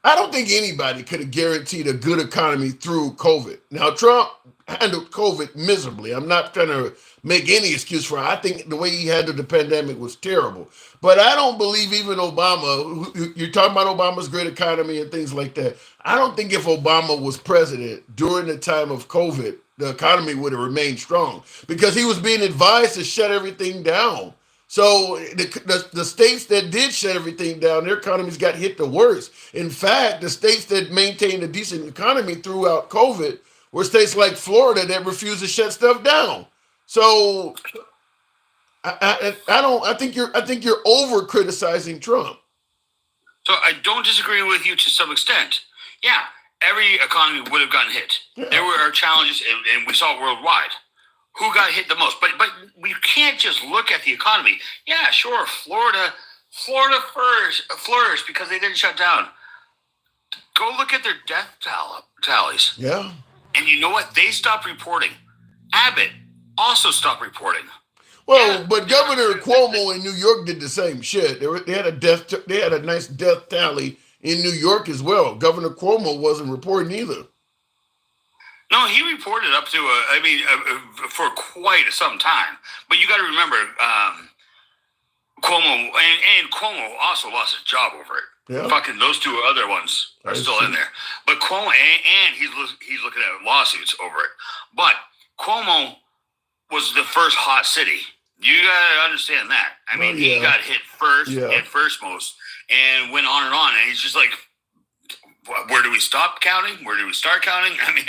I don't think anybody could have guaranteed a good economy through COVID. Now, Trump handled COVID miserably. I'm not trying to make any excuse for it. I think the way he handled the pandemic was terrible. But I don't believe even Obama, you're talking about Obama's great economy and things like that. I don't think if Obama was president during the time of COVID, the economy would have remained strong because he was being advised to shut everything down. So the states that did shut everything down, their economies got hit the worst. In fact, the states that maintained a decent economy throughout COVID were states like Florida that refused to shut stuff down. So I think you're over criticizing Trump. So I don't disagree with you to some extent. Yeah, every economy would have gotten hit. Yeah. There were challenges, and we saw it worldwide. Who got hit the most? But we can't just look at the economy. Yeah, sure, Florida flourished because they didn't shut down. Go look at their death tallies. Yeah. And you know what? They stopped reporting. Abbott also stopped reporting. Well, yeah, but Governor Cuomo in New York did the same shit. They had a nice death tally in New York as well. Governor Cuomo wasn't reporting either. No, he reported up to, for quite some time. But you got to remember, Cuomo, and Cuomo also lost his job over it. Yeah. Fucking those 2 other ones are still in there. But Cuomo, and he's looking at lawsuits over it. But Cuomo was the first hot city. You got to understand that. I mean, he got hit first and first most and went on. And he's just like, where do we stop counting? Where do we start counting? I mean,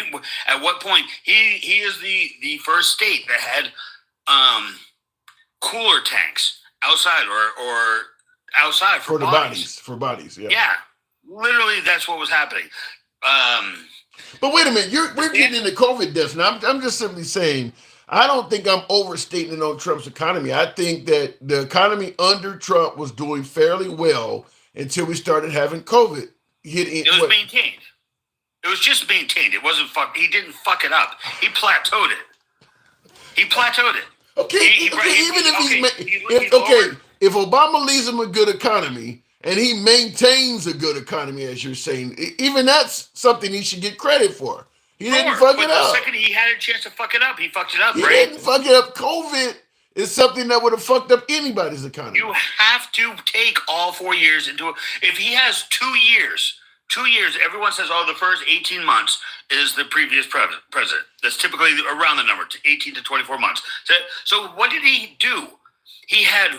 at what point? He is the first state that had cooler tanks outside or outside for bodies. For bodies, yeah. Yeah, literally, that's what was happening. But wait a minute, we're getting into COVID deaths. Now, I'm just simply saying, I don't think I'm overstating on Trump's economy. I think that the economy under Trump was doing fairly well until we started having COVID. It was maintained. It was just maintained. It wasn't he didn't fuck it up. He plateaued it. Okay, if Obama leaves him a good economy and he maintains a good economy, as you're saying, even that's something he should get credit for. He didn't fuck it up. The second he had a chance to fuck it up, he fucked it up, He right? didn't fuck it up. COVID is something that would have fucked up anybody's economy. You have to take all 4 years into it. If he has 2 years, everyone says, oh, the first 18 months is the previous president. That's typically around the number, 18 to 24 months. So what did he do? He had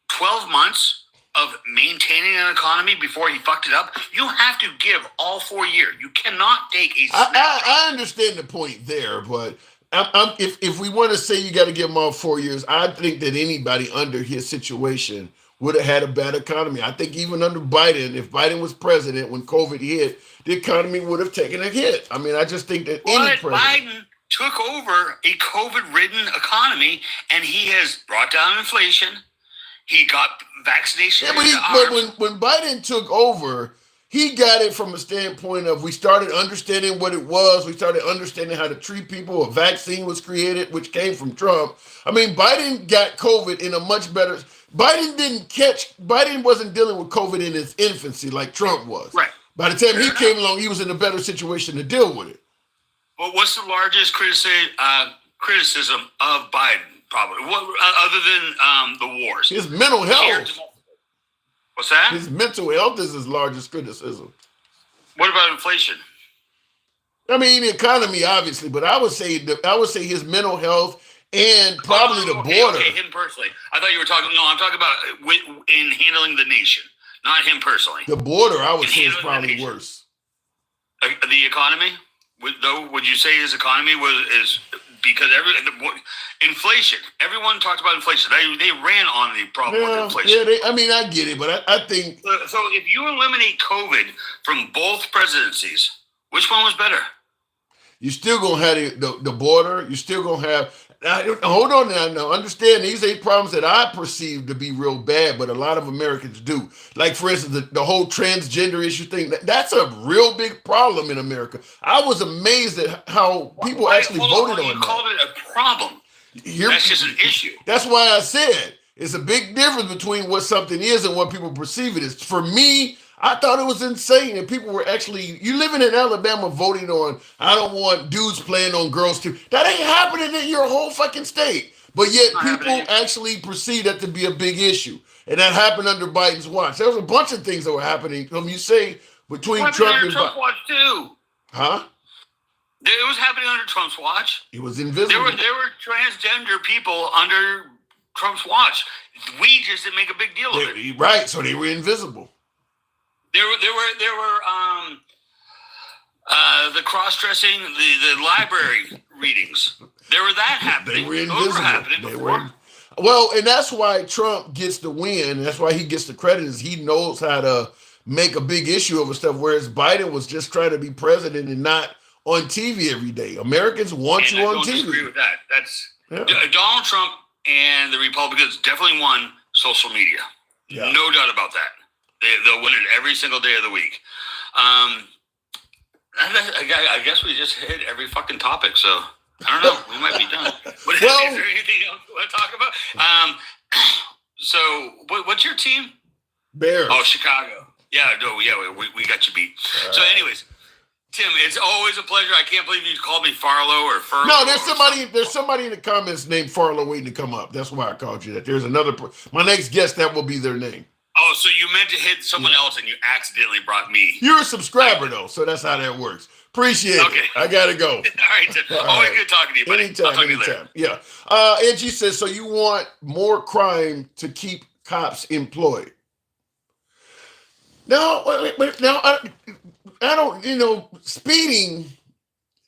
12 months of maintaining an economy before he fucked it up. You have to give all 4 years. You cannot take a snapshot. I understand the point there, but if we want to say you got to give him all 4 years, I think that anybody under his situation would have had a bad economy. I think even under Biden, if Biden was president when COVID hit, the economy would have taken a hit. I mean, I just think that any president. Biden took over a COVID-ridden economy, and he has brought down inflation. He got vaccination. Yeah, but when Biden took over, he got it from a standpoint of we started understanding what it was. We started understanding how to treat people. A vaccine was created, which came from Trump. I mean, Biden got COVID in a much better. Biden wasn't dealing with COVID in its infancy like Trump was. Right. By the time he came along, he was in a better situation to deal with it. Well, what's the largest criticism of Biden? Probably, other than the wars. His mental health. What's that? His mental health is his largest criticism. What about inflation? I mean, the economy, obviously, but I would say his mental health and probably the border. Okay, him personally. I thought you were talking. No, I'm talking about in handling the nation, not him personally. The border, I would say, is probably worse. The economy, would you say his economy is because inflation? Everyone talked about inflation. They ran on the problem with inflation. Yeah, I get it, but I think so. If you eliminate COVID from both presidencies, which one was better? You're still gonna have the border. You're still gonna have. Hold on now. Understand these ain't problems that I perceive to be real bad, but a lot of Americans do. Like, for instance, the whole transgender issue thing. That's a real big problem in America. I was amazed at how people actually voted on that. You called it a problem. That's just an issue. That's why I said it's a big difference between what something is and what people perceive it as. For me, I thought it was insane that people were actually, you living in Alabama voting on, I don't want dudes playing on girls too. That ain't happening in your whole fucking state. But yet people actually perceive that to be a big issue. And that happened under Biden's watch. There was a bunch of things that were happening. You say between Trump and Trump's watch too. Huh? It was happening under Trump's watch. It was invisible. There were transgender people under Trump's watch. We just didn't make a big deal of it. Right, so they were invisible. There were the cross-dressing, the library readings. There were that happening. They were invisible. Those were happening before. Well, and that's why Trump gets the win. That's why he gets the credit, is he knows how to make a big issue over stuff, whereas Biden was just trying to be president and not on TV every day. Americans want you on TV. I don't agree with that. Donald Trump and the Republicans definitely won social media. Yeah. No doubt about that. They'll win it every single day of the week. I guess we just hit every fucking topic, so I don't know. We might be done. Is there anything else you want to talk about? So what's your team? Bears. Oh, Chicago. Yeah, we got you beat. All so anyways, Tim, it's always a pleasure. I can't believe you called me Farlow or Furlow. No, there's somebody in the comments named Farlow waiting to come up. That's why I called you that. There's another, my next guest, that will be their name. Oh, so you meant to hit someone else and you accidentally brought me. You're a subscriber, though, so that's how that works. Appreciate it. I got to go. All right, Tim. Always good talking to you, buddy. Anytime. Yeah. Angie says, so you want more crime to keep cops employed? No, I don't, speeding,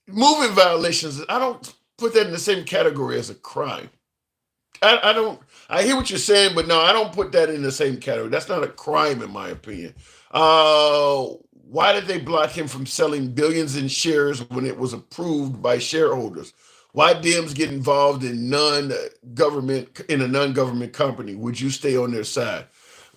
moving violations, I don't put that in the same category as a crime. I hear what you're saying, but no, I don't put that in the same category. That's not a crime, in my opinion. Why did they block him from selling billions in shares when it was approved by shareholders? Why Dems get involved in a non-government company? Would you stay on their side?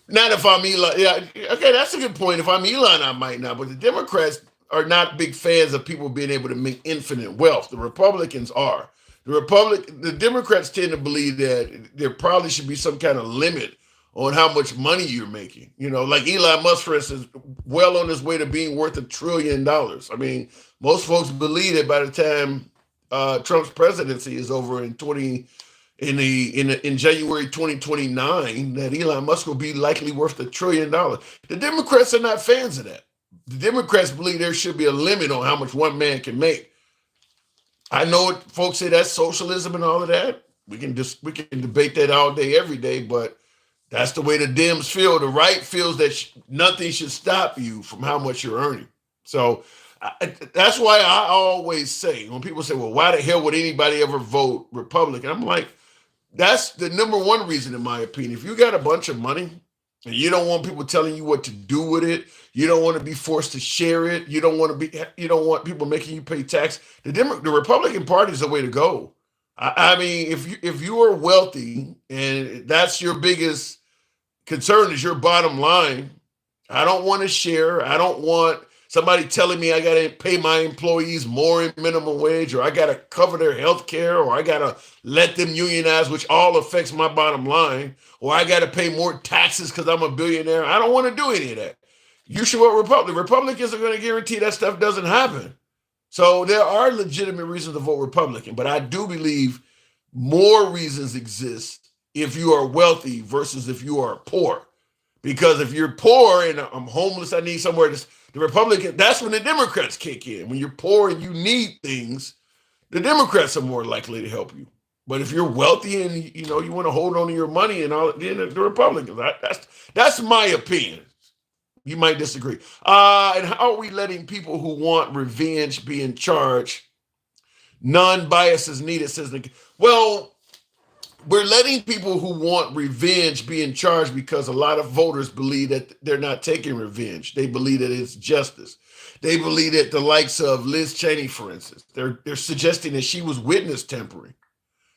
Not if I'm Elon. Yeah, okay, that's a good point. If I'm Elon, I might not. But the Democrats are not big fans of people being able to make infinite wealth. The Republicans are. The Democrats tend to believe that there probably should be some kind of limit on how much money you're making. Like Elon Musk, for instance, well on his way to being worth $1 trillion. I mean, most folks believe that by the time Trump's presidency is over in in January 2029 that Elon Musk will be likely worth $1 trillion. The Democrats are not fans of that. The Democrats believe there should be a limit on how much one man can make. I know folks say that's socialism and all of that. We can debate that all day, every day, but that's the way the Dems feel. The right feels that nothing should stop you from how much you're earning. So that's why I always say, when people say, well, why the hell would anybody ever vote Republican? I'm like, that's the number one reason, in my opinion. If you got a bunch of money and you don't want people telling you what to do with it, you don't want to be forced to share it, you don't want people making you pay tax, the Republican Party is the way to go. I mean, if you are wealthy and that's your biggest concern is your bottom line, I don't want to share. I don't want somebody telling me I got to pay my employees more in minimum wage, or I got to cover their health care, or I got to let them unionize, which all affects my bottom line, or I got to pay more taxes because I'm a billionaire. I don't want to do any of that. You should vote Republican. Republicans are going to guarantee that stuff doesn't happen. So there are legitimate reasons to vote Republican, but I do believe more reasons exist if you are wealthy versus if you are poor. Because if you're poor and I'm homeless, I need somewhere to, the Republican, that's when the Democrats kick in. When you're poor and you need things, the Democrats are more likely to help you. But if you're wealthy and you want to hold on to your money and all, then the Republicans. That's my opinion. You might disagree. And how are we letting people who want revenge be in charge? Non-bias is needed, says Nick. Well, we're letting people who want revenge be in charge because a lot of voters believe that they're not taking revenge. They believe that it's justice. They believe that the likes of Liz Cheney, for instance, they're suggesting that she was witness tampering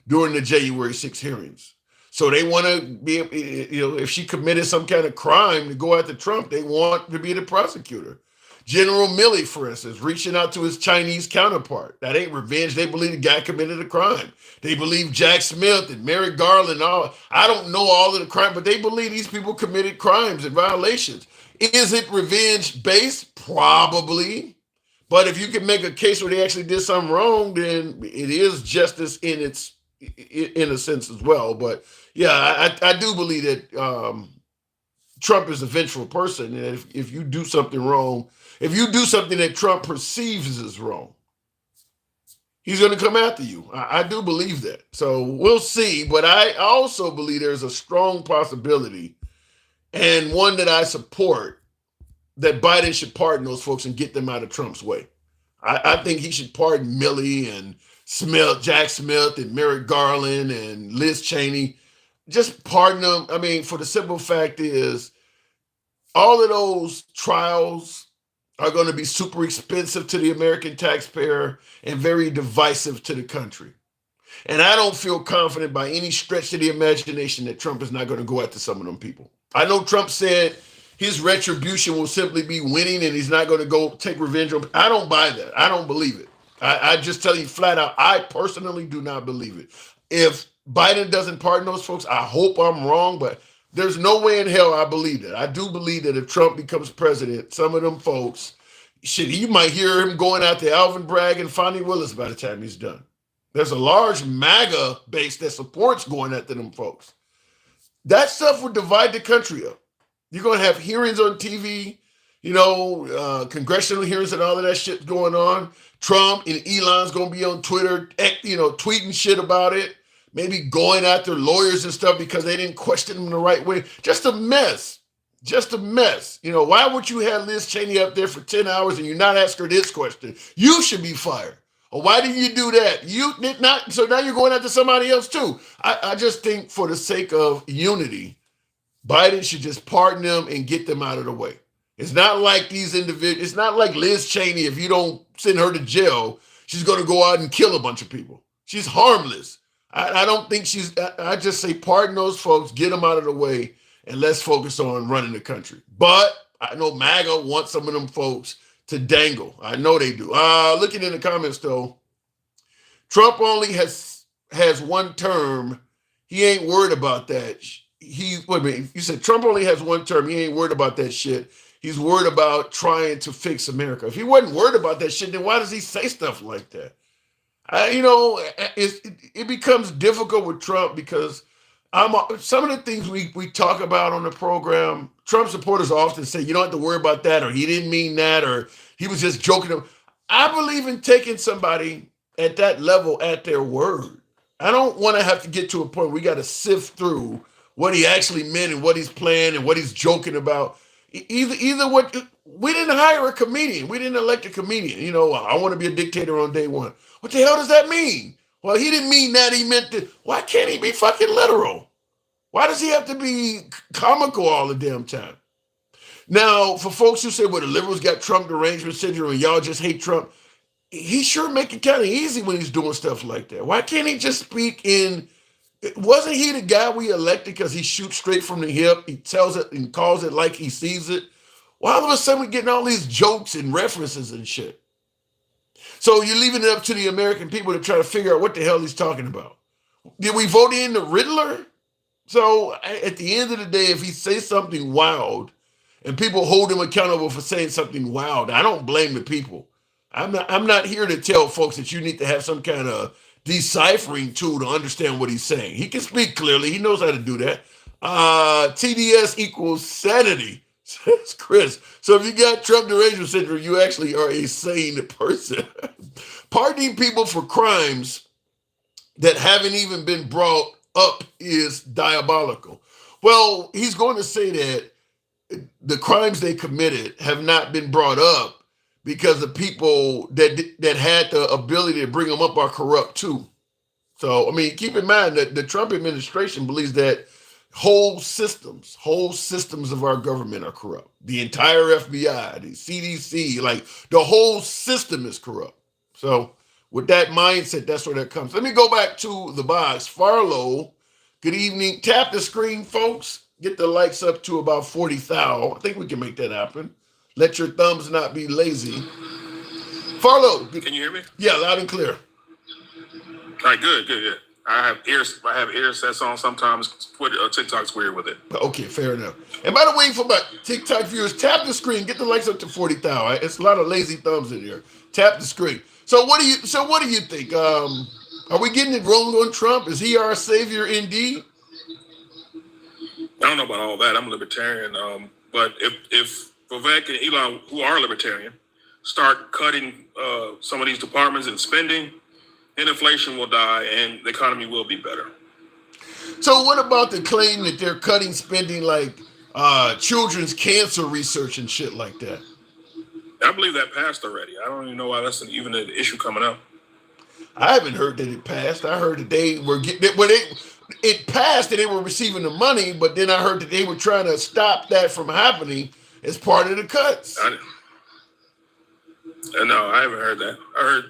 during the January 6 hearings. So they want to be, if she committed some kind of crime to go after Trump, they want to be the prosecutor. General Milley, for instance, reaching out to his Chinese counterpart. That ain't revenge. They believe the guy committed a crime. They believe Jack Smith and Merrick Garland, I don't know all of the crime, but they believe these people committed crimes and violations. Is it revenge based? Probably. But if you can make a case where they actually did something wrong, then it is justice in a sense as well. But yeah, I do believe that Trump is a vengeful person. And if you do something wrong, if you do something that Trump perceives as wrong, he's going to come after you. I do believe that. So we'll see. But I also believe there's a strong possibility, and one that I support, that Biden should pardon those folks and get them out of Trump's way. I think he should pardon Milley and Smith, Jack Smith and Merrick Garland and Liz Cheney. Just pardon them. I mean, for the simple fact is, all of those trials are going to be super expensive to the American taxpayer and very divisive to the country. And I don't feel confident by any stretch of the imagination that Trump is not going to go after some of them people. I know Trump said his retribution will simply be winning and he's not going to go take revenge on. I don't buy that. I don't believe it. I just tell you flat out, I personally do not believe it. If Biden doesn't pardon those folks, I hope I'm wrong, but there's no way in hell I believe that. I do believe that if Trump becomes president, some of them folks, you might hear him going out to Alvin Bragg and Fonnie Willis by the time he's done. There's a large MAGA base that supports going after them folks. That stuff would divide the country up. You're going to have hearings on TV, congressional hearings and all of that shit going on. Trump and Elon's going to be on Twitter, tweeting shit about it. Maybe going after lawyers and stuff because they didn't question them the right way. Just a mess. Just a mess. Why would you have Liz Cheney up there for 10 hours and you not ask her this question? You should be fired. Or why did you do that? You did not. So now you're going after somebody else too. I just think for the sake of unity, Biden should just pardon them and get them out of the way. It's not like these individuals. It's not like Liz Cheney. If you don't send her to jail, she's going to go out and kill a bunch of people. She's harmless. I don't think I just say pardon those folks, get them out of the way, and let's focus on running the country. But I know MAGA wants some of them folks to dangle. I know they do. Looking in the comments though, Trump only has one term. He ain't worried about that. Wait a minute. You said Trump only has one term. He ain't worried about that shit. He's worried about trying to fix America. If he wasn't worried about that shit, then why does he say stuff like that? It becomes difficult with Trump because some of the things we talk about on the program. Trump supporters often say you don't have to worry about that, or he didn't mean that, or he was just joking. I believe in taking somebody at that level at their word. I don't want to have to get to a point where we got to sift through what he actually meant and what he's playing and what he's joking about. Either what we didn't hire a comedian, we didn't elect a comedian. I want to be a dictator on day one. What the hell does that mean? Well, he didn't mean that. He meant that. Why can't he be fucking literal? Why does he have to be comical all the damn time? Now, for folks who say, well, the liberals got Trump derangement syndrome and y'all just hate Trump, he sure make it kind of easy when he's doing stuff like that. Why can't he just speak in? Wasn't he the guy we elected because he shoots straight from the hip? He tells it and calls it like he sees it. Why all of a sudden we getting all these jokes and references and shit? So you're leaving it up to the American people to try to figure out what the hell he's talking about. Did we vote in the Riddler? So at the end of the day, if he says something wild and people hold him accountable for saying something wild, I don't blame the people. I'm not here to tell folks that you need to have some kind of deciphering tool to understand what he's saying. He can speak clearly. He knows how to do that. TDS equals sanity, says Chris. So if you got Trump derangement syndrome, you actually are a sane person. Pardoning people for crimes that haven't even been brought up is diabolical. Well, he's going to say that the crimes they committed have not been brought up because the people that had the ability to bring them up are corrupt too. So, I mean, keep in mind that the Trump administration believes that whole systems of our government are corrupt. The entire FBI, the CDC, like the whole system is corrupt. So with that mindset, that's where that comes. Let me go back to the box. Farlow, good evening. Tap the screen, folks. Get the likes up to about 40,000. I think we can make that happen. Let your thumbs not be lazy. Farlow. Can you hear me? Yeah, loud and clear. All right, good. I have earsets on sometimes. TikTok's weird with it. Okay, fair enough. And by the way, for my TikTok viewers, tap the screen. Get the likes up to 40,000. It's a lot of lazy thumbs in here. Tap the screen. So what do you think? Are we getting it wrong on Trump? Is he our savior indeed? I don't know about all that. I'm a libertarian. But if Vivek and Elon, who are libertarian, start cutting some of these departments and spending, then inflation will die and the economy will be better. So what about the claim that they're cutting spending like children's cancer research and shit like that? I believe that passed already. I don't even know why that's even an issue coming up. I haven't heard that it passed. I heard that they were it passed and they were receiving the money, but then I heard that they were trying to stop that from happening as part of the cuts. No, I haven't heard that. I heard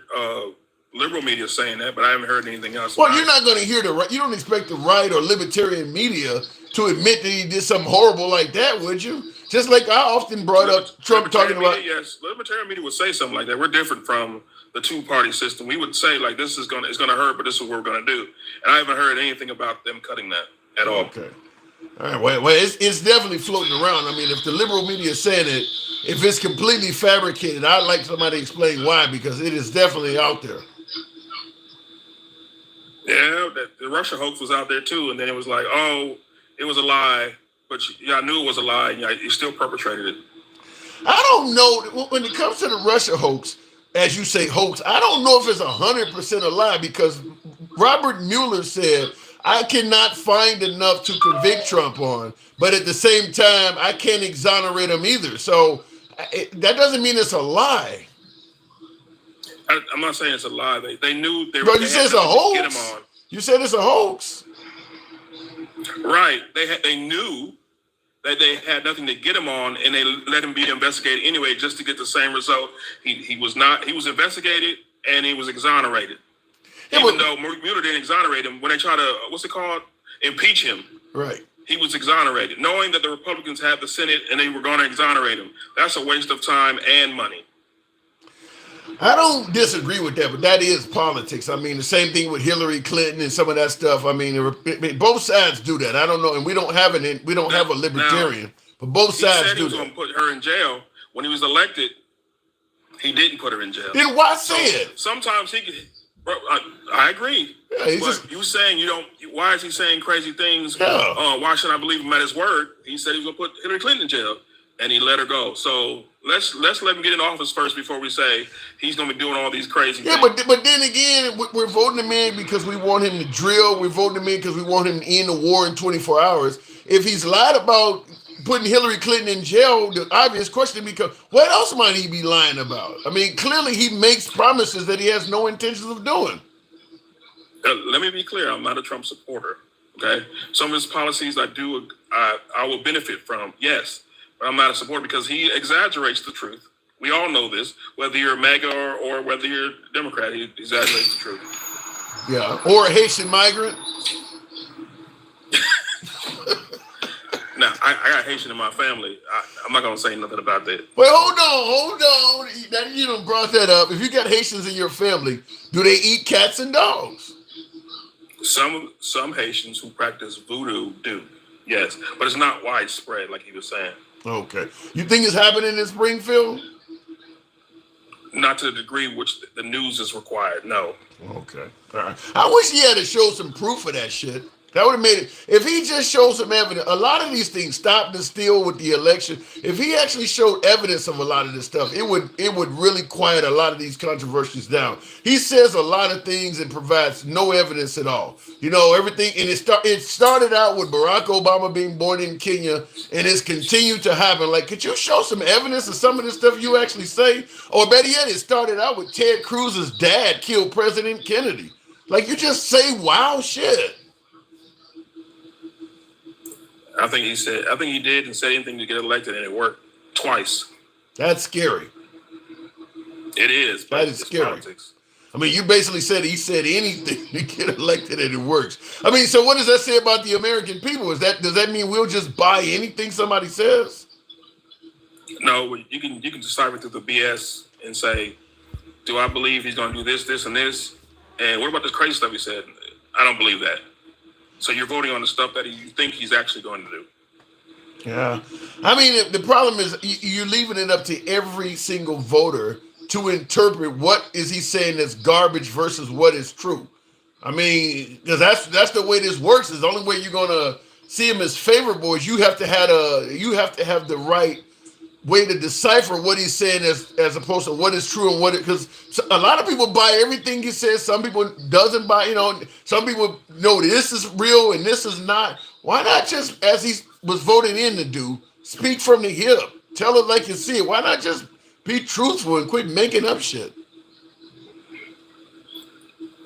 liberal media saying that, but I haven't heard anything else. Well, you're not going to hear you don't expect the right or libertarian media to admit that he did something horrible like that, would you? Just like I often brought up Trump talking about. Yes, libertarian media would say something like that. We're different from the two-party system. We would say like it's going to hurt, but this is what we're going to do. And I haven't heard anything about them cutting that at all. Okay. All right. Well, it's definitely floating around. I mean, if the liberal media is saying it, if it's completely fabricated, I'd like somebody to explain why, because it is definitely out there. Yeah, the Russia hoax was out there too, and then it was like, oh, it was a lie, but y'all knew it was a lie, and you still perpetrated it. I don't know when it comes to the Russia hoax, as you say hoax. I don't know if it's 100% a lie, because Robert Mueller said I cannot find enough to convict Trump on, but at the same time I can't exonerate him either. So that doesn't mean it's a lie. I'm not saying it's a lie. They knew they were. But you said it's a hoax. Get him on. You said it's a hoax. Right. They knew that they had nothing to get him on, and they let him be investigated anyway, just to get the same result. He was not. He was investigated and he was exonerated. Yeah, even though Mueller didn't exonerate him, when they try to impeach him. Right. He was exonerated, knowing that the Republicans had the Senate and they were going to exonerate him. That's a waste of time and money. I don't disagree with that, but that is politics. I mean, the same thing with Hillary Clinton and some of that stuff. I mean, both sides do that. I don't know, and we don't have a libertarian, but both sides do that. He said he was going to put her in jail when he was elected. He didn't put her in jail. Then why say it? Sometimes Bro, I agree. Yeah, but you saying you don't. Why is he saying crazy things? Yeah. Why should I believe him at his word? He said he was going to put Hillary Clinton in jail, and he let her go. So let's let him get in office first before we say he's going to be doing all these crazy things. But then again, we're voting him in because we want him to drill. We're voting him in because we want him to end the war in 24 hours. If he's lied about putting Hillary Clinton in jail, the obvious question becomes, what else might he be lying about? I mean, clearly he makes promises that he has no intentions of doing. Let me be clear. I'm not a Trump supporter. Okay, some of his policies I will benefit from. Yes, but I'm not a supporter because he exaggerates the truth. We all know this. Whether you're a MAGA or whether you're a Democrat, he exaggerates the truth. Yeah, or a Haitian migrant. Now, I got Haitian in my family. I'm not going to say nothing about that. Wait, hold on. Now you done brought that up. If you got Haitians in your family, do they eat cats and dogs? Some Haitians who practice voodoo do, yes. But it's not widespread like he was saying. Okay. You think it's happening in Springfield? Not to the degree which the news is required, no. Okay. All right. I wish he had to show some proof of that shit. That would have made it. If he just showed some evidence, a lot of these things stopped and steal with the election. If he actually showed evidence of a lot of this stuff, it would really quiet a lot of these controversies down. He says a lot of things and provides no evidence at all. You know, everything, and it started out with Barack Obama being born in Kenya, and it's continued to happen. Like, could you show some evidence of some of the stuff you actually say? Or better yet, it started out with Ted Cruz's dad killed President Kennedy. Like, you just say wild shit. I think he did and said anything to get elected, and it worked twice. That's scary. It is. That is scary. Politics. I mean, you basically said he said anything to get elected and it works. I mean, so what does that say about the American people? Does that mean we'll just buy anything somebody says? No, you can decipher through the BS and say, do I believe he's going to do this, this, and this? And what about this crazy stuff he said? I don't believe that. So you're voting on the stuff that you think he's actually going to do. Yeah. I mean, the problem is you're leaving it up to every single voter to interpret what is he saying that's garbage versus what is true. I mean, because that's the way this works. Is the only way you're going to see him as favorable is you have to have the right way to decipher what he's saying as opposed to what is true and what it, because a lot of people buy everything he says. Some people doesn't buy, some people know this is real and this is not. Why not just, as he was voted in to do, speak from the hip, tell it like you see it? Why not just be truthful and quit making up shit?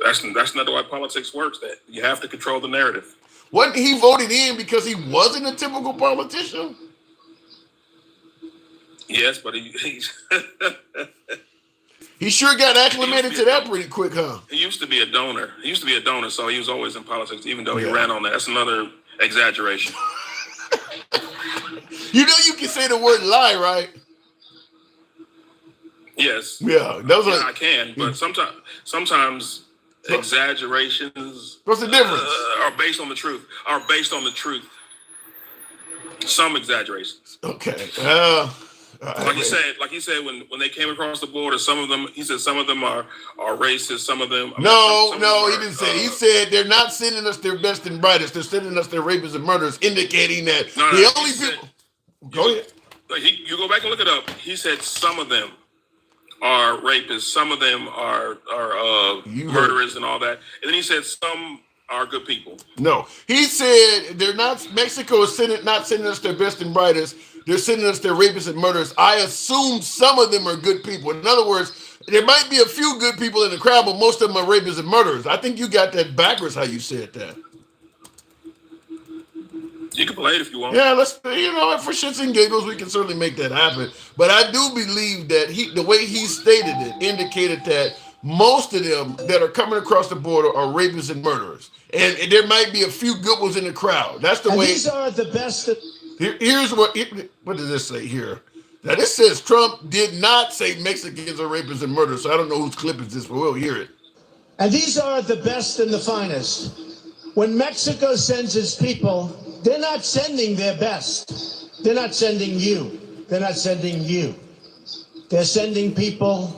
That's not the way politics works. That you have to control the narrative. Wasn't he voted in because he wasn't a typical politician? Yes, but he's he sure got acclimated to that pretty quick, huh? He used to be a donor. So he was always in politics, even though he ran on that. That's another exaggeration. You can say the word lie, right? Yes. Yeah, I can, but sometimes exaggerations. What's the difference? Are based on the truth. Some exaggerations. Okay. Like he said, when they came across the border, some of them are racist. Some of them. No, he didn't say. He said they're not sending us their best and brightest. They're sending us their rapists and murderers, indicating that the only people. Go ahead. You go back and look it up. He said some of them are rapists. Some of them are murderers and all that. And then he said some are good people. No, he said they're not. Mexico is not sending us their best and brightest. They're sending us their rapists and murderers. I assume some of them are good people. In other words, there might be a few good people in the crowd, but most of them are rapists and murderers. I think you got that backwards how you said that. You can play it if you want. Yeah, let's. For shits and giggles, we can certainly make that happen. But I do believe that the way he stated it indicated that most of them that are coming across the border are rapists and murderers, and there might be a few good ones in the crowd. That's the way. These are the best. Here's what does this say here? Now this says Trump did not say Mexicans are rapists and murderers. So I don't know whose clip is this, but we'll hear it. And these are the best and the finest. When Mexico sends its people, they're not sending their best. They're not sending you. They're not sending you. They're sending people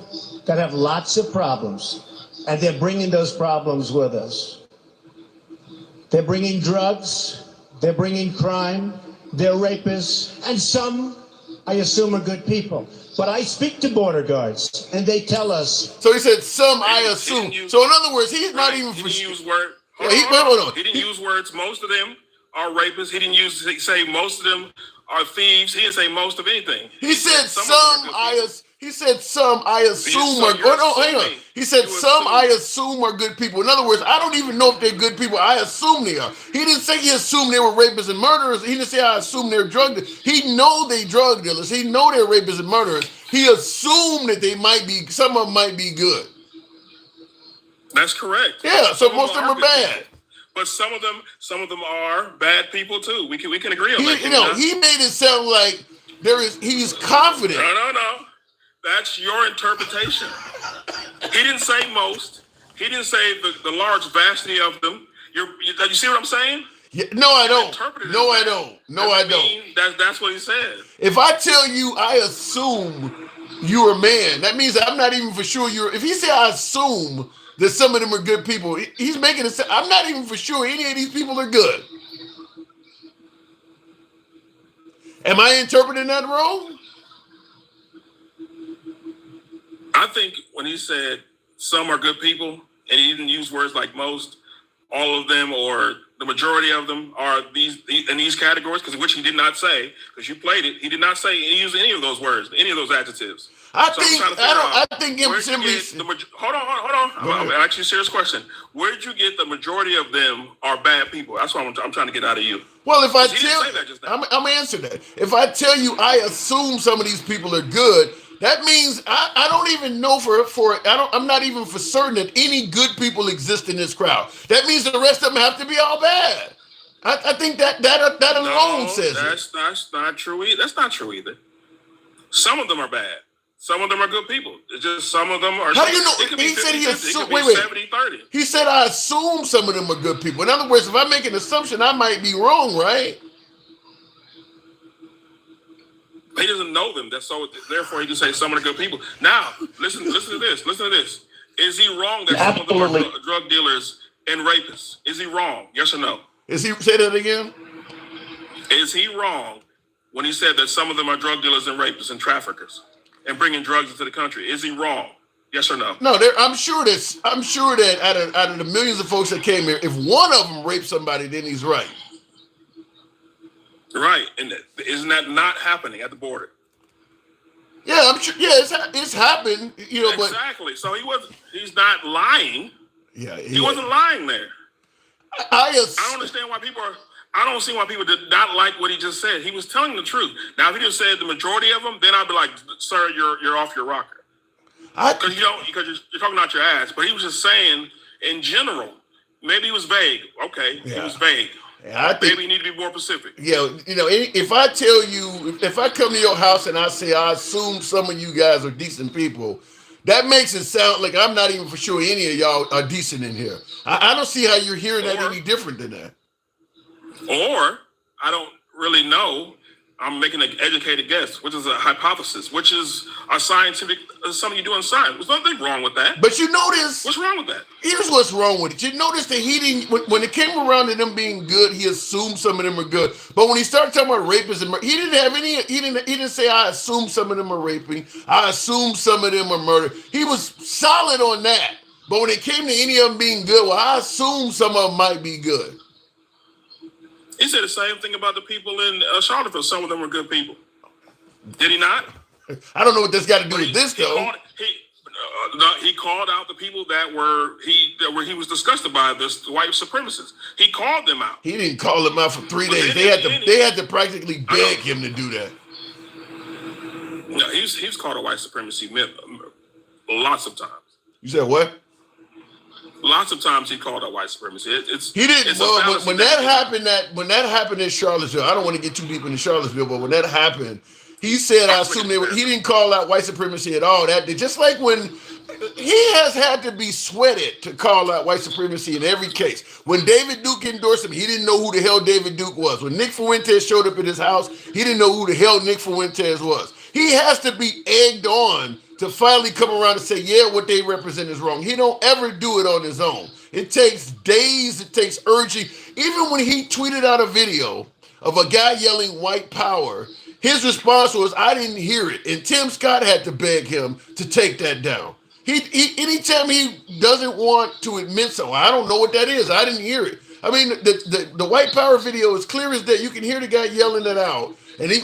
that have lots of problems. and they're bringing those problems with us. They're bringing drugs, they're bringing crime, they're rapists, and some, I assume, are good people. But I speak to border guards, and they tell us. So he said, some, I assume. So in other words, he's not even. He didn't use words. Hold He didn't use words. Most of them are rapists. He didn't say most of them are thieves. He didn't say most of anything. He said some, I assume are good. Oh, hang on. He said some, I assume are good people. In other words, I don't even know if they're good people. I assume they are. He didn't say he assumed they were rapists and murderers. He didn't say I assume they're drug dealers. He know they drug dealers. He know they're rapists and murderers. He assumed that they might be, some of them might be good. That's correct. Yeah, so most of them are bad. People. But some of them are bad people too. We can agree on that. He made it sound like he's confident. No. That's your interpretation. He didn't say most. He didn't say the large vastity of them. You see what I'm saying? Yeah, no, I don't. No, I don't. That's what he said. If I tell you I assume you're a man, that means I'm not even for sure if he said I assume that some of them are good people, he's making it. I'm not even for sure any of these people are good. Am I interpreting that wrong? I think when he said some are good people, and he didn't use words like most, all of them, or the majority of them are in these categories, because which he did not say, because you played it. He did not say use any of those words, any of those adjectives. I think him simply. Hold on. I'm asking you a serious question. Where did you get the majority of them are bad people? That's what I'm trying to get out of you. Well, if I tell, I'm answering that. If I tell you I assume some of these people are good, that means I don't even know I'm not even for certain that any good people exist in this crowd. That means the rest of them have to be all bad. I think that alone says that's not true either. That's not true either. Some of them are bad. Some of them are good people. It's just some of them are. How do you know? He said he assumed. Wait. 70-30. He said I assume some of them are good people. In other words, if I make an assumption, I might be wrong, right? He doesn't know them. Therefore, he can say some of the good people. Now, listen to this. Listen to this. Is he wrong that some of them are drug dealers and rapists? Is he wrong? Yes or no? Say that again? Is he wrong when he said that some of them are drug dealers and rapists and traffickers and bringing drugs into the country? Is he wrong? Yes or no? No, I'm sure that out of the millions of folks that came here, if one of them raped somebody, then he's right. Right, and isn't that not happening at the border? Yeah, I'm sure. Yeah, it's happened. Exactly. So he's not lying. Yeah, he wasn't lying there. I don't understand why I don't see why people did not like what he just said. He was telling the truth. Now, if he just said the majority of them, then I'd be like, "Sir, you're off your rocker," because you're talking out your ass. But he was just saying in general. Maybe he was vague. Okay, yeah. He was vague. Yeah, maybe you need to be more specific. Yeah, if I tell you, if I come to your house and I say I assume some of you guys are decent people, that makes it sound like I'm not even for sure any of y'all are decent in here. I don't see how you're hearing that any different than that. Or I don't really know. I'm making an educated guess, which is a hypothesis, which is a scientific, something you do in science. There's nothing wrong with that. But you notice... What's wrong with that? Here's what's wrong with it. You notice that he didn't... When it came around to them being good, he assumed some of them are good. But when he started talking about rapists and murder, he didn't have any... He didn't say, I assume some of them are raping. I assume some of them are murder. He was solid on that. But when it came to any of them being good, well, I assume some of them might be good. He said the same thing about the people in Charlottesville. Some of them were good people. Did he not? I don't know what that's got to do with this, though. He called out the people that he was disgusted by, this white supremacists. He called them out. He didn't call them out for 3 days. They had to practically beg him to do that. No, he's called a white supremacy myth lots of times. You said what? Lots of times he called out white supremacy. He didn't. Well, when that happened in Charlottesville, I don't want to get too deep into Charlottesville, but when that happened, he said, I assume he didn't call out white supremacy at all. That just like when he has had to be sweated to call out white supremacy in every case. When David Duke endorsed him, he didn't know who the hell David Duke was. When Nick Fuentes showed up at his house, he didn't know who the hell Nick Fuentes was. He has to be egged on to finally come around and say, yeah, what they represent is wrong. He don't ever do it on his own. It takes days, it takes urging. Even when he tweeted out a video of a guy yelling white power, his response was, I didn't hear it. And Tim Scott had to beg him to take that down. He anytime he doesn't want to admit something, I don't know what that is. I didn't hear it. I mean, the white power video is clear as day. You can hear the guy yelling it out. And he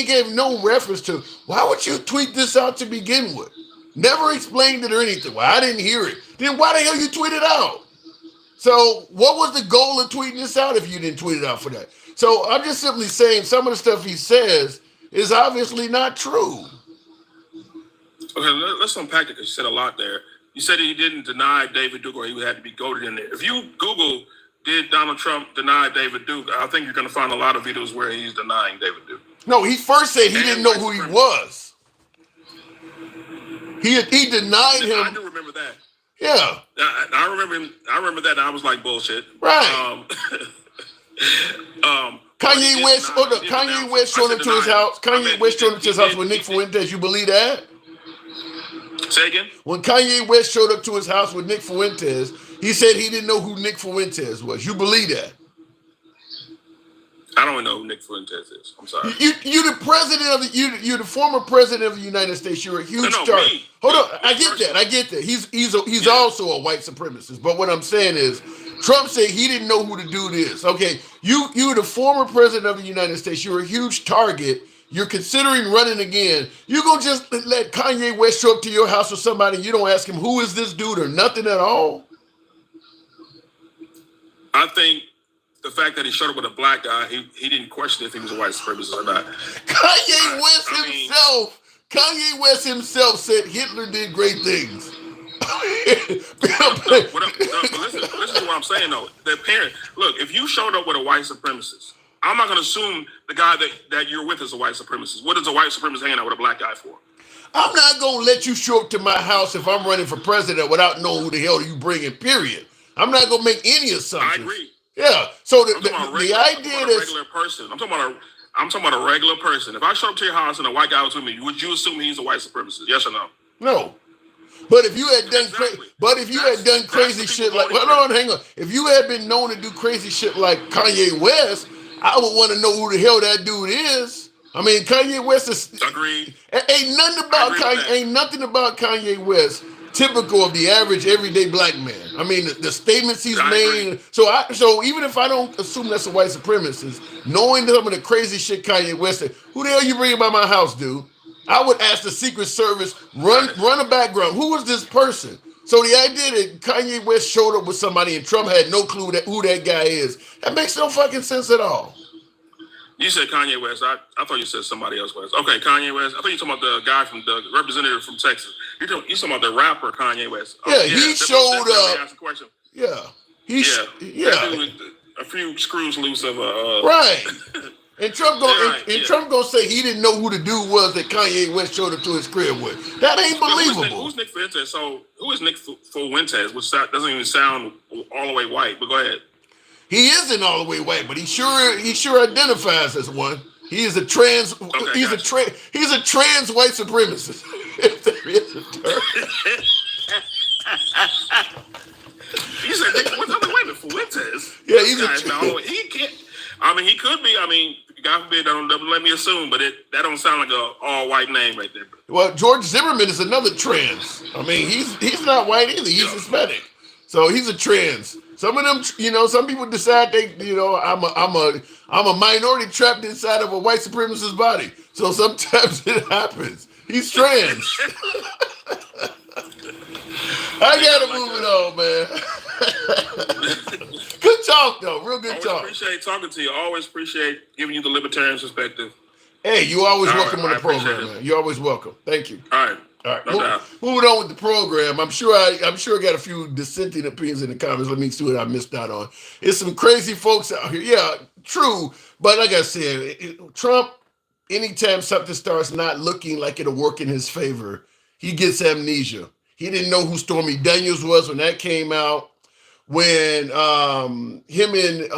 gave no reference to why would you tweet this out to begin with? Never explained it or anything. Well, I didn't hear it. Then why the hell you tweet it out? So what was the goal of tweeting this out if you didn't tweet it out for that? So I'm just simply saying some of the stuff he says is obviously not true. Okay, let's unpack it because you said a lot there. You said he didn't deny David Duke or he had to be goaded in there. If you Google, did Donald Trump deny David Duke, I think you're going to find a lot of videos where he's denying David Duke. No, he first said he didn't know who he was. He denied him. I do remember that. Yeah. I remember that, and I was like, bullshit. Right. Kanye West showed up to his house. Kanye West showed up to his house with Nick Fuentes. You believe that? Say again? When Kanye West showed up to his house with Nick Fuentes, he said he didn't know who Nick Fuentes was. You believe that? I don't even know who Nick Fuentes is. I'm sorry. You're the president of you're the former president of the United States. You're a huge star. Hold on, I get that. He's also a white supremacist. But what I'm saying is, Trump said he didn't know who the dude is. Okay, you're the former president of the United States. You're a huge target. You're considering running again. You're gonna just let Kanye West show up to your house with somebody and you don't ask him who is this dude or nothing at all? I think the fact that he showed up with a black guy, he didn't question if he was a white supremacist or not. Kanye West himself said Hitler did great things. Listen to what I'm saying though. Look, if you showed up with a white supremacist, I'm not going to assume the guy that you're with is a white supremacist. What is a white supremacist hanging out with a black guy for? I'm not going to let you show up to my house if I'm running for president without knowing who the hell you bring in, period. I'm not going to make any assumptions. I agree. Yeah. So the idea is... regular person. I'm talking about a regular person. If I show up to your house and a white guy was with me, would you assume he's a white supremacist? Yes or no? No. But if you had done crazy shit like... hang on. If you had been known to do crazy shit like Kanye West... I would want to know who the hell that dude is. I mean, Kanye West is... Agreed. Ain't nothing about Kanye West typical of the average everyday black man. I mean, the statements he's made. So even if I don't assume that's a white supremacist, knowing some of the crazy shit Kanye West said, who the hell you bringing by my house, dude? I would ask the Secret Service, run a background. Who is this person? So the idea that Kanye West showed up with somebody and Trump had no clue who that guy is, that makes no fucking sense at all. You said Kanye West. I thought you said somebody else was. Okay, Kanye West. I thought you were talking about the guy from the representative from Texas. You're talking about the rapper Kanye West. He showed up. Asked the question. Yeah. A few screws loose of right. And Trump gonna say he didn't know who the dude was that Kanye West showed up to his crib with. That ain't believable. Who's Nick Fuentes? So who is Nick Fuentes? Which doesn't even sound all the way white. But go ahead. He isn't all the way white, but he sure identifies as one. He is a trans. Okay, he's a trans white supremacist. If there is a term. You said Nick. Wait a minute, Fuentes. Yeah, he's he can't. I mean, he could be. I mean, God forbid, don't let me assume, but that don't sound like a all-white name right there. Well, George Zimmerman is another trans. I mean, he's not white either. He's Hispanic, so he's a trans. Some of them, some people decide I'm a minority trapped inside of a white supremacist body. So sometimes it happens. He's trans. I gotta move it on, man. Good talk, though. Real good talk. Appreciate talking to you. Always appreciate giving you the libertarian perspective. Hey, you always welcome on the program, man. You're always welcome. Thank you. All right. No doubt. Moving on with the program. I'm sure I got a few dissenting opinions in the comments. Let me see what I missed out on. It's some crazy folks out here. Yeah, true. But like I said, Trump, anytime something starts not looking like it'll work in his favor, he gets amnesia. He didn't know who Stormy Daniels was when that came out. When him and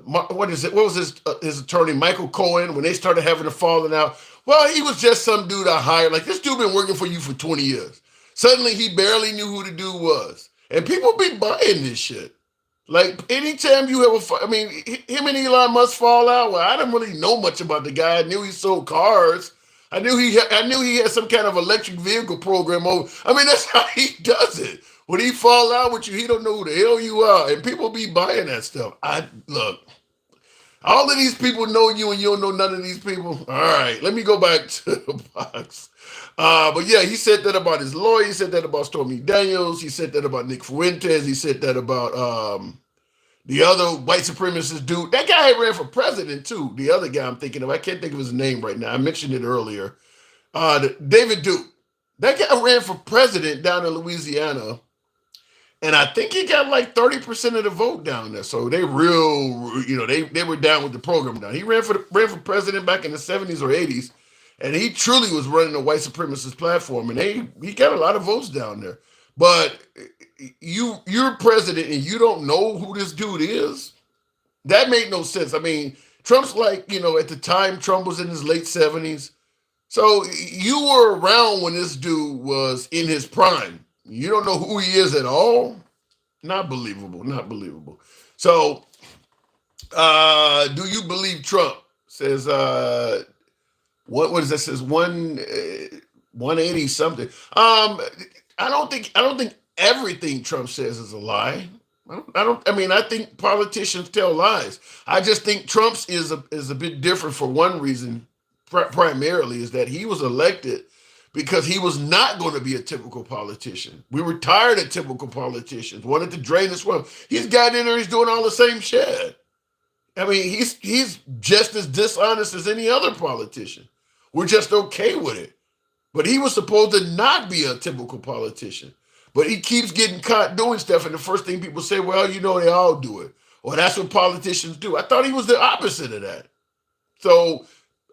what was his attorney Michael Cohen, when they started having a falling out, Well, he was just some dude I hired. Like, this dude been working for you for 20 years. Suddenly, he barely knew who the dude was. And people be buying this shit. Like, anytime you have I mean, him and Elon Musk fall out. Well, I didn't really know much about the guy. I knew he sold cars. I knew he had some kind of electric vehicle program over. I mean, that's how he does it. When he fall out with you, he don't know who the hell you are. And people be buying that stuff. Look, all of these people know you and you don't know none of these people. All right, let me go back to the box. But yeah, he said that about his lawyer. He said that about Stormy Daniels. He said that about Nick Fuentes. He said that about the other white supremacist dude. That guy ran for president too. The other guy I'm thinking of, I can't think of his name right now. I mentioned it earlier. David Duke. That guy ran for president down in Louisiana. And I think he got like 30% of the vote down there. So they they were down with the program down. He ran for president back in the 70s or 80s. And he truly was running a white supremacist platform. And he got a lot of votes down there. But you're president and you don't know who this dude is. That made no sense. I mean, Trump's like, at the time Trump was in his late 70s. So you were around when this dude was in his prime. You don't know who he is at all? Not believable. Not believable. So, do you believe Trump? Says, what is that? Says 180 something. I don't think everything Trump says is a lie. I think politicians tell lies. I just think Trump's is a bit different for one reason, primarily, is that he was elected because he was not going to be a typical politician. We were tired of typical politicians, wanted to drain the swamp. He's got in there, he's doing all the same shit. I mean, he's just as dishonest as any other politician. We're just okay with it. But he was supposed to not be a typical politician. But he keeps getting caught doing stuff, and the first thing people say, well, they all do it. Or that's what politicians do. I thought he was the opposite of that. So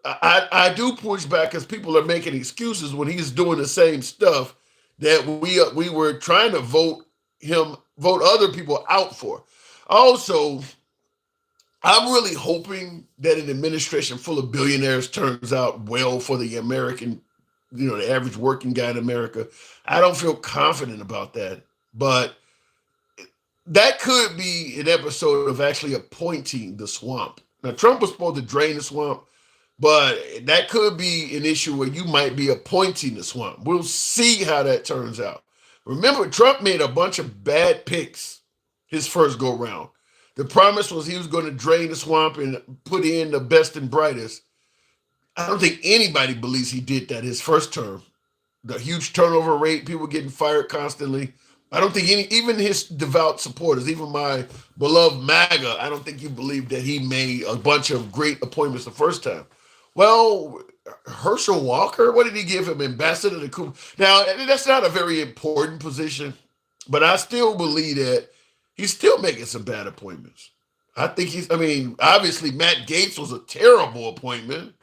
I do push back because people are making excuses when he's doing the same stuff that we were trying to vote other people out for. Also, I'm really hoping that an administration full of billionaires turns out well for the American, the average working guy in America. I don't feel confident about that, but that could be an episode of actually appointing the swamp. Now, Trump was supposed to drain the swamp, but that could be an issue where you might be appointing the swamp. We'll see how that turns out. Remember, Trump made a bunch of bad picks his first go round. The promise was he was going to drain the swamp and put in the best and brightest. I don't think anybody believes he did that his first term. The huge turnover rate, people getting fired constantly. I don't think even his devout supporters, even my beloved MAGA, I don't think you believe that he made a bunch of great appointments the first time. Well, Herschel Walker, what did he give him? Ambassador to Cuba. Now, that's not a very important position, but I still believe that he's still making some bad appointments. I think obviously Matt Gaetz was a terrible appointment.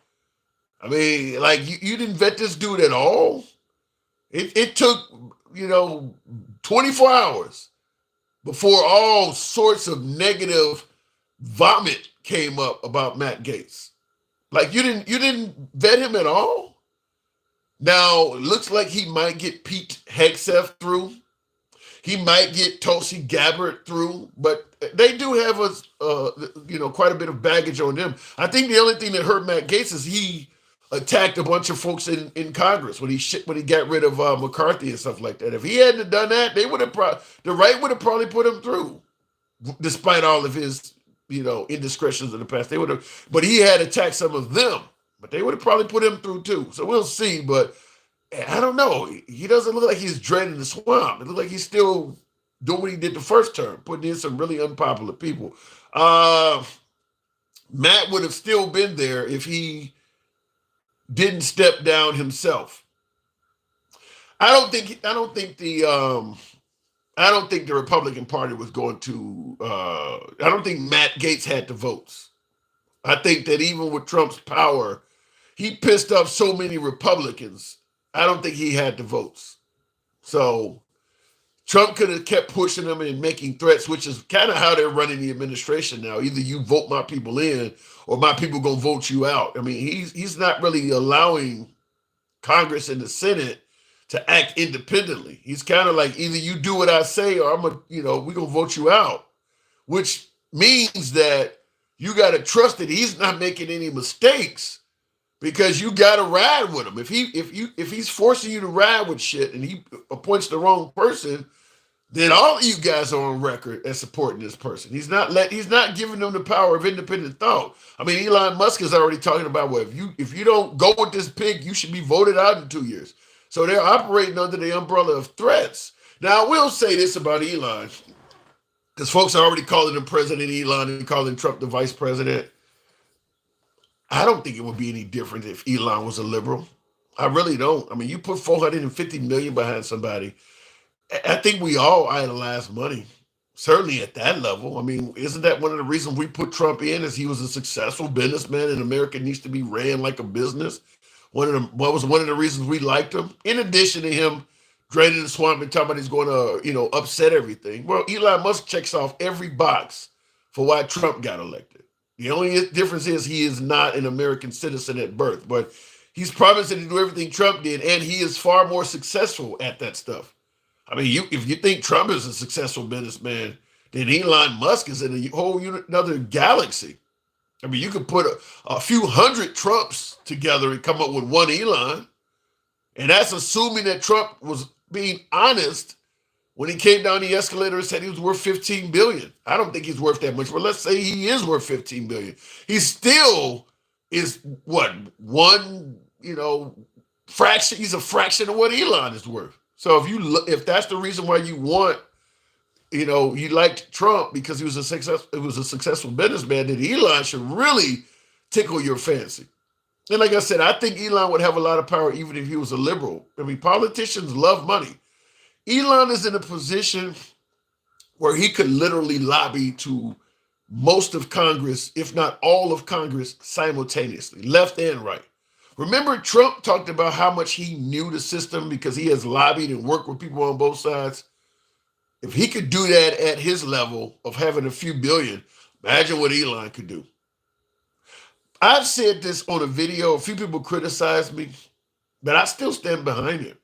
I mean, like, you didn't vet this dude at all. It took, 24 hours before all sorts of negative vomit came up about Matt Gaetz. Like, you didn't vet him at all? Now, it looks like he might get Pete Hegseth through. He might get Tulsi Gabbard through, but they do have quite a bit of baggage on them. I think the only thing that hurt Matt Gaetz is he attacked a bunch of folks in Congress when he got rid of McCarthy and stuff like that. If he hadn't done that, the right would have probably put him through, despite all of his indiscretions in the past. They would have, but he had attacked some of them, but they would have probably put him through too. So we'll see. But I don't know. He doesn't look like he's draining the swamp. It looks like he's still doing what he did the first term, putting in some really unpopular people. Matt would have still been there if he didn't step down himself. I don't think the Republican Party was going to. I don't think Matt Gaetz had the votes. I think that even with Trump's power, he pissed off so many Republicans. I don't think he had the votes. So Trump could have kept pushing them and making threats, which is kind of how they're running the administration now. Either you vote my people in, or my people gonna vote you out. I mean, he's not really allowing Congress and the Senate to act independently. He's kind of like, either you do what I say, or we're gonna vote you out, which means that you got to trust that he's not making any mistakes, because you got to ride with him. If he's forcing you to ride with shit and he appoints the wrong person, then all of you guys are on record as supporting this person. He's not giving them the power of independent thought. I mean, Elon Musk is already talking about, well, if you don't go with this pig, you should be voted out in 2 years. So they're operating under the umbrella of threats. Now, I will say this about Elon, because folks are already calling him President Elon and calling Trump the vice president. I don't think it would be any different if Elon was a liberal. I really don't. I mean, you put $450 million behind somebody. I think we all idolize money, certainly at that level. I mean, isn't that one of the reasons we put Trump in, is he was a successful businessman and America needs to be ran like a business? What was one of the reasons we liked him? In addition to him draining the swamp and talking about he's going to, upset everything. Well, Elon Musk checks off every box for why Trump got elected. The only difference is he is not an American citizen at birth, but he's promising to do everything Trump did, and he is far more successful at that stuff. I mean, if you think Trump is a successful businessman, then Elon Musk is in a whole another galaxy. I mean, you could put a few hundred Trumps together and come up with one Elon. And that's assuming that Trump was being honest when he came down the escalator and said he was worth $15 billion. I don't think he's worth that much, but let's say he is worth $15 billion. He still is one, fraction. He's a fraction of what Elon is worth. So if that's the reason why you want, you liked Trump because he was a successful businessman, then Elon should really tickle your fancy. And like I said, I think Elon would have a lot of power even if he was a liberal. I mean, politicians love money. Elon is in a position where he could literally lobby to most of Congress, if not all of Congress, simultaneously, left and right. Remember, Trump talked about how much he knew the system because he has lobbied and worked with people on both sides. If he could do that at his level of having a few billion, imagine what Elon could do. I've said this on a video. A few people criticized me, but I still stand behind it.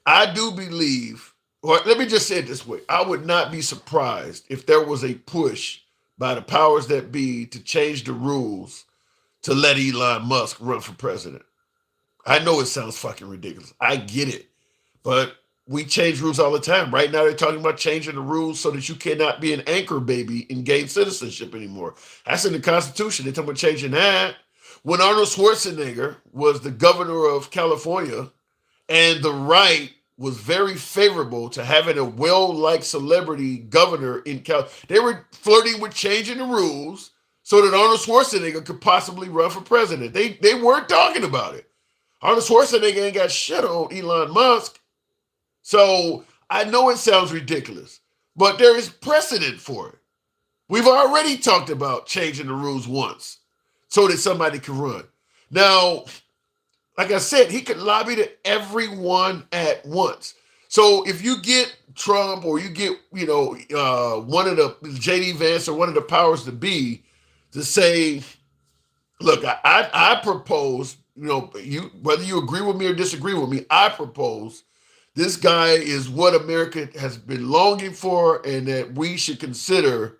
I do believe, or let me just say it this way. I would not be surprised if there was a push by the powers that be to change the rules to let Elon Musk run for president. I know it sounds fucking ridiculous. I get it. But we change rules all the time. Right now, they're talking about changing the rules so that you cannot be an anchor baby and gain citizenship anymore. That's in the Constitution. They're talking about changing that. When Arnold Schwarzenegger was the governor of California, and the right was very favorable to having a well-liked celebrity governor in California, they were flirting with changing the rules so that Arnold Schwarzenegger could possibly run for president. They weren't talking about it. Arnold Schwarzenegger ain't got shit on Elon Musk. So I know it sounds ridiculous, but there is precedent for it. We've already talked about changing the rules once so that somebody can run. Now, like I said, he could lobby to everyone at once. So if you get Trump or you get, one of the JD Vance or one of the powers to be to say, look, I propose, whether you agree with me or disagree with me, I propose this guy is what America has been longing for, and that we should consider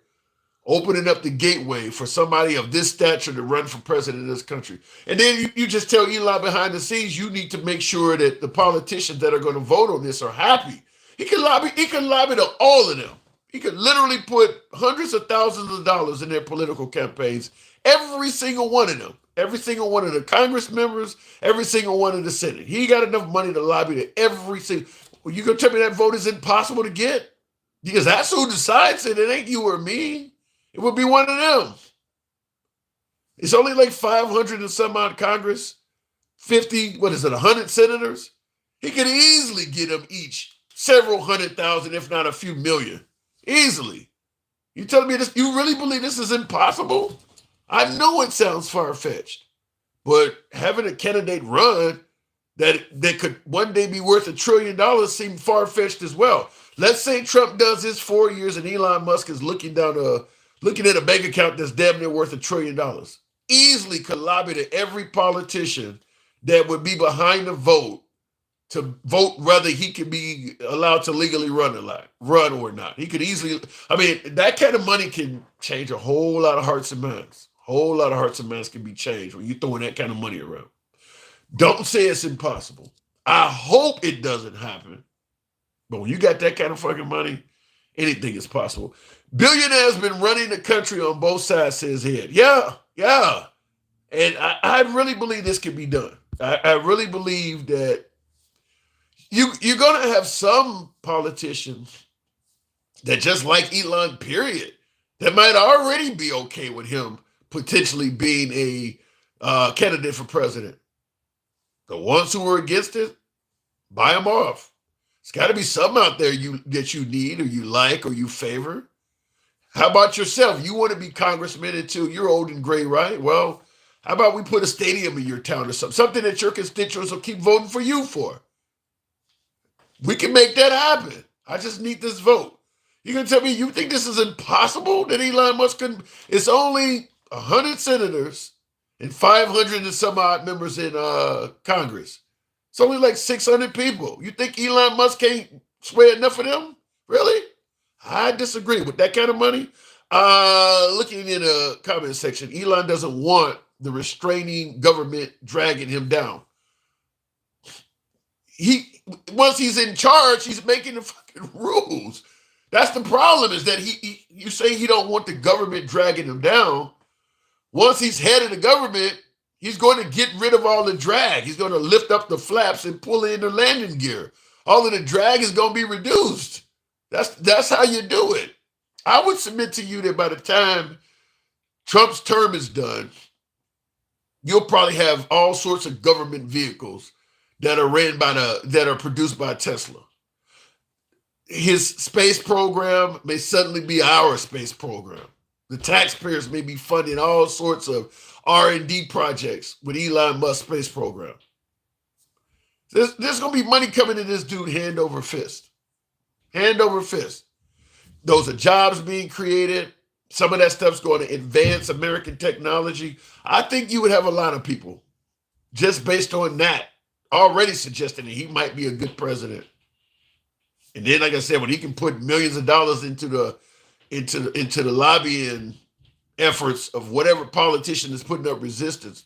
opening up the gateway for somebody of this stature to run for president of this country. And then you just tell Elon behind the scenes, you need to make sure that the politicians that are going to vote on this are happy. He can lobby to all of them. He could literally put hundreds of thousands of dollars in their political campaigns, every single one of them. Every single one of the Congress members, every single one of the Senate. He got enough money to lobby to every single. Well, you gonna tell me that vote is impossible to get? Because that's who decides it. It ain't you or me. It would be one of them. It's only like 500 and some odd Congress, 100 senators. He could easily get them each several 100,000, if not a few million, easily. You telling me this? You really believe this is impossible? I know it sounds far-fetched, but having a candidate run that could one day be worth $1 trillion seemed far-fetched as well. Let's say Trump does his 4 years and Elon Musk is looking at a bank account that's damn near worth $1 trillion. Easily could lobby to every politician that would be behind the vote to vote whether he can be allowed to legally run or not. He could easily, I mean, that kind of money can change a whole lot of hearts and minds. A whole lot of hearts and minds can be changed when you're throwing that kind of money around. Don't say it's impossible. I hope it doesn't happen. But when you got that kind of fucking money, anything is possible. Billionaire's been running the country on both sides, says Head. Yeah. And I really believe this can be done. I really believe that you're going to have some politicians that just like Elon, period, that might already be okay with him potentially being a candidate for president. The ones who are against it, buy them off. It's got to be something out there that you need or you like or you favor. How about yourself? You want to be congressman until you're old and gray, right? Well, how about we put a stadium in your town or something that your constituents will keep voting for you for? We can make that happen. I just need this vote. You can tell me you think this is impossible that Elon Musk can? It's only 100 senators and 500 and some odd members in Congress. It's only like 600 people. You think Elon Musk can't sway enough of them? Really? I disagree with that kind of money. Looking in the comment section, Elon doesn't want the restraining government dragging him down. Once he's in charge, he's making the fucking rules. That's the problem, is that you say he don't want the government dragging him down. Once he's head of the government, he's going to get rid of all the drag. He's going to lift up the flaps and pull in the landing gear. All of the drag is going to be reduced. That's how you do it. I would submit to you that by the time Trump's term is done, you'll probably have all sorts of government vehicles that are produced by Tesla. His space program may suddenly be our space program. The taxpayers may be funding all sorts of R&D projects with Elon Musk's space program. There's going to be money coming to this dude hand over fist. Hand over fist. Those are jobs being created. Some of that stuff's going to advance American technology. I think you would have a lot of people just based on that already suggesting that he might be a good president. And then, like I said, when he can put millions of dollars into the lobbying efforts of whatever politician is putting up resistance,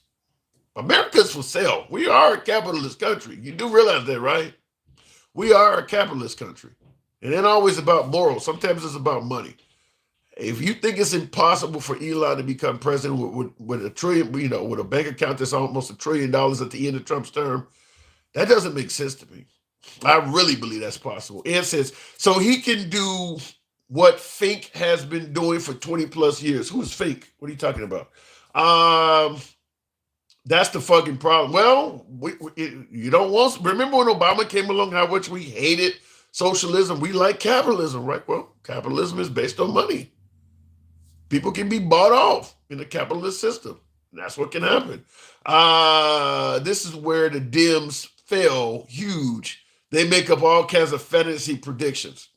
America's for sale. We are a capitalist country. You do realize that, right? We are a capitalist country. It ain't always about morals. Sometimes it's about money. If you think it's impossible for Elon to become president with $1 trillion, with a bank account that's almost $1 trillion at the end of Trump's term, that doesn't make sense to me. I really believe that's possible. And says, so he can do what Fink has been doing for 20 plus years. Who's Fink? What are you talking about? That's the fucking problem. Well, you don't want, remember when Obama came along, how much we hated socialism? We like capitalism, right? Well, capitalism is based on money. People can be bought off in the capitalist system. And that's what can happen. This is where the Dems fail huge. They make up all kinds of fantasy predictions.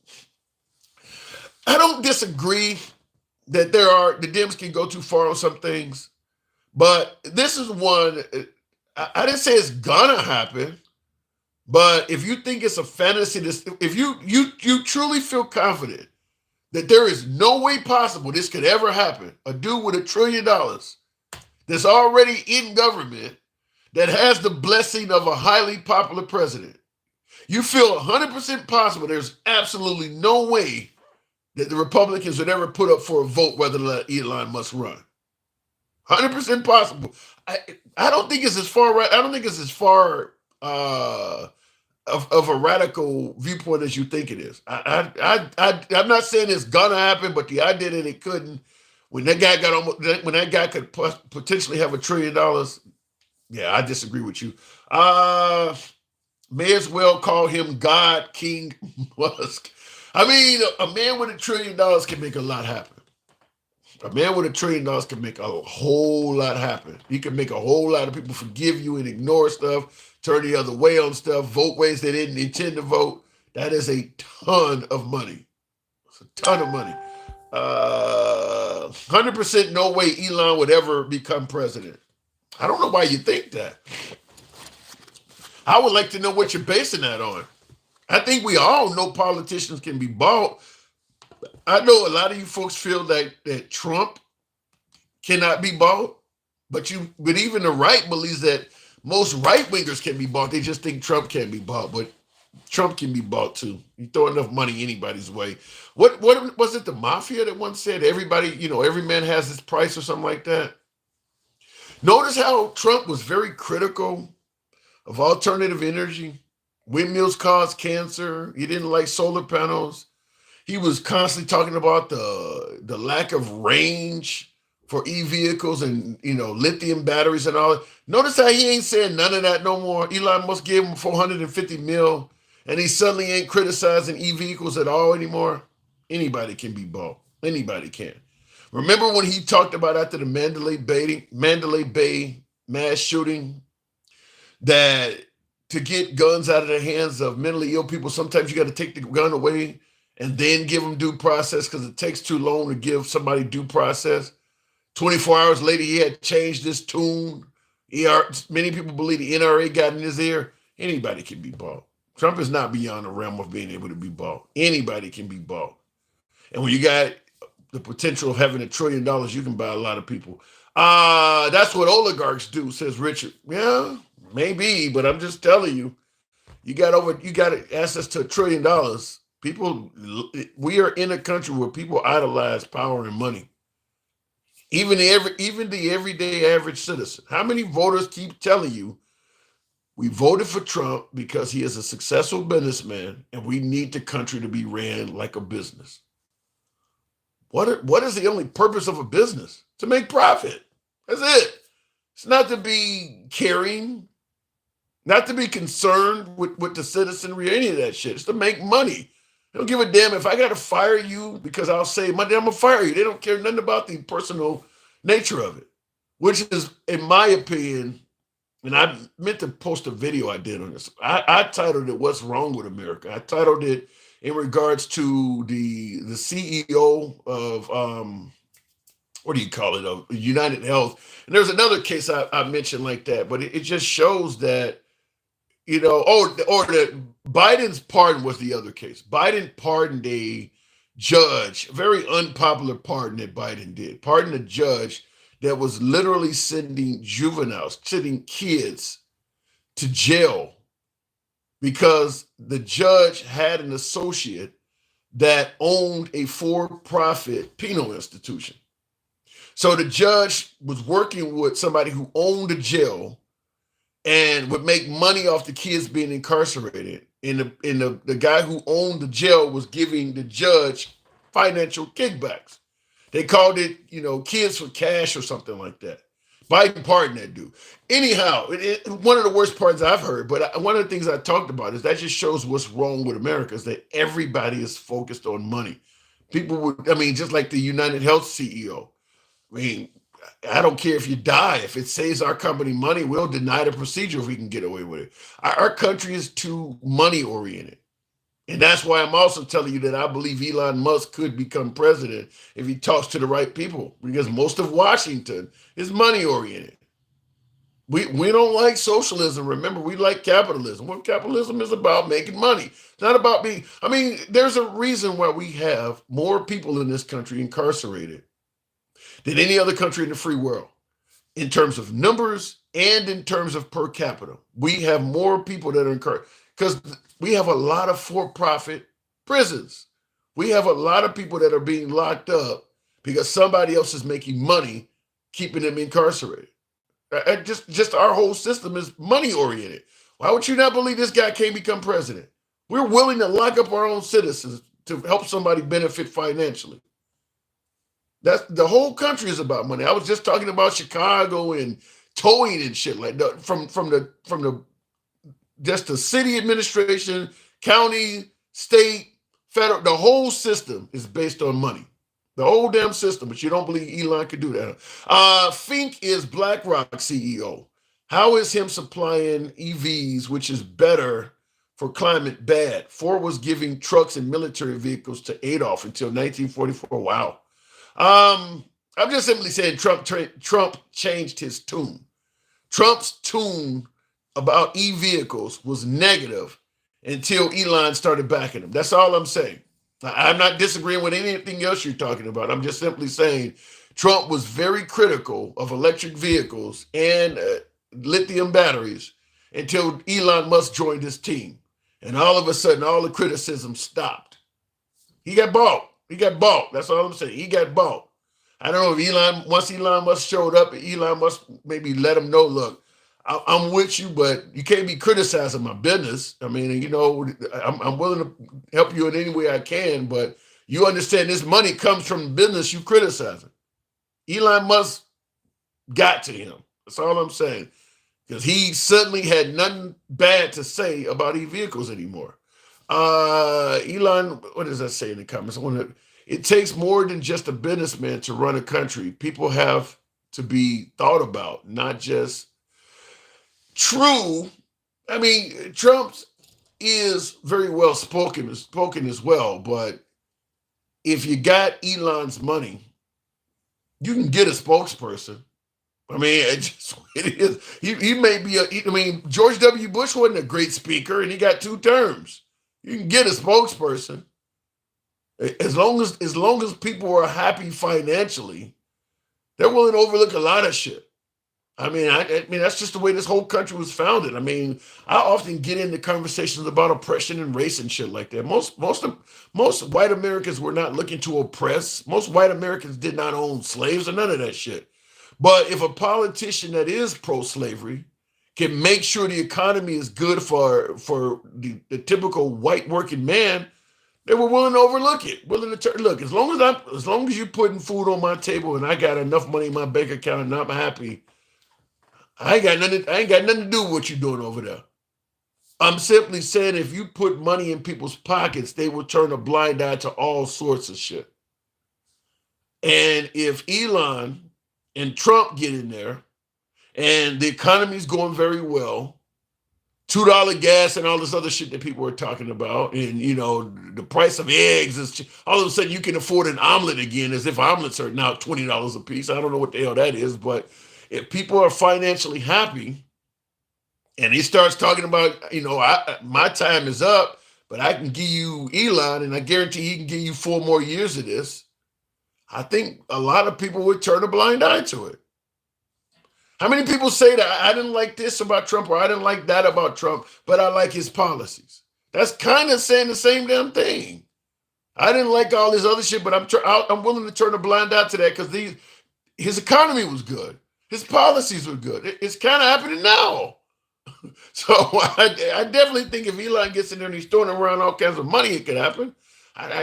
I don't disagree that the Dems can go too far on some things, but this is one, I didn't say it's gonna happen, but if you think it's a fantasy, if you truly feel confident that there is no way possible this could ever happen, a dude with $1 trillion that's already in government, that has the blessing of a highly popular president, you feel 100% possible there's absolutely no way that the Republicans would ever put up for a vote whether to let Elon Musk run. 100% possible. I don't think it's as far right. I don't think it's as far of a radical viewpoint as you think it is. I'm not saying it's gonna happen, but the idea that it couldn't, when that guy could potentially have $1 trillion, yeah, I disagree with you. May as well call him God King Musk. I mean, a man with $1 trillion can make a lot happen. A man with $1 trillion can make a whole lot happen. He can make a whole lot of people forgive you and ignore stuff, turn the other way on stuff, vote ways they didn't intend to vote. That is a ton of money. It's a ton of money. 100% no way Elon would ever become president. I don't know why you think that. I would like to know what you're basing that on. I think we all know politicians can be bought. I know a lot of you folks feel that Trump cannot be bought, but even the right believes that most right wingers can be bought. They just think Trump can't be bought, but Trump can be bought too. You throw enough money anybody's way. What was it? The mafia that once said everybody, every man has his price or something like that. Notice how Trump was very critical of alternative energy. Windmills cause cancer. He didn't like solar panels. He was constantly talking about the lack of range for e-vehicles and lithium batteries and all that. Notice how he ain't saying none of that no more. Elon Musk gave him $450 million, and he suddenly ain't criticizing e-vehicles at all anymore. Anybody can be bought. Anybody can. Remember when he talked about after the Mandalay Bay mass shooting that to get guns out of the hands of mentally ill people, sometimes you got to take the gun away and then give them due process because it takes too long to give somebody due process. 24 hours later, he had changed his tune. Many people believe the NRA got in his ear. Anybody can be bought. Trump is not beyond the realm of being able to be bought. Anybody can be bought. And when you got the potential of having $1 trillion, you can buy a lot of people. That's what oligarchs do, says Richard. Yeah, maybe, but I'm just telling you, you got access to $1 trillion. People, we are in a country where people idolize power and money. Even the everyday average citizen. How many voters keep telling you we voted for Trump because he is a successful businessman and we need the country to be ran like a business? What is the only purpose of a business? To make profit. That's it. It's not to be caring, not to be concerned with the citizenry or any of that shit. It's to make money. They don't give a damn if I got to fire you because I'll save money. I'm going to fire you. They don't care nothing about the personal nature of it, which is, in my opinion, and I meant to post a video I did on this. I titled it, "What's Wrong with America?" I titled it in regards to the CEO of, what do you call it, of United Health. And there's another case I mentioned like that, but it just shows that, Biden's pardon was the other case. Biden pardoned a judge, a very unpopular pardon that Biden did. Pardoned a judge that was literally sending kids to jail because the judge had an associate that owned a for-profit penal institution. So the judge was working with somebody who owned a jail and would make money off the kids being incarcerated. And the guy who owned the jail was giving the judge financial kickbacks. They called it, kids for cash or something like that. Biden pardoned that dude. Anyhow, one of the worst parts I've heard, but one of the things I talked about is that just shows what's wrong with America is that everybody is focused on money. People just like the United Health CEO. I don't care if you die. If it saves our company money, we'll deny the procedure if we can get away with it. Our country is too money oriented. And that's why I'm also telling you that I believe Elon Musk could become president if he talks to the right people, because most of Washington is money oriented. We don't like socialism. Remember, we like capitalism. Well, capitalism is about making money. It's not about there's a reason why we have more people in this country incarcerated than any other country in the free world, in terms of numbers and in terms of per capita. We have more people that are incarcerated because we have a lot of for-profit prisons. We have a lot of people that are being locked up because somebody else is making money keeping them incarcerated. Just our whole system is money-oriented. Why would you not believe this guy can't become president? We're willing to lock up our own citizens to help somebody benefit financially. That's the whole country is about money. I was just talking about Chicago and towing and shit like that. From the city administration, county, state, federal, the whole system is based on money. The whole damn system, but you don't believe Elon could do that. Fink is BlackRock CEO. How is him supplying EVs, which is better for climate bad. Ford was giving trucks and military vehicles to Adolf until 1944. Wow. I'm just simply saying Trump changed his tune. Trump's tune about e-vehicles was negative until Elon started backing him. That's all I'm saying. I'm not disagreeing with anything else you're talking about. I'm just simply saying Trump was very critical of electric vehicles and lithium batteries until Elon Musk joined his team. And all of a sudden, all the criticism stopped. He got bought. He got bought. That's all I'm saying. He got bought. I don't know if once Elon Musk showed up, Elon Musk maybe let him know, look, I'm with you, but you can't be criticizing my business. I mean, you know, I'm willing to help you in any way I can, but you understand this money comes from the business you criticizing. Elon Musk got to him. That's all I'm saying. Because he suddenly had nothing bad to say about e-vehicles anymore. Elon, what does that say in the comments? It takes more than just a businessman to run a country. People have to be thought about, not just true. I mean, Trump is very well spoken as well, but if you got Elon's money, you can get a spokesperson. I mean, it is. He may be I mean, George W. Bush wasn't a great speaker, and he got 2 terms. You can get a spokesperson. As long as people are happy financially, they're willing to overlook a lot of shit. I mean, I mean that's just the way this whole country was founded. I mean, I often get into conversations about oppression and race and shit like that. Most white Americans were not looking to oppress. Most white Americans did not own slaves or none of that shit. But if a politician that is pro-slavery can make sure the economy is good for the typical white working man, they were willing to overlook it. Willing to look, as long as you're putting food on my table and I got enough money in my bank account and I'm happy, I ain't got nothing to do with what you're doing over there. I'm simply saying if you put money in people's pockets, they will turn a blind eye to all sorts of shit. And if Elon and Trump get in there and the economy's going very well, $2 gas and all this other shit that people are talking about, and you know, the price of eggs is all of a sudden you can afford an omelet again, as if omelets are now $20 a piece. I don't know what the hell that is, but if people are financially happy and he starts talking about, you know, my time is up, but I can give you Elon and I guarantee he can give you 4 more years of this, I think a lot of people would turn a blind eye to it. How many people say that I didn't like this about Trump or I didn't like that about Trump, but I like his policies? That's kind of saying the same damn thing. I didn't like all this other shit, but I'm willing to turn a blind eye to that because his economy was good. His policies were good. It's kind of happening now. So I definitely think if Elon gets in there and he's throwing around all kinds of money, it could happen.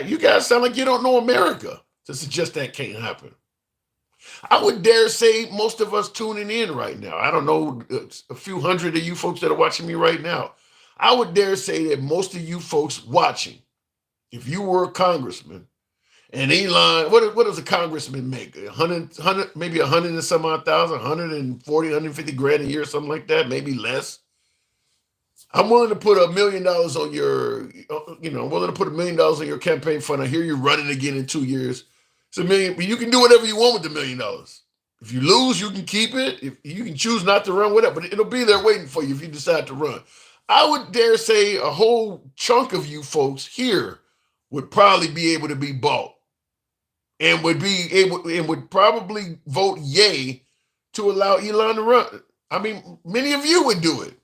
You guys sound like you don't know America to suggest that can't happen. I would dare say most of us tuning in right now, I don't know, a few hundred of you folks that are watching me right now, I would dare say that most of you folks watching, if you were a congressman, and Elon, what does a congressman make? 100, maybe 100 and some odd thousand, 140, 150 grand a year, something like that, maybe less. I'm willing to put $1 million on your, I'm willing to put $1 million on your campaign fund. I hear you running again in 2 years. It's $1 million, but you can do whatever you want with the $1 million. If you lose, you can keep it. If you can choose not to run with it, but it'll be there waiting for you if you decide to run. I would dare say a whole chunk of you folks here would probably be able to be bought and would probably vote yay to allow Elon to run. I mean, many of you would do it.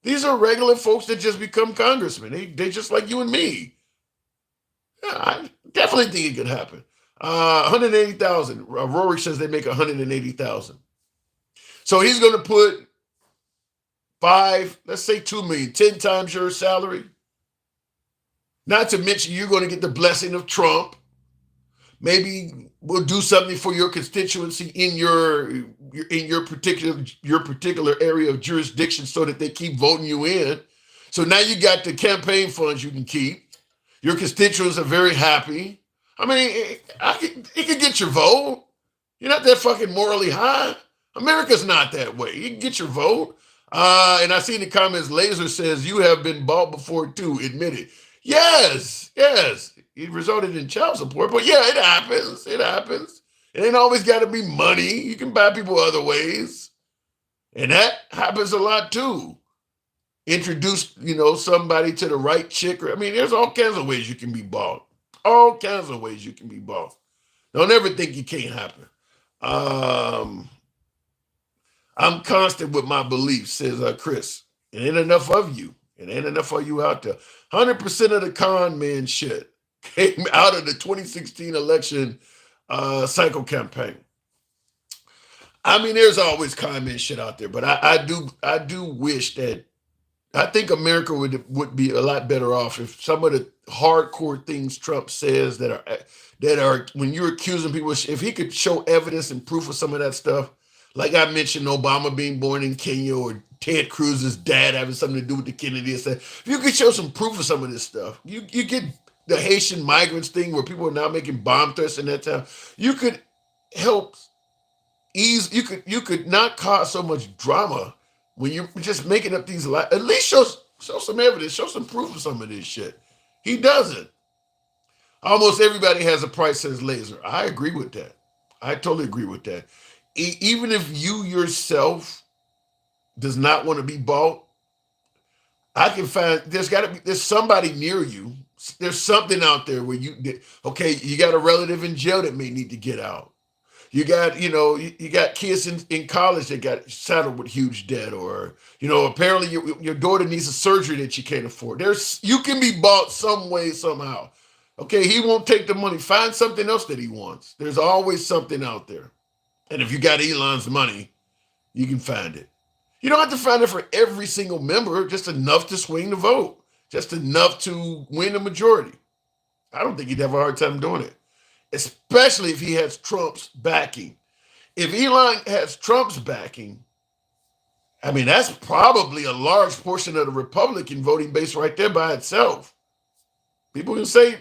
These are regular folks that just become congressmen. They just like you and me. Yeah, I definitely think it could happen. 180,000. Rhetoric says they make 180,000. So he's going to put 5, let's say 2 million, 10 times your salary. Not to mention you're going to get the blessing of Trump. Maybe we'll do something for your constituency in your particular area of jurisdiction so that they keep voting you in. So now you got the campaign funds you can keep. Your constituents are very happy. I mean, it can get your vote. You're not that fucking morally high. America's not that way. You can get your vote. And I see in the comments, Laser says, you have been bought before too, admit it. Yes, yes. It resulted in child support, but yeah, it happens. It happens. It ain't always got to be money. You can buy people other ways. And that happens a lot too. Introduce, somebody to the right chick. I mean, there's all kinds of ways you can be bought. All kinds of ways you can be bought. Don't ever think it can't happen. I'm constant with my beliefs, says Chris. It ain't enough of you. It ain't enough of you out there. 100% of the con man shit came out of the 2016 election cycle campaign. I mean, there's always con man shit out there, but I do wish that I think America would be a lot better off if some of the hardcore things Trump says that are when you're accusing people, if he could show evidence and proof of some of that stuff, like I mentioned, Obama being born in Kenya or Ted Cruz's dad having something to do with the Kennedy and stuff. If you could show some proof of some of this stuff, you get the Haitian migrants thing where people are now making bomb threats in that town. You could help ease. You could not cause so much drama when you're just making up these lies. At least show some evidence, show some proof of some of this shit. He doesn't. Almost everybody has a price, says Laser. I agree with that. I totally agree with that. Even if you yourself does not want to be bought, I can find there's somebody near you. There's something out there where you got a relative in jail that may need to get out. You got, you got kids in college that got saddled with huge debt, or, apparently your daughter needs a surgery that she can't afford. You can be bought some way, somehow. Okay, he won't take the money. Find something else that he wants. There's always something out there. And if you got Elon's money, you can find it. You don't have to find it for every single member, just enough to swing the vote, just enough to win the majority. I don't think he'd have a hard time doing it, especially if he has Trump's backing. If Elon has Trump's backing, I mean, that's probably a large portion of the Republican voting base right there by itself. People can say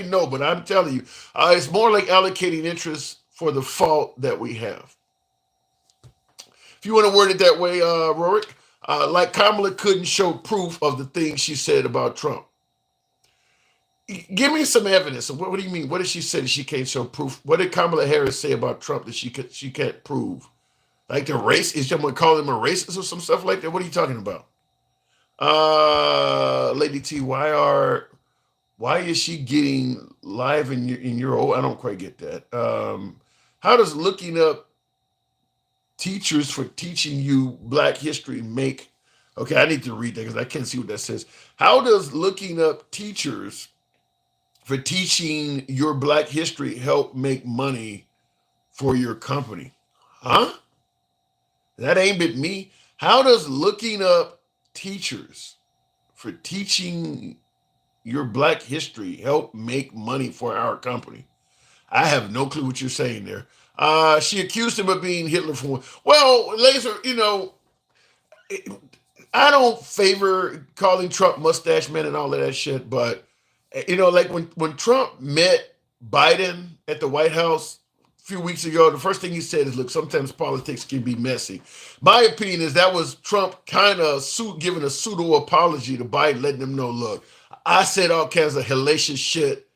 no, but I'm telling you, it's more like allocating interest for the fault that we have. If you want to word it that way, Rorick, like Kamala couldn't show proof of the things she said about Trump. Give me some evidence. What do you mean? What did she say that she can't show proof? What did Kamala Harris say about Trump that she can't prove? Like the race? Is someone calling him a racist or some stuff like that? What are you talking about? Lady T, why is she getting live in your old? I don't quite get that. How does looking up teachers for teaching you Black history make? Okay, I need to read that because I can't see what that says. How does looking up teachers for teaching your Black history help make money for your company? Huh? That ain't at me. How does looking up teachers for teaching your Black history help make money for our company? I have no clue what you're saying there. She accused him of being Hitler for. Well, Laser, I don't favor calling Trump mustache man and all of that shit, but like when Trump met Biden at the White House a few weeks ago, the first thing he said is, look, sometimes politics can be messy. My opinion is that was Trump kind of giving a pseudo apology to Biden, letting him know, look, I said all kinds of hellacious shit.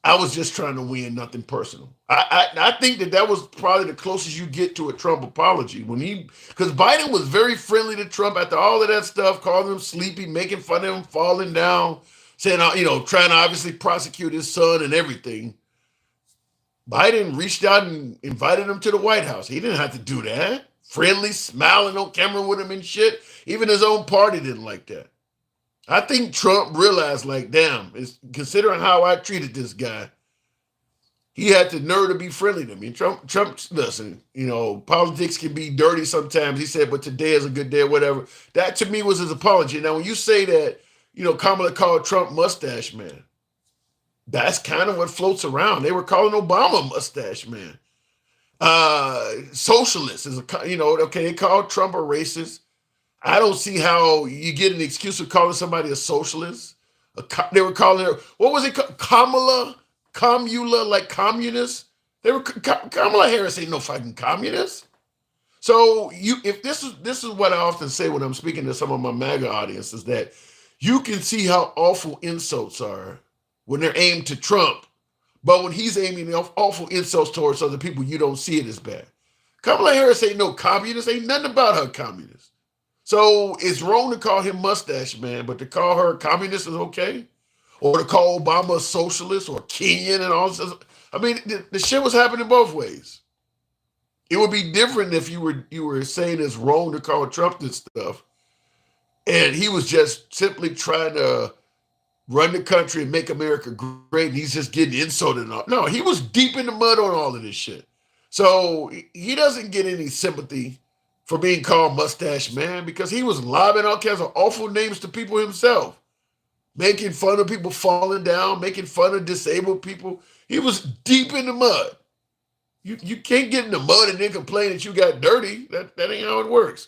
I was just trying to win, nothing personal. I think that was probably the closest you get to a Trump apology because Biden was very friendly to Trump after all of that stuff, calling him sleepy, making fun of him, falling down, saying, trying to obviously prosecute his son and everything. Biden reached out and invited him to the White House. He didn't have to do that. Friendly, smiling on camera with him and shit. Even his own party didn't like that. I think Trump realized, like, damn, considering how I treated this guy, he had the nerve to be friendly to me. Trump, listen, politics can be dirty sometimes. He said, but today is a good day or whatever. That to me was his apology. Now, when you say that, Kamala called Trump mustache man, that's kind of what floats around. They were calling Obama mustache man. Socialist is they called Trump a racist. I don't see how you get an excuse for calling somebody a socialist. They were calling her, what was it called? Comula, like communist. Kamala Harris ain't no fucking communist. So if this is what I often say when I'm speaking to some of my MAGA audience is that you can see how awful insults are when they're aimed to Trump, but when he's aiming awful insults towards other people, you don't see it as bad. Kamala Harris ain't no communist, ain't nothing about her communist. So it's wrong to call him Mustache Man, but to call her communist is okay, or to call Obama a socialist or Kenyan and all this. I mean, the shit was happening both ways. It would be different if you were saying it's wrong to call Trump this stuff, and he was just simply trying to run the country and make America great, and he's just getting insulted. And all. No, he was deep in the mud on all of this shit. So he doesn't get any sympathy for being called Mustache Man because he was lobbing all kinds of awful names to people himself, making fun of people falling down, making fun of disabled people. He was deep in the mud. You can't get in the mud and then complain that you got dirty. That ain't how it works.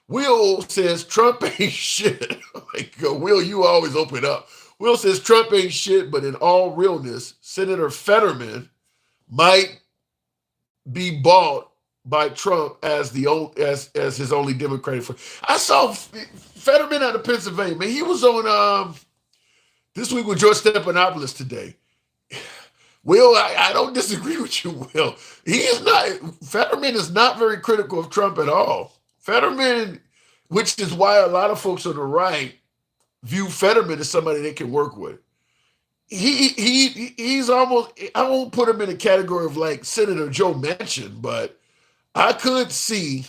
Will says Trump ain't shit. Like, Will, you always open up. Will says Trump ain't shit, but in all realness, Senator Fetterman might be bought by Trump as as his only Democratic friend. I saw Fetterman out of Pennsylvania. Man, he was on This Week with George Stephanopoulos today. Will, I don't disagree with you, Will. Fetterman is not very critical of Trump at all. Fetterman, which is why a lot of folks on the right view Fetterman as somebody they can work with. He's almost, I won't put him in a category of like Senator Joe Manchin, but I could see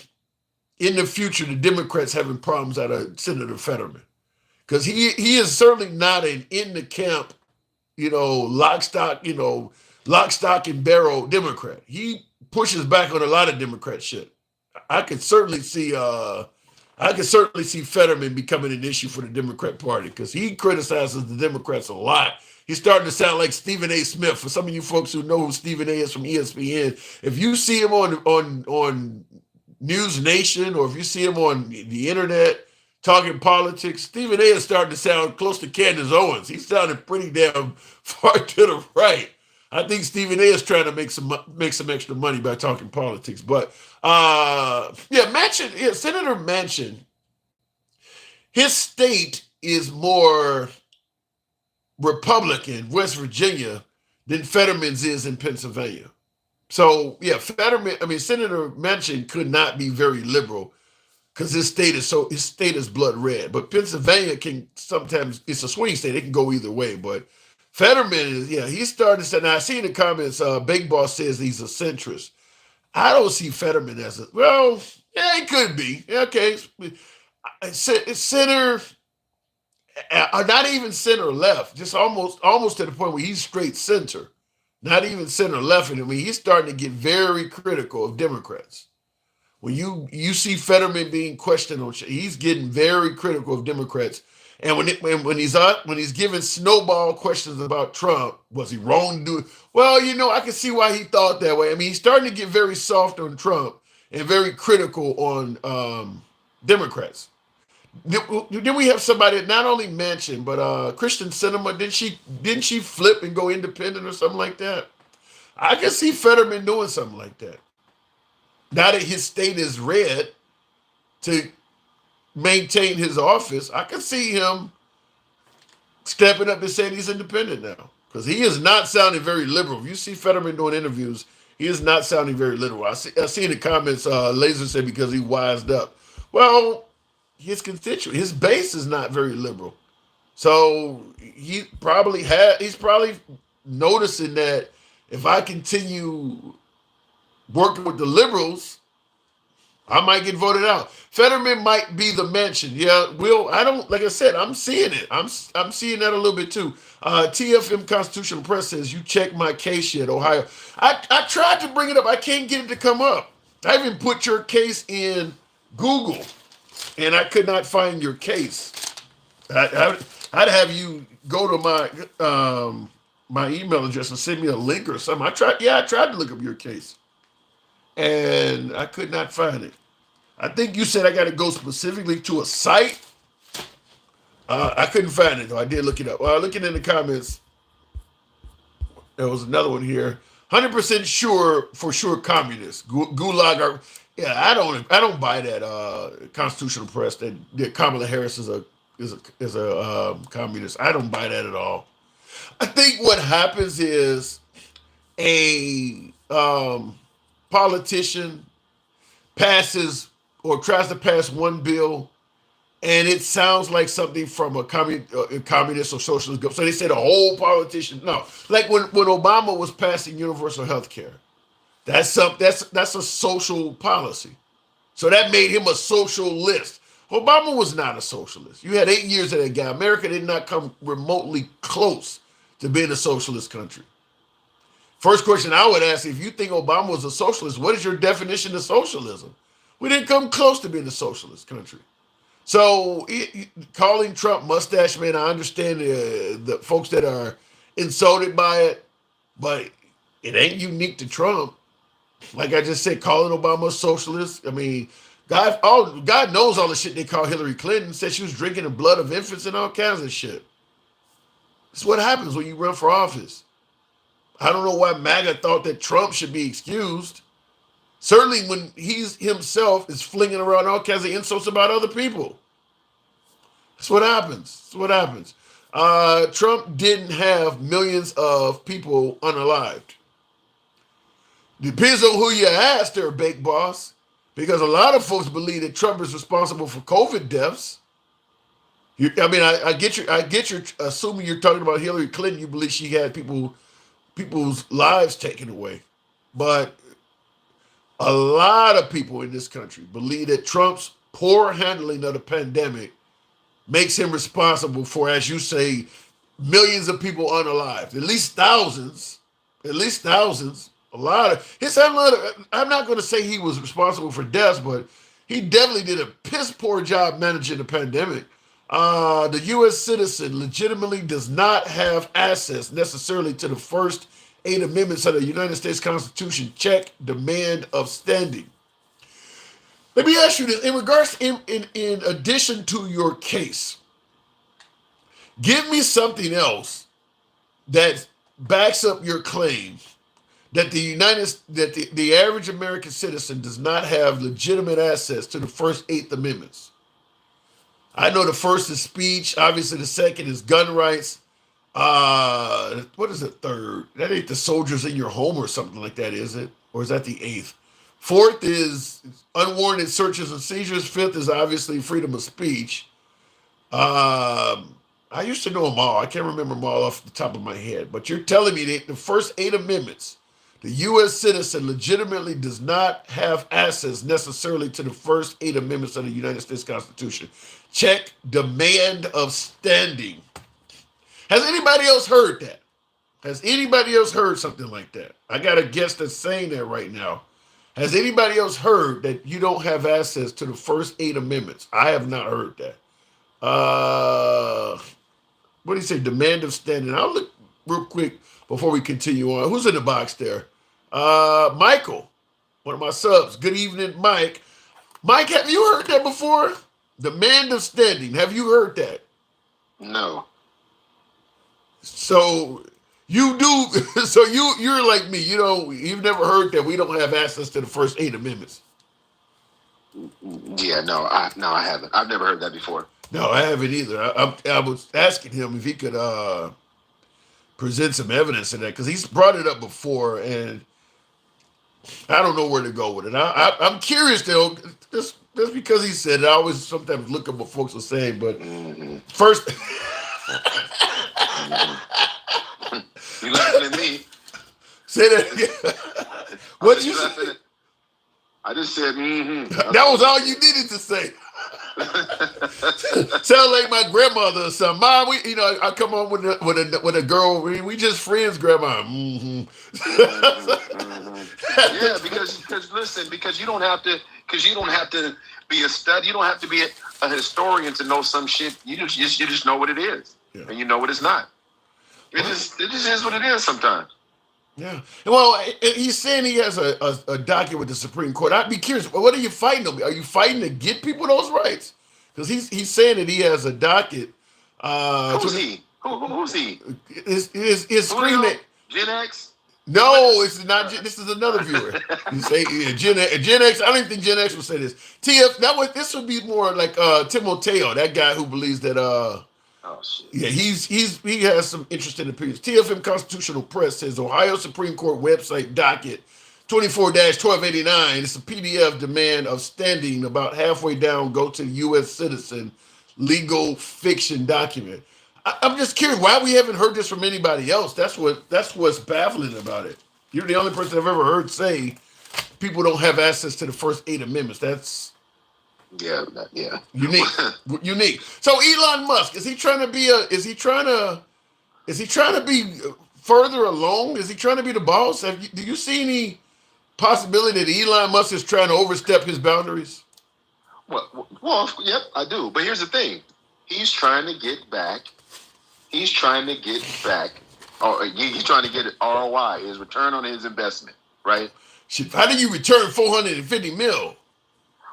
in the future the Democrats having problems out of Senator Fetterman. Because he is certainly not an in the camp, lock, stock and barrel Democrat. He pushes back on a lot of Democrat shit. I could certainly see Fetterman becoming an issue for the Democrat Party because he criticizes the Democrats a lot. He's starting to sound like Stephen A. Smith. For some of you folks who know who Stephen A. is from ESPN, if you see him on News Nation or if you see him on the internet talking politics, Stephen A. is starting to sound close to Candace Owens. He's sounding pretty damn far to the right. I think Stephen A. is trying to make some extra money by talking politics. But Senator Manchin, his state is more Republican, West Virginia, than Fetterman's is in Pennsylvania. So Senator Manchin could not be very liberal because his state is blood red. But Pennsylvania can sometimes, it's a swing state. It can go either way. But Fetterman he's starting to say, now I see in the comments, Big Boss says he's a centrist. I don't see Fetterman as he could be. Okay. Center, not even center left, just almost to the point where he's straight center. Not even center left. And he's starting to get very critical of Democrats. When you see Fetterman being questioned on, he's getting very critical of Democrats. And when he's giving snowball questions about Trump, was he wrong to do it? Well, I can see why he thought that way. I mean, he's starting to get very soft on Trump and very critical on Democrats. Then we have somebody not only mentioned, but Kristen Sinema, didn't she flip and go independent or something like that? I can see Fetterman doing something like that. Now that his state is red to maintain his office, I can see him stepping up and saying he's independent now. Because he is not sounding very liberal. If you see Fetterman doing interviews, he is not sounding very liberal. I see in the comments, Laser said because he wised up. Well, his base is not very liberal. So he's probably noticing that if I continue working with the liberals, I might get voted out. Fetterman might be the mention. Yeah, like I said, I'm seeing it. I'm seeing that a little bit too. TFM Constitutional Press says, you check my case yet, Ohio. I tried to bring it up. I can't get it to come up. I even put your case in Google and I could not find your case. I'd have you go to my email address and send me a link or something. I tried to look up your case and I could not find it. I think you said I got to go specifically to a site. I couldn't find it though. I did look it up. Looking in the comments, there was another one here. 100% sure for sure communist. Gulag. Yeah, I don't buy that constitutional press that Kamala Harris is a communist. I don't buy that at all. I think what happens is a politician passes or tries to pass one bill, and it sounds like something from a communist or socialist group. So they say the whole politician. No, like when Obama was passing universal health care, that's a social policy. So that made him a socialist. Obama was not a socialist. You had 8 years of that guy. America did not come remotely close to being a socialist country. First question I would ask, if you think Obama was a socialist, what is your definition of socialism? We didn't come close to being a socialist country. So calling Trump mustache man, I understand the folks that are insulted by it, but it ain't unique to Trump. Like I just said, calling Obama a socialist. I mean, God knows all the shit they call Hillary Clinton. Said she was drinking the blood of infants and all kinds of shit. It's what happens when you run for office. I don't know why MAGA thought that Trump should be excused. Certainly when he's himself is flinging around all kinds of insults about other people. That's what happens. That's what happens. Trump didn't have millions of people unalived. Depends on who you ask there, Bake Boss. Because a lot of folks believe that Trump is responsible for COVID deaths. I get you assuming you're talking about Hillary Clinton, you believe she had people's lives taken away. But a lot of people in this country believe that Trump's poor handling of the pandemic makes him responsible for, as you say, millions of people unalived. At least thousands. A lot of his handling. I'm not going to say he was responsible for deaths, but he definitely did a piss poor job managing the pandemic. The U.S. citizen legitimately does not have access necessarily to the first 8 amendments of the United States Constitution. Check demand of standing. Let me ask you this: in regards, in addition to your case, give me something else that backs up your claim that the average American citizen does not have legitimate access to the first 8 amendments. I know the first is speech. Obviously, the second is gun rights. What is the third? That ain't the soldiers in your home or something like that, is it? Or is that the 8th? Fourth is unwarranted searches and seizures. Fifth is obviously freedom of speech. I used to know them all. I can't remember them all off the top of my head. But you're telling me that the first 8 amendments, the U.S. citizen legitimately does not have access necessarily to the first 8 amendments of the United States Constitution. Check demand of standing. Has anybody else heard that? Has anybody else heard something like that? I got a guest that's saying that right now. Has anybody else heard that you don't have access to the first 8 amendments? I have not heard that. What do you say? Demand of standing. I'll look real quick before we continue on. Who's in the box there? Michael, one of my subs. Good evening, Mike. Mike, have you heard that before? Demand of standing. Have you heard that? No. So you do. So you're like me. You've never heard that we don't have access to the first 8 amendments. Yeah, no, I haven't. I've never heard that before. No, I haven't either. I was asking him if he could present some evidence of that, because he's brought it up before, and I don't know where to go with it. I'm curious though, just because he said it. I always sometimes look at what folks are saying, but first, You laughing at me? say that again. What you said? I just said, That was all you needed to say. Sound like my grandmother or something. Mom, I come on with a girl. We just friends, Grandma. Yeah, because you don't have to be a stud. You don't have to be a historian to know some shit. You just know what it is, and you know what it's not. It just is what it is sometimes. Yeah. Well, he's saying he has a docket with the Supreme Court. I'd be curious. What are you fighting over? Are you fighting to get people those rights? Because he's saying that he has a docket. Who's he? Who's he? His screen name. Gen X? No, it's not. This is another viewer. You say Gen X. I don't even think Gen X would say this. TF. This would be more like Timoteo, that guy who believes that. Oh shit. Yeah, he has some interesting opinions. TFM Constitutional Press says Ohio Supreme Court website docket 24-1289. It's a PDF demand of standing about halfway down. Go to U.S. citizen legal fiction document. I'm just curious why we haven't heard this from anybody else. That's what's baffling about it. You're the only person I've ever heard say people don't have access to the first 8 amendments. That's unique. Unique. So Elon Musk, is he trying to be further along? Is he trying to be the boss? Do you see any possibility that Elon Musk is trying to overstep his boundaries? Well, yep, I do. But here's the thing: he's trying to get back. He's trying to get back. He's trying to get ROI, his return on his investment, right? Shit, how do you return $450 million?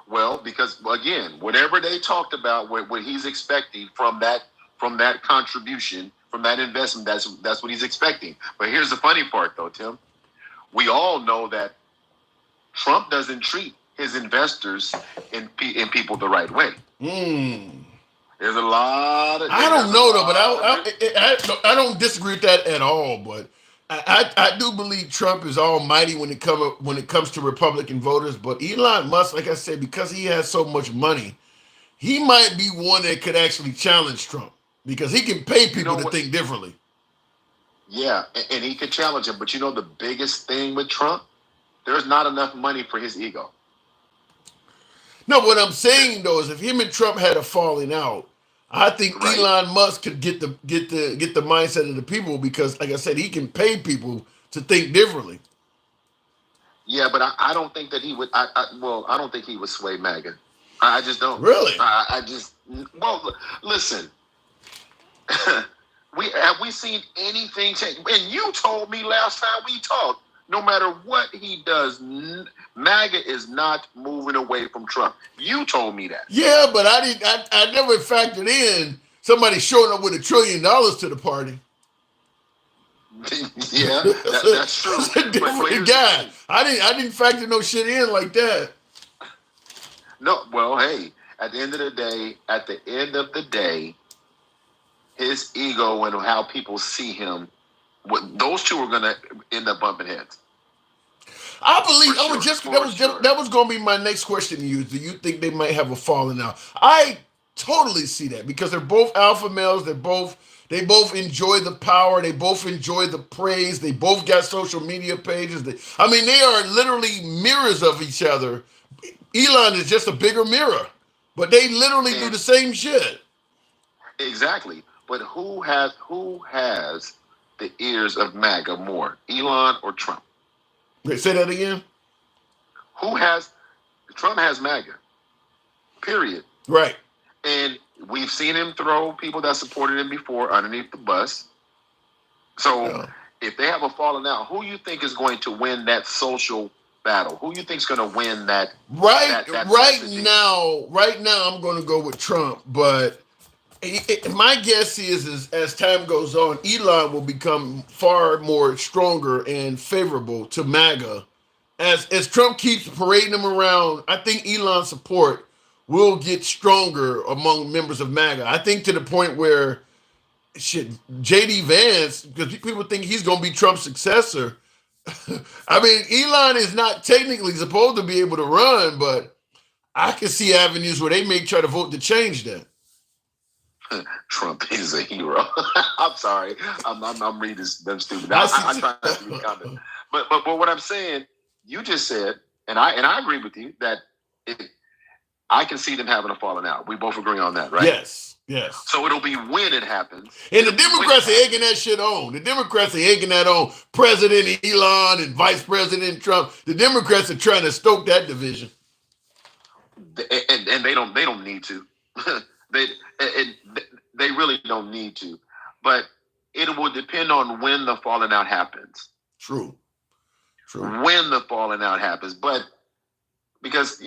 Well, because again, whatever they talked about, what he's expecting from that contribution, from that investment, that's what he's expecting. But here's the funny part, though, Tim. We all know that Trump doesn't treat his investors and people the right way. There's a lot of. I don't know though, but I don't disagree with that at all. But I do believe Trump is almighty when it comes to Republican voters. But Elon Musk, like I said, because he has so much money, he might be one that could actually challenge Trump because he can pay people to think differently. Yeah, and he could challenge him. But you know the biggest thing with Trump, there's not enough money for his ego. No, what I'm saying though is if him and Trump had a falling out, I think Elon Musk could get the mindset of the people because, like I said, he can pay people to think differently. Yeah, but I don't think that he would. I don't think he would sway MAGA. I just don't. Really? Listen. Have we seen anything change? And you told me last time we talked, no matter what he does, MAGA is not moving away from Trump. You told me that. Yeah, but I never factored in somebody showing up with $1 trillion to the party. Yeah, that's true. That's a different guy. I didn't factor no shit in like that. No, well, hey, at the end of the day, his ego and how people see him, those two are going to end up bumping heads. I believe that was going to be my next question to you. Do you think they might have a falling out? I totally see that because they're both alpha males. They both enjoy the power. They both enjoy the praise. They both got social media pages. They are literally mirrors of each other. Elon is just a bigger mirror, but they literally do the same shit. Exactly. But who has the ears of MAGA more, Elon or Trump? Wait, say that again? Trump has MAGA, period. Right. And we've seen him throw people that supported him before underneath the bus. So if they have a falling out, who you think is going to win that social battle? Who you think is going to win that? Right now, I'm going to go with Trump, but my guess is as time goes on, Elon will become far more stronger and favorable to MAGA. As Trump keeps parading him around, I think Elon's support will get stronger among members of MAGA. I think to the point where, J.D. Vance, because people think he's going to be Trump's successor. Elon is not technically supposed to be able to run, but I can see avenues where they may try to vote to change that. Trump is a hero. I'm sorry. I'm reading them stupid. I try not to be comment. But what I'm saying, you just said, and I agree with you that I can see them having a falling out. We both agree on that, right? Yes. So it'll be when it happens. And the Democrats are egging that shit on. The Democrats are egging that on. President Elon and Vice President Trump. The Democrats are trying to stoke that division. And they don't need to. They really don't need to, but it will depend on when the falling out happens. True. When the falling out happens, but because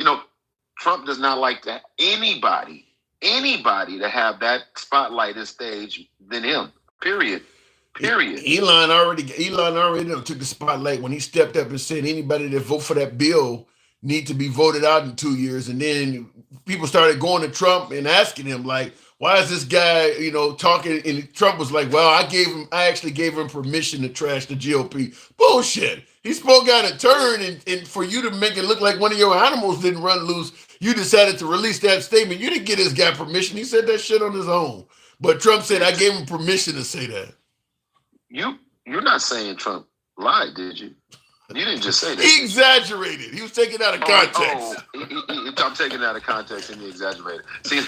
Trump does not like that anybody to have that spotlight and stage than him. Period. Period. Elon already took the spotlight when he stepped up and said anybody that vote for that bill need to be voted out in 2 years. And then people started going to Trump and asking him, like, why is this guy, talking? And Trump was like, well, I actually gave him permission to trash the GOP. Bullshit. He spoke out of turn, and for you to make it look like one of your animals didn't run loose, you decided to release that statement. You didn't get this guy permission. He said that shit on his own. But Trump said, I gave him permission to say that. You're not saying Trump lied, did you? You didn't just say that. He exaggerated. He was taken out of context. I'm taking it out of context and he exaggerated. See,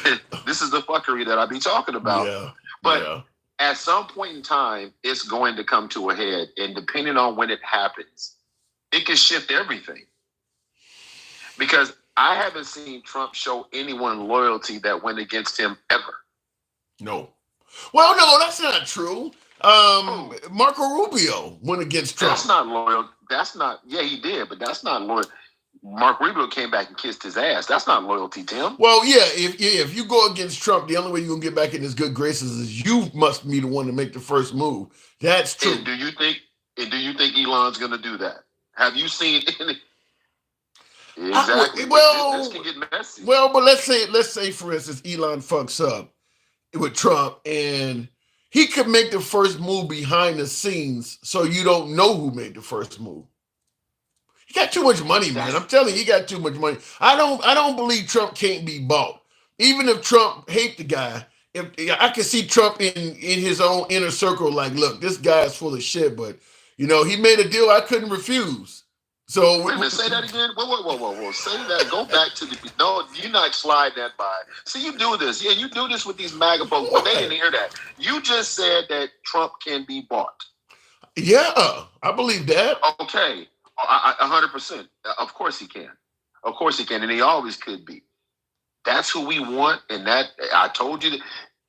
this is the fuckery that I be talking about. Yeah. But at some point in time, it's going to come to a head. And depending on when it happens, it can shift everything. Because I haven't seen Trump show anyone loyalty that went against him ever. No. Well, no, that's not true. Marco Rubio went against Trump. That's not loyal. That's not. Yeah, he did, but that's not loyal. Mark Rubio came back and kissed his ass. That's not loyalty, Tim. Well, yeah, if you go against Trump, the only way you're gonna get back in his good graces is you must be the one to make the first move. That's true. And do you think Elon's gonna do that? Have you seen any? Exactly. This can get messy. Well, but let's say for instance, Elon fucks up with Trump and he could make the first move behind the scenes, so you don't know who made the first move. He got too much money, man. I'm telling you, he got too much money. I don't believe Trump can't be bought. Even if Trump hate the guy, if I can see Trump in his own inner circle, like, look, this guy is full of shit, but he made a deal I couldn't refuse. So wait a minute, say that again. Whoa. Say that. Go back to the. No, you not slide that by. See, you do this. Yeah, you do this with these MAGA folks, but they didn't hear that. You just said that Trump can be bought. Yeah, I believe that. Okay, 100%. Of course he can. Of course he can, and he always could be. That's who we want, and that I told you.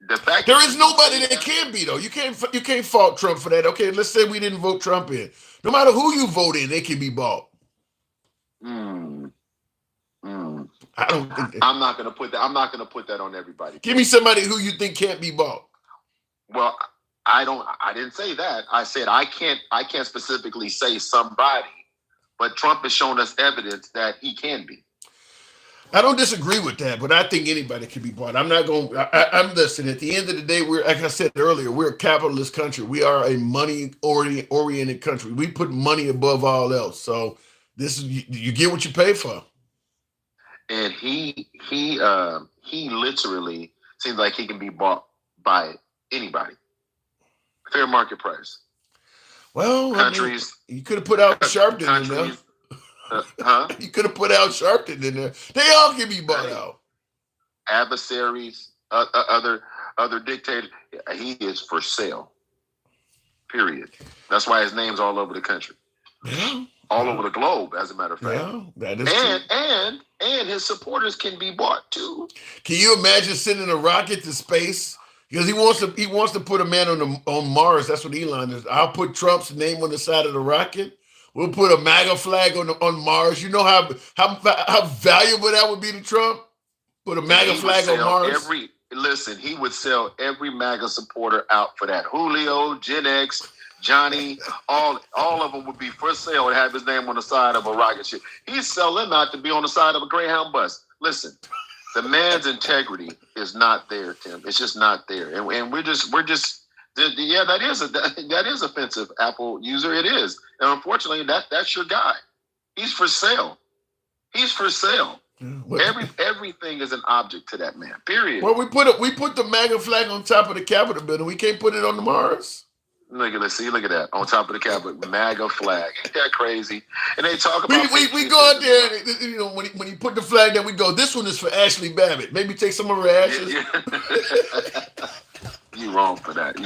The fact there is nobody that can be though. You can't fault Trump for that. Okay, let's say we didn't vote Trump in. No matter who you vote in, they can be bought. I don't think I'm not gonna put that. I'm not gonna put that on everybody. Give me somebody who you think can't be bought. Well, I didn't say that. I said I can't specifically say somebody, but Trump has shown us evidence that he can be. I don't disagree with that, but I think anybody can be bought. I'm not going. I'm listening. At the end of the day, we're, like I said earlier, we're a capitalist country. We are a money-oriented country. We put money above all else. So this is you get what you pay for. And he literally seems like he can be bought by anybody. Fair market price. Well, countries. You could have put out Sharpton in there. You could have put out Sharpton in there. They all can be bought out. Adversaries, other dictators. He is for sale. Period. That's why his name's all over the country. Yeah. All over the globe, as a matter of fact. Yeah, that is true. And his supporters can be bought too. Can you imagine sending a rocket to space? Because he wants to put a man on Mars. That's what Elon is. I'll put Trump's name on the side of the rocket. We'll put a MAGA flag on Mars. You know how valuable that would be to Trump? Put a MAGA flag on Mars. He would sell every MAGA supporter out for that. Julio, Gen X, Johnny, all of them would be for sale and have his name on the side of a rocket ship. He'd sell them out to be on the side of a Greyhound bus. Listen, the man's integrity is not there, Tim. It's just not there, and we're just. Yeah, that is offensive, Apple user. It is, and unfortunately, that's your guy. He's for sale. He's for sale. Everything is an object to that man. Period. Well, we put the MAGA flag on top of the Capitol building. We can't put it on the Mars. Look at that on top of the Capitol, MAGA flag. Ain't that crazy? And they talk about we go out there. And, when you put the flag there, we go. This one is for Ashley Babbitt. Maybe take some of her ashes. Yeah. You're wrong for that.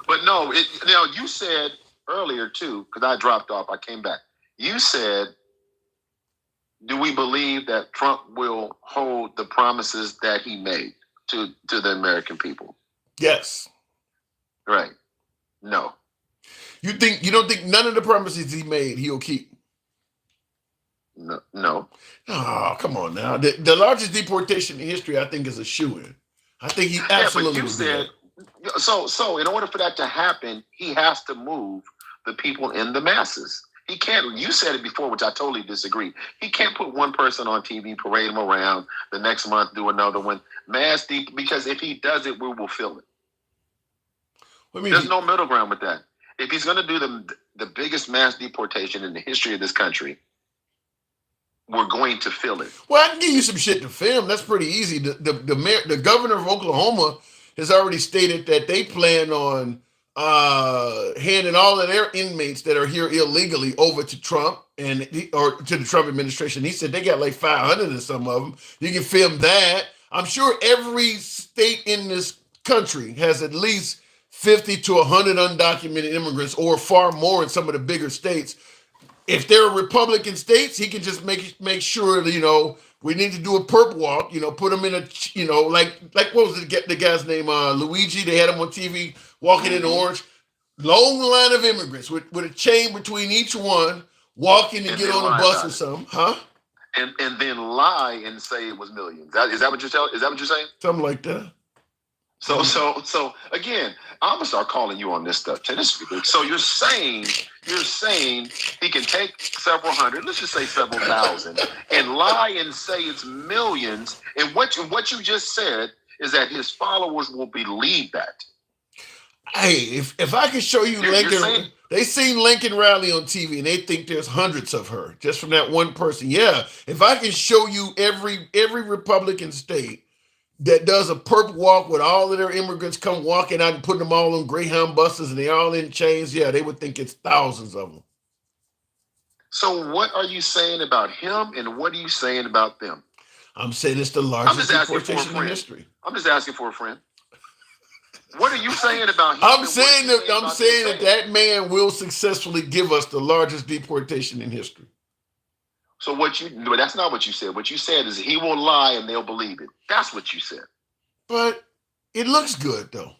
But no, you said earlier too, because I dropped off, I came back. You said, do we believe that Trump will hold the promises that he made to the American people? Yes. Right. No. You don't think none of the promises he made he'll keep? No. Oh, come on now. The largest deportation in history, I think, is a shoo-in. I think he absolutely. But you said So in order for that to happen, he has to move the people in the masses. He can't. You said it before, which I totally disagree. He can't put one person on TV, parade him around. The next month, do another one. Mass deep, because if he does it, we will feel it. There's no middle ground with that. If he's going to do the biggest mass deportation in the history of this country, we're going to feel it. Well, I can give you some shit to film. That's pretty easy. The governor of Oklahoma has already stated that they plan on handing all of their inmates that are here illegally over to Trump or to the Trump administration. He said they got like 500 and some of them. You can film that. I'm sure every state in this country has at least 50 to 100 undocumented immigrants, or far more in some of the bigger states. If they're Republican states, he can just make sure that, we need to do a perp walk, put them in a, like what was the guy's name? Luigi. They had him on TV walking in orange. Long line of immigrants with a chain between each one, walking to get on a bus or something, huh? And then lie and say it was millions. Is that what you're saying? Something like that. So again, I'm gonna start calling you on this stuff. So you're saying he can take several hundred, let's just say several thousand, and lie and say it's millions. And what you just said is that his followers will believe that. Hey, if I can show you Lincoln, they seen Lincoln rally on TV and they think there's hundreds of her just from that one person. Yeah, if I can show you every Republican state that does a perp walk with all of their immigrants come walking out and putting them all on Greyhound buses and they all in chains, yeah, they would think it's thousands of them. So what are you saying about him and what are you saying about them? I'm saying it's the largest deportation in history. I'm just asking for a friend. What are you saying about him? I'm saying that man will successfully give us the largest deportation in history. So but that's not what you said. What you said is he will lie and they'll believe it. That's what you said. But it looks good though.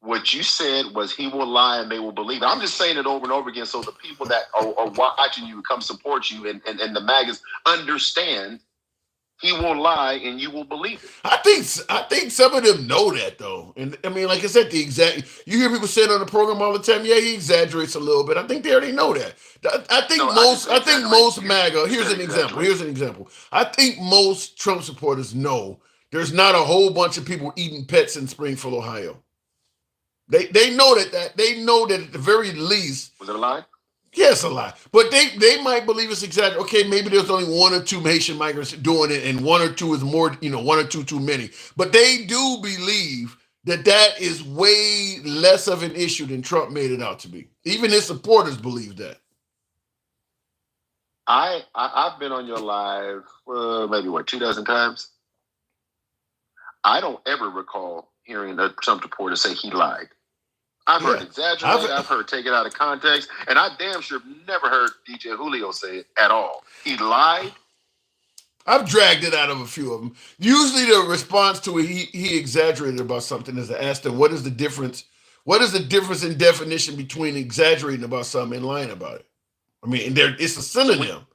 What you said was he will lie and they will believe it. I'm just saying it over and over again so the people that are watching you come support you and the maggots understand he will lie and you will believe it. I think some of them know that though. And I mean, like I said, you hear people saying on the program all the time, yeah, he exaggerates a little bit. I think they already know that. I think most MAGA, here's an example. I think most Trump supporters know there's not a whole bunch of people eating pets in Springfield, Ohio. They know that they know that at the very least. Was it a lie? Yes, a lie. But they might believe it's exaggerated. Okay, maybe there's only one or two Haitian migrants doing it, and one or two is more, one or two too many. But they do believe that is way less of an issue than Trump made it out to be. Even his supporters believe that. I've been on your live maybe 24 times. I don't ever recall hearing a Trump supporter say he lied. I've heard exaggerate. I've heard take it out of context, and I damn sure never heard DJ Julio say it at all. He lied. I've dragged it out of a few of them. Usually, the response to it, he exaggerated about something, is to ask them, "What is the difference? What is the difference in definition between exaggerating about something and lying about it?" I mean, it's a synonym.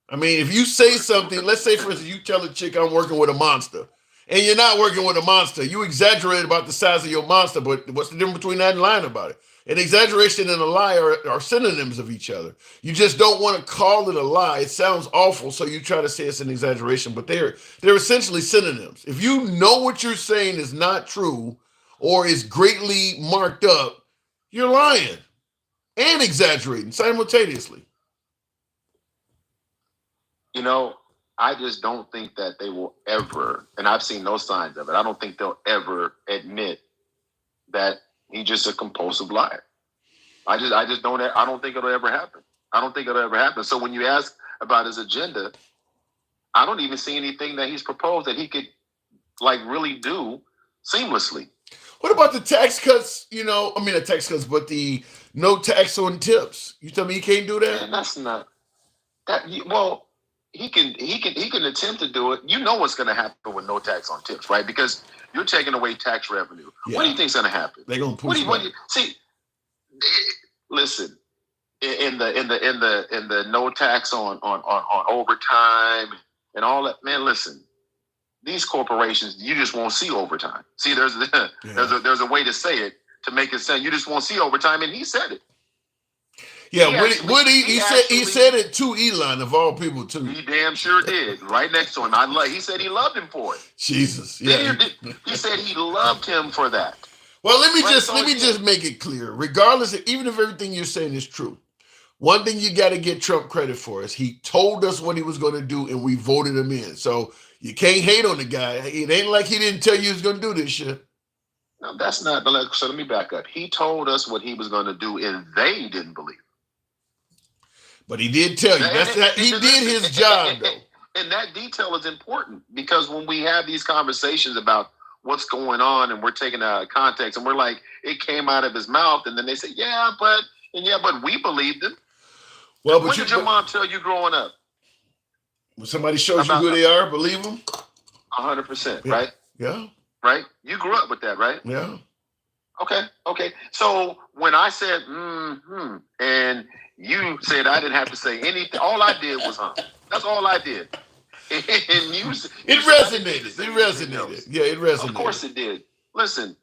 I mean, if you say something, let's say, for instance, you tell a chick, "I'm working with a monster." And you're not working with a monster. You exaggerate about the size of your monster, but what's the difference between that and lying about it? An exaggeration and a lie are synonyms of each other. You just don't want to call it a lie. It sounds awful, so you try to say it's an exaggeration, but they're essentially synonyms. If you know what you're saying is not true or is greatly marked up, you're lying and exaggerating simultaneously. I just don't think that they will ever, and I've seen no signs of it, I don't think they'll ever admit that he's just a compulsive liar. I don't think it'll ever happen. So when you ask about his agenda, I don't even see anything that he's proposed that he could really do seamlessly. What about the tax cuts? The tax cuts, but the no tax on tips. You tell me he can't do that? And that's not that. Well, he can attempt to do it. You know what's going to happen with no tax on tips, right? Because you're taking away tax revenue. Yeah. What do you think's going to happen? They're going to push it. See, listen, in the no tax on overtime and all that, man, listen. these corporations, you just won't see overtime. See, there's a way to say it to make it sound you just won't see overtime, and he said it. Yeah, he said it to Elon of all people too. He damn sure did. Right next to him, he said he loved him for it. Jesus, yeah. He said he loved him for that. Well, let me just make it clear. Regardless of, even if everything you're saying is true, one thing you got to get Trump credit for is he told us what he was going to do, and we voted him in. So you can't hate on the guy. It ain't like he didn't tell you he was going to do this shit. No, that's not. So let me back up. He told us what he was going to do, and they didn't believe. But he did tell you. He did his job, though. And that detail is important because when we have these conversations about what's going on and we're taking out of context and we're like, it came out of his mouth, and then they say, but we believed him. Well, when did your mom tell you growing up? When somebody shows you who they are, believe them? 100%, right? Yeah. Right? You grew up with that, right? Yeah. Okay. So when I said, and you said I didn't have to say anything, all I did was That's all I did. And it resonated. Yeah, it resonated. Of course it did. Listen,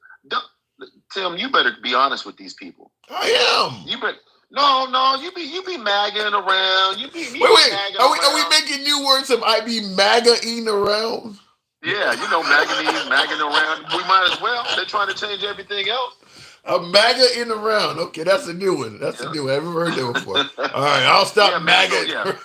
Tim, you better be honest with these people. I am. You better. No, you be magging around. Wait. Are we making new words of I be MAGA-ing around? Yeah, magging around. We might as well. They're trying to change everything else. I'm MAGA-ing around. Okay, that's a new one. I haven't heard that before. All right, I'll stop MAGA.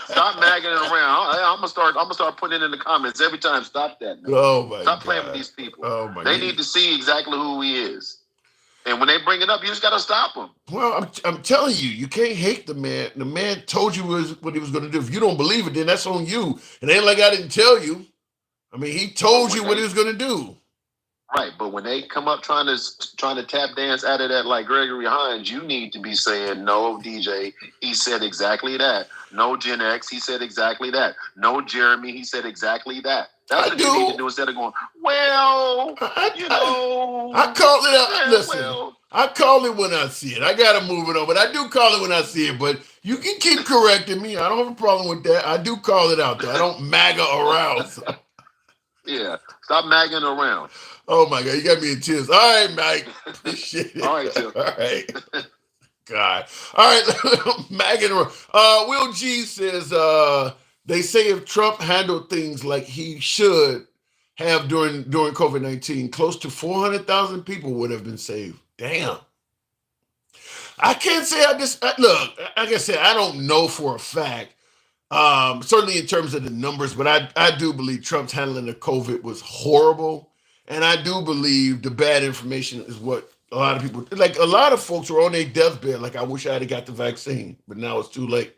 Stop magging around. I'm gonna start putting it in the comments every time. Stop that. Man. Oh my! Stop playing with these people. Oh my! They need to see exactly who he is. And when they bring it up, you just got to stop them. Well, I'm telling you, you can't hate the man. The man told you what he was going to do. If you don't believe it, then that's on you. It ain't like I didn't tell you. I mean, he told you what he was going to do. Right, but when they come up trying to tap dance out of that like Gregory Hines, you need to be saying, no, DJ, he said exactly that. No, Gen X, he said exactly that. No, Jeremy, he said exactly that. That's what you need to do instead of going, well, I call it out. Listen, I call it when I see it. I got to move it on, but I do call it when I see it. But you can keep correcting me. I don't have a problem with that. I do call it out, though. I don't MAGA around. So. Yeah, stop magging around. Oh, my God. You got me in tears. All right, Mike. Appreciate it. All right, Tim. All right. God. All right. Magging around. Will G says, they say if Trump handled things like he should have during COVID-19, close to 400,000 people would have been saved. Damn. I can't say look, like I said, I don't know for a fact, certainly in terms of the numbers, but I do believe Trump's handling of COVID was horrible. And I do believe the bad information is what a lot of people, like a lot of folks were on their deathbed, like, I wish I had got the vaccine, but now it's too late.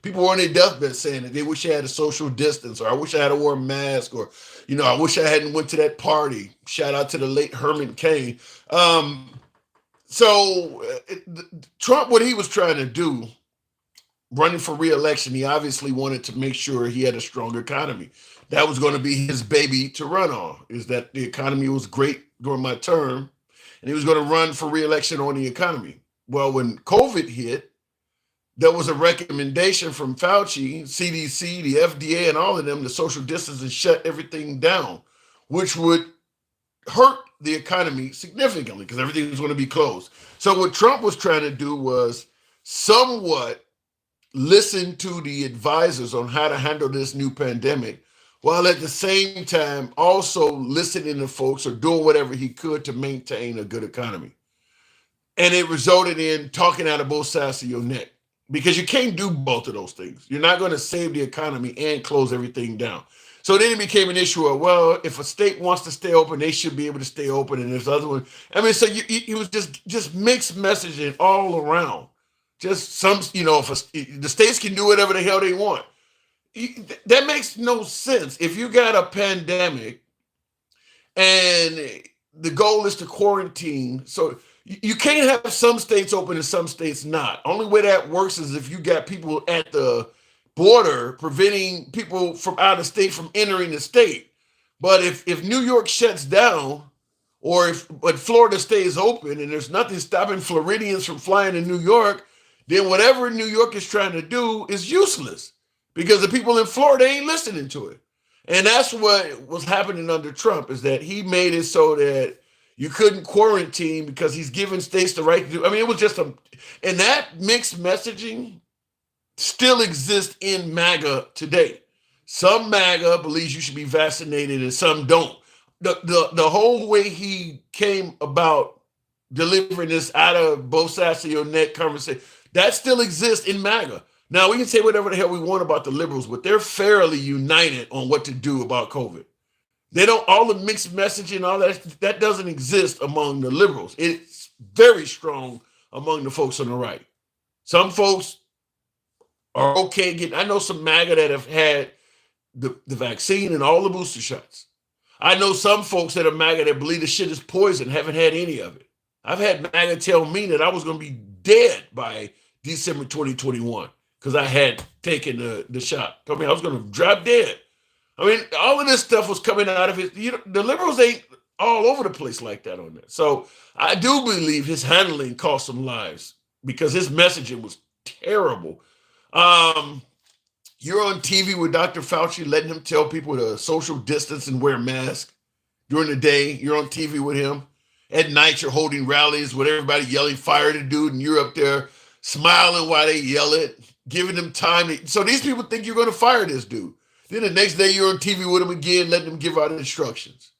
People were on their deathbed saying that they wish they had a social distance, or I wish I had wore a mask, or, I wish I hadn't went to that party. Shout out to the late Herman Cain. Trump, what he was trying to do, running for re-election, he obviously wanted to make sure he had a strong economy. That was going to be his baby to run on, is that the economy was great during my term, and he was going to run for re-election on the economy. Well, when COVID hit, there was a recommendation from Fauci, CDC, the FDA, and all of them to social distance and shut everything down, which would hurt the economy significantly because everything was going to be closed. So what Trump was trying to do was somewhat listen to the advisors on how to handle this new pandemic, while at the same time also listening to folks or doing whatever he could to maintain a good economy. And it resulted in talking out of both sides of your neck, because you can't do both of those things. You're not going to save the economy and close everything down. So then it became an issue of, well, if a state wants to stay open, they should be able to stay open. And there's other one. I mean, so it was just mixed messaging all around. Just some, if the states can do whatever the hell they want. That makes no sense. If you got a pandemic and the goal is to quarantine, so you can't have some states open and some states not. Only way that works is if you got people at the border preventing people from out of state from entering the state. But if New York shuts down, but Florida stays open and there's nothing stopping Floridians from flying to New York, then whatever New York is trying to do is useless, because the people in Florida ain't listening to it. And that's what was happening under Trump, is that he made it so that you couldn't quarantine because he's giving states the right to do. I mean, it was just and that mixed messaging still exists in MAGA today. Some MAGA believes you should be vaccinated and some don't. The whole way he came about delivering this out of both sides of your neck conversation, that still exists in MAGA. Now, we can say whatever the hell we want about the liberals, but they're fairly united on what to do about COVID. They don't, all the mixed messaging, all that doesn't exist among the liberals. It's very strong among the folks on the right. Some folks are okay getting, I know some MAGA that have had the vaccine and all the booster shots. I know some folks that are MAGA that believe the shit is poison, haven't had any of it. I've had MAGA tell me that I was going to be dead by December 2021 because I had taken the shot. Told me I was going to drop dead. I mean, all of this stuff was coming out of it. You know, the liberals ain't all over the place like that on that. So I do believe his handling cost some lives because his messaging was terrible. You're on TV with Dr. Fauci, letting him tell people to social distance and wear masks. During the day, you're on TV with him. At night, you're holding rallies with everybody yelling, fire the dude, and you're up there smiling while they yell it, giving them time. So these people think you're going to fire this dude. Then the next day, you're on TV with him again, letting them give out instructions.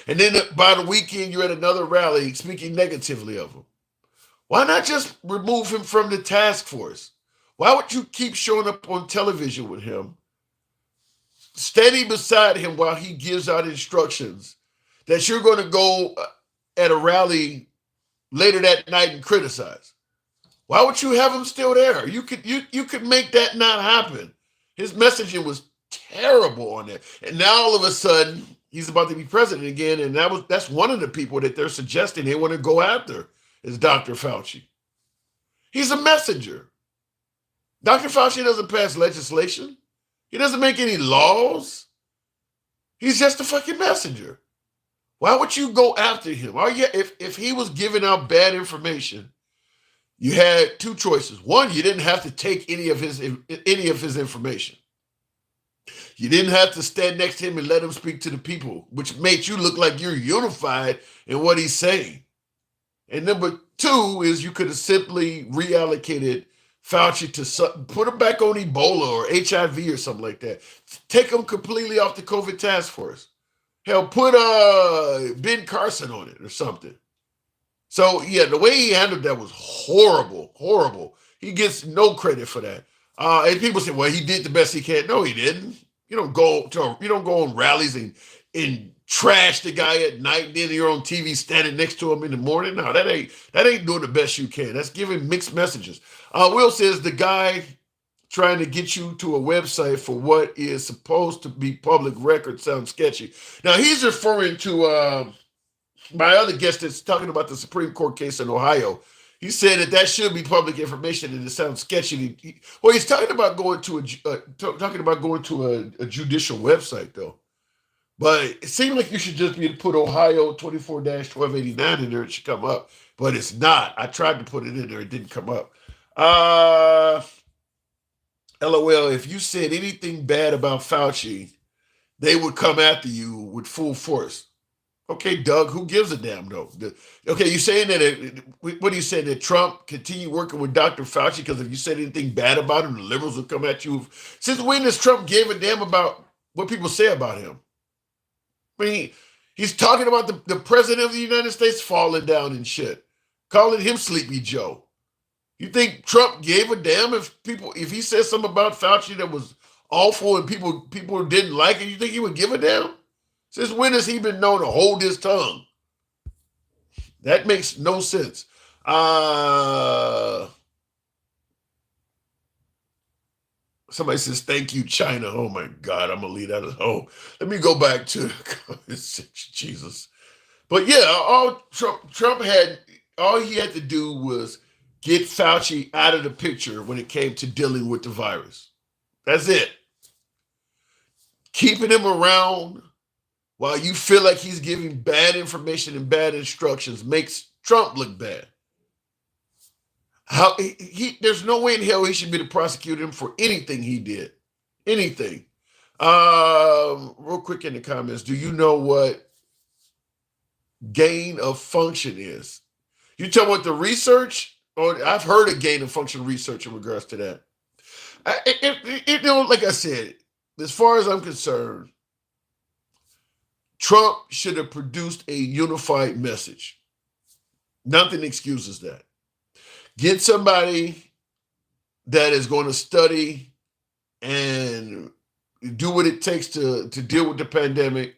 And then by the weekend, you're at another rally speaking negatively of him. Why not just remove him from the task force? Why would you keep showing up on television with him, standing beside him while he gives out instructions that you're going to go at a rally later that night and criticize? Why would you have him still there? You could make that not happen. His messaging was terrible on that. And now all of a sudden, he's about to be president again, and that's one of the people that they're suggesting they want to go after is Dr. Fauci. He's a messenger. Dr. Fauci doesn't pass legislation. He doesn't make any laws. He's just a fucking messenger. Why would you go after him? If he was giving out bad information, you had two choices. One, you didn't have to take any of his information. You didn't have to stand next to him and let him speak to the people, which made you look like you're unified in what he's saying. And number two is you could have simply reallocated Fauci to put him back on Ebola or HIV or something like that. Take him completely off the COVID task force. Hell, put Ben Carson on it or something. So, yeah, the way he handled that was horrible, horrible. He gets no credit for that. And people say, well, he did the best he can. No, he didn't. You don't go on rallies and trash the guy at night, and then you're on TV standing next to him in the morning. No, that ain't doing the best you can. That's giving mixed messages. Will says the guy trying to get you to a website for what is supposed to be public record sounds sketchy. Now he's referring to my other guest that's talking about the Supreme Court case in Ohio. He said that should be public information, and it sounds sketchy. He's talking about going to a judicial website though. But it seemed like you should just be able to put Ohio 24-1289 in there. It should come up, but it's not. I tried to put it in there. It didn't come up. LOL, if you said anything bad about Fauci, they would come after you with full force. Okay, Doug, who gives a damn, though? Okay, you saying that, what are you saying, that Trump continue working with Dr. Fauci because if you said anything bad about him, the liberals would come at you? Since when does Trump give a damn about what people say about him? I mean, he's talking about the president of the United States falling down and shit, calling him Sleepy Joe. You think Trump gave a damn if he said something about Fauci that was awful and people didn't like it? You think he would give a damn? Since when has he been known to hold his tongue? That makes no sense. Somebody says, thank you, China. Oh my God, I'm gonna leave that alone. Let me go back to Jesus. But yeah, Trump had, all he had to do was get Fauci out of the picture when it came to dealing with the virus. That's it. Keeping him around while you feel like he's giving bad information and bad instructions makes Trump look bad. There's no way in hell he should be to prosecute him for anything he did. Anything. Real quick in the comments, do you know what gain of function is? You tell what the research, or I've heard of gain of function research in regards to that. Like I said, as far as I'm concerned, Trump should have produced a unified message. Nothing excuses that. Get somebody that is going to study and do what it takes to deal with the pandemic.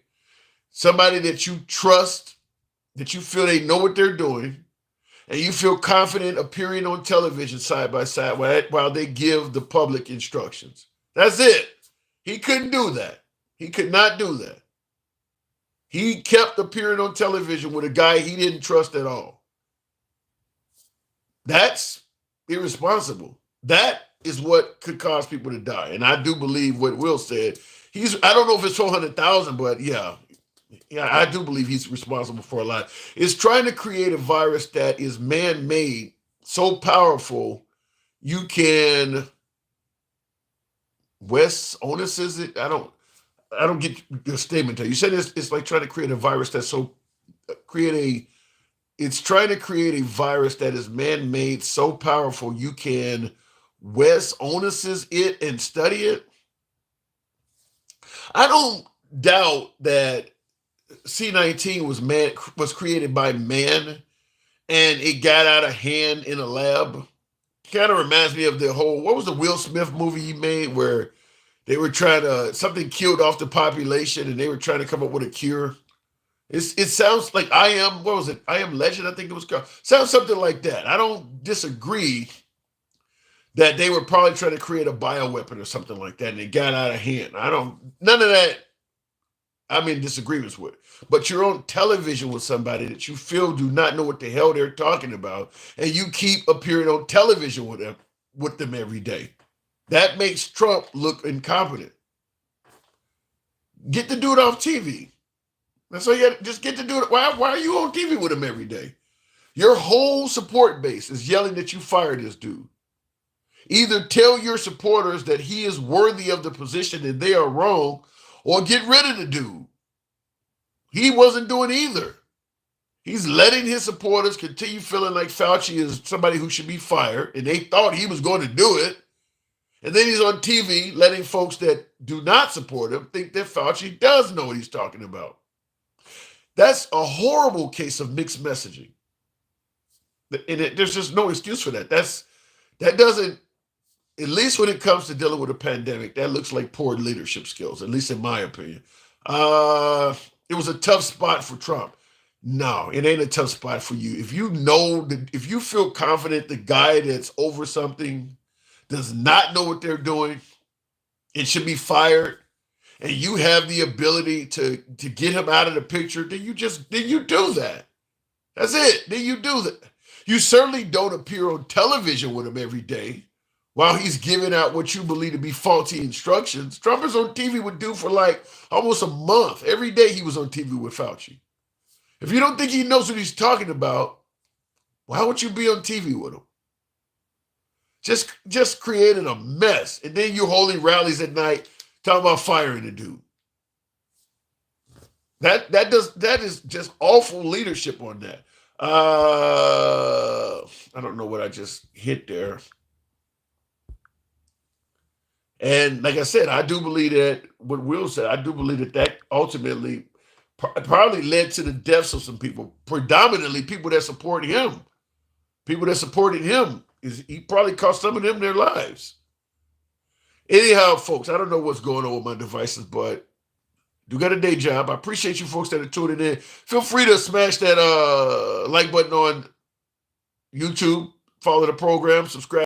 Somebody that you trust, that you feel they know what they're doing, and you feel confident appearing on television side by side while they give the public instructions. That's it. He couldn't do that. He could not do that. He kept appearing on television with a guy he didn't trust at all. That's irresponsible. That is what could cause people to die. And I do believe what Will said. I don't know if it's 400,000, but yeah, I do believe he's responsible for a lot. It's trying to create a virus that is man-made, so powerful, you can Wes Onus is it? I don't get your statement there. You said it's like trying to create a virus that's it's trying to create a virus that is man-made, so powerful you can Wes Onus it and study it. I don't doubt that C-19 was created by man and it got out of hand in a lab. Kind of reminds me of what was the Will Smith movie he made where they were something killed off the population and they were trying to come up with a cure. It sounds like I Am Legend, I think it was called. Sounds something like that. I don't disagree that they were probably trying to create a bioweapon or something like that and it got out of hand. None of that I'm in disagreements with. But you're on television with somebody that you feel do not know what the hell they're talking about, and you keep appearing on television with them every day. That makes Trump look incompetent. Get the dude off TV. That's all you got. Just get the dude. Why are you on TV with him every day? Your whole support base is yelling that you fired this dude. Either tell your supporters that he is worthy of the position and they are wrong, or get rid of the dude. He wasn't doing either. He's letting his supporters continue feeling like Fauci is somebody who should be fired, and they thought he was going to do it. And then he's on TV letting folks that do not support him think that Fauci does know what he's talking about. That's a horrible case of mixed messaging. And there's just no excuse for that. That doesn't, at least when it comes to dealing with a pandemic, that looks like poor leadership skills, at least in my opinion. It was a tough spot for Trump. No, it ain't a tough spot for you. If you feel confident the guy that's over something does not know what they're doing, it should be fired, and you have the ability to get him out of the picture, then you do that. That's it. Then you do that. You certainly don't appear on television with him every day while he's giving out what you believe to be faulty instructions. Trump is on TV with dude for like almost a month. Every day he was on TV with Fauci. If you don't think he knows what he's talking about, why would you be on TV with him? Just creating a mess. And then you holding rallies at night talking about firing the dude. That is just awful leadership on that. I don't know what I just hit there. And like I said, I do believe that what Will said, I do believe that ultimately probably led to the deaths of some people, predominantly people that support him. People that supported him, he probably cost some of them their lives. Anyhow, folks, I don't know what's going on with my devices, but do got a day job. I appreciate you folks that are tuning in. Feel free to smash that like button on YouTube, follow the program, subscribe.